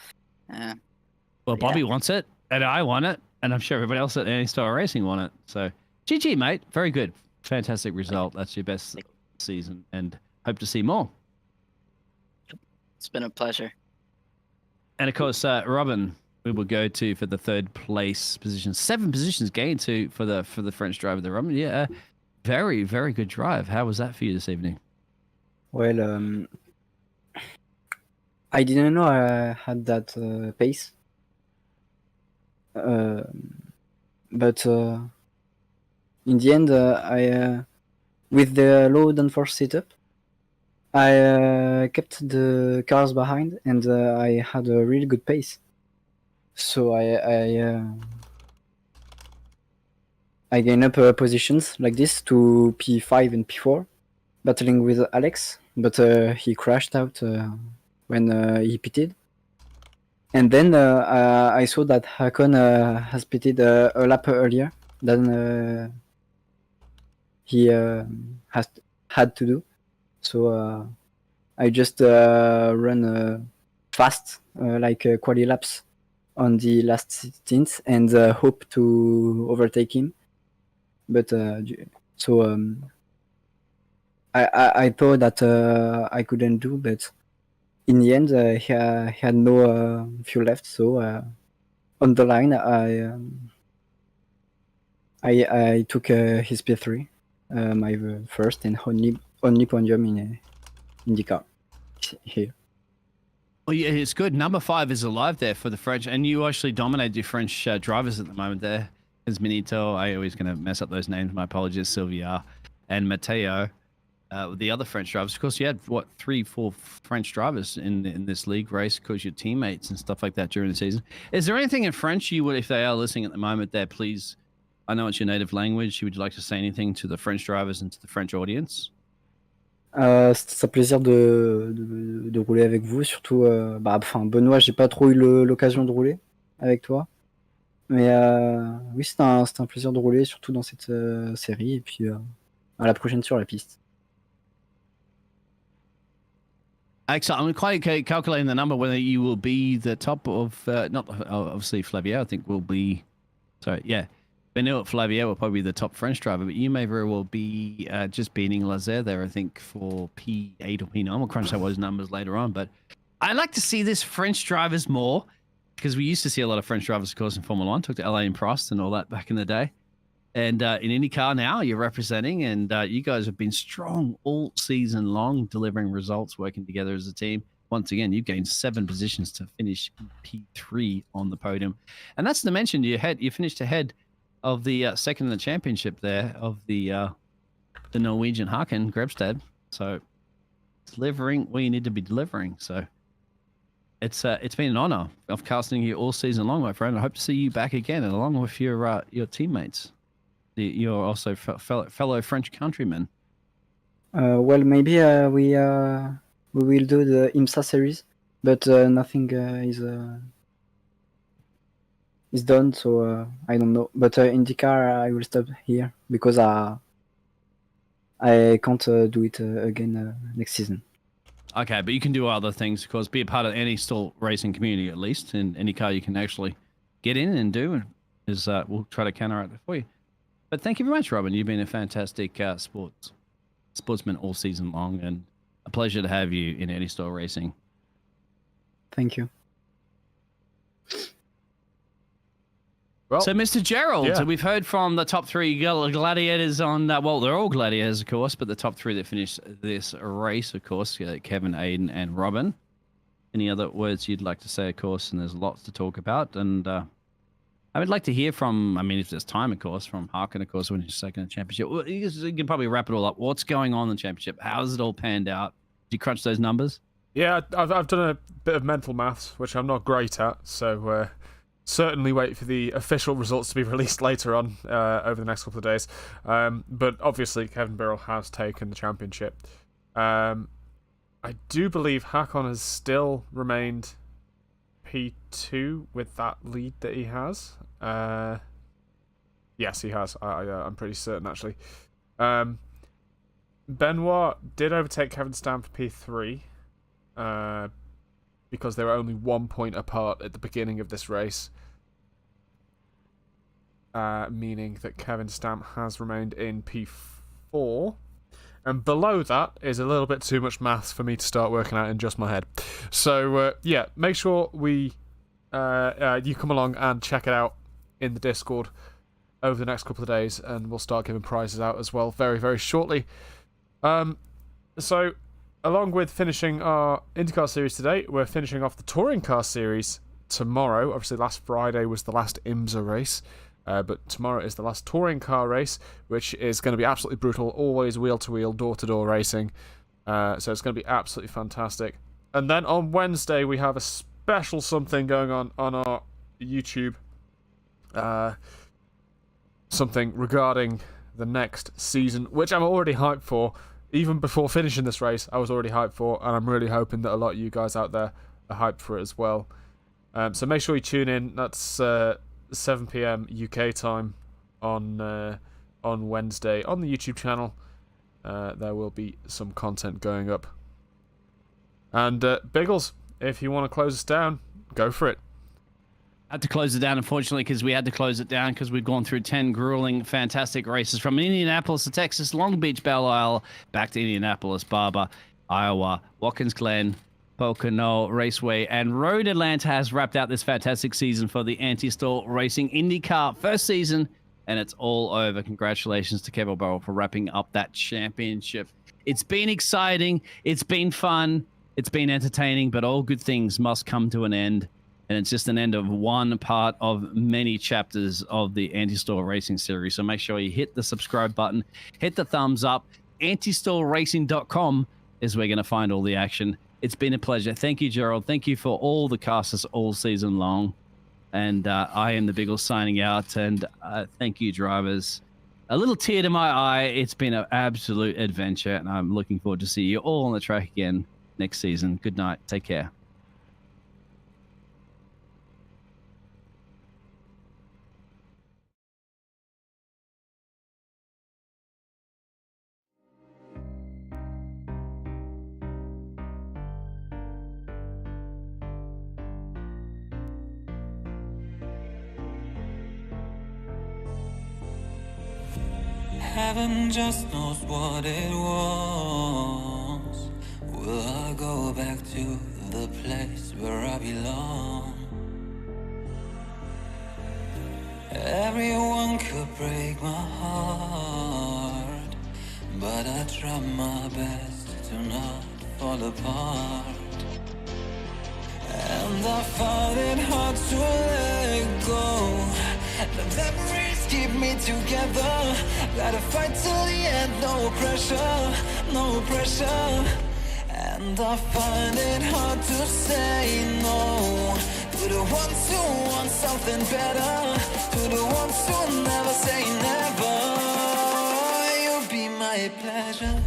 Well, Bobby wants it, and I want it, and I'm sure everybody else at Annie Star Racing want it. So, GG, mate. Very good. Fantastic result. That's your best season, and hope to see more. It's been a pleasure. And, of course, Robin, we will go to for the third place position. 7 positions gained for the French driver, the Robin. Yeah, very, very good drive. How was that for you this evening? Well, I didn't know I had that pace. But in the end, I with the low downforce setup, I kept the cars behind, and I had a really good pace. So I gained up positions like this to P5 and P4, battling with Alex, but he crashed out when he pitted. And then I saw that Hakon has pitted a lap earlier than he had to do. So I just run fast, like quali laps on the last stint, and hope to overtake him. But I thought that I couldn't do, but in the end, he had no fuel left. So on the line, I took his P3, my first and only podium in IndyCar here. Well, yeah, it's good. Number 5 is alive there for the French, and you actually dominate your French drivers at the moment there. There's Minito. I always going to mess up those names. My apologies, Sylvia and Matteo. the other French drivers. Of course, you had what 3-4 French drivers in this league race because your teammates and stuff like that during the season. Is there anything in French you would, if they are listening at the moment, there, please? I know it's your native language. Would you like to say anything to the French drivers and to the French audience? C'est un plaisir de rouler avec vous, surtout. Benoît, j'ai pas trop eu l'occasion de rouler avec toi. Mais oui, c'est un plaisir de rouler, surtout dans cette série. Et puis à la prochaine sur la piste. Excellent. I'm quite calculating the number whether you will be the top of not obviously Flavio. I think will be. Sorry, yeah. Benoit Flavio will probably be the top French driver, but you may very well be just beating Lazer there, I think, for P8 or P9. We'll crunch out those numbers later on. But I like to see this French drivers more because we used to see a lot of French drivers, of course, in Formula One. Talked to Alain Prost and all that back in the day. And in IndyCar now, you're representing, and you guys have been strong all season long, delivering results, working together as a team. Once again, you've gained 7 positions to finish P3 on the podium. And that's to mention you finished ahead of the second in the championship there of the Norwegian Haken Grebstad. So delivering where you need to be delivering. So it's been an honor of casting you all season long, my friend. I hope to see you back again, and along with your teammates. You're also fellow French countrymen. Well, maybe we will do the IMSA series, but nothing is done, so I don't know. But IndyCar, I will stop here because I can't do it again next season. Okay, but you can do other things, of course. Be a part of any still racing community, at least. In any car you can actually get in and do, and we'll try to counteract that for you. But thank you very much, Robin. You've been a fantastic sportsman all season long, and a pleasure to have you in Eddie Store Racing. Thank you. Well, So, Mr. Gerald, yeah. we've heard from the top 3 gladiators on, well, they're all gladiators, of course, but the top 3 that finished this race, of course, Kevin, Aiden, and Robin. Any other words you'd like to say, of course, and there's lots to talk about. And I would like to hear from, if there's time, of course, from Harkin, of course, winning his second championship. Well, you can probably wrap it all up. What's going on in the championship? How's it all panned out? Did you crunch those numbers? Yeah, I've done a bit of mental maths, which I'm not great at, so certainly wait for the official results to be released later on over the next couple of days. But obviously, Kevin Birrell has taken the championship. I do believe Hakon has still remained P2 with that lead that he has. Yes, he has. I'm pretty certain, actually. Benoit did overtake Kevin Stam for P3 because they were only 1 point apart at the beginning of this race, meaning that Kevin Stam has remained in P4. And below that is a little bit too much maths for me to start working out in just my head. So, yeah, make sure you come along and check it out in the Discord over the next couple of days, and we'll start giving prizes out as well very, very shortly. So, along with finishing our IndyCar series today, we're finishing off the Touring Car series tomorrow. Obviously, last Friday was the last IMSA race. But tomorrow is the last touring car race, which is going to be absolutely brutal, always wheel-to-wheel, door-to-door racing. So it's going to be absolutely fantastic. And then on Wednesday, we have a special something going on our YouTube. Something regarding the next season, which I'm already hyped for. Even before finishing this race, I was already hyped for, and I'm really hoping that a lot of you guys out there are hyped for it as well. So make sure you tune in. That's 7 p.m. UK time on Wednesday on the YouTube channel. There will be some content going up. And Biggles, if you want to close us down, go for it. Had to close it down, unfortunately, because we had to close it down because we've gone through 10 grueling, fantastic races from Indianapolis to Texas, Long Beach, Belle Isle, back to Indianapolis, Barber, Iowa, Watkins Glen, Pocono Raceway, and Road Atlanta has wrapped out this fantastic season for the Anti-Stall Racing IndyCar first season, and it's all over. Congratulations to Kevin Birrell for wrapping up that championship. It's been exciting, it's been fun, it's been entertaining, but all good things must come to an end. And it's just an end of one part of many chapters of the Anti-Stall Racing series. So make sure you hit the subscribe button, hit the thumbs up. antistallracing.com is where you're going to find all the action. It's been a pleasure. Thank you, Gerald. Thank you for all the casters all season long. And I am the Biggles signing out. And thank you, drivers. A little tear to my eye. It's been an absolute adventure. And I'm looking forward to see you all on the track again next season. Good night. Take care. Heaven just knows what it was. Will I go back to the place where I belong? Everyone could break my heart, but I try my best to not fall apart. And I find it hard to let go. The memories keep me together. Gotta fight till the end, no pressure, no pressure. And I find it hard to say no to the ones who want something better, to the ones who never say never. You'll be my pleasure.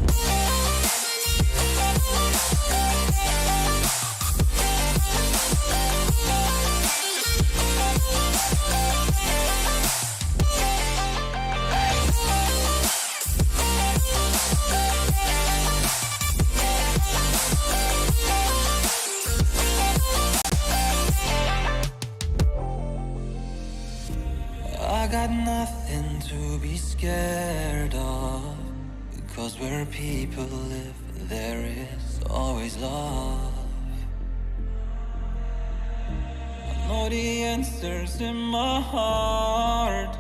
I got nothing to be scared of, because where people live, there is always love. I know the answers in my heart,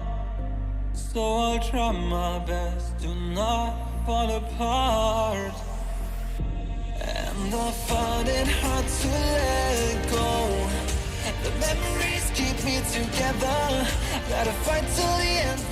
so I'll try my best to not fall apart. And I find it hard to let go. The memories keep me together. Gotta fight till the end.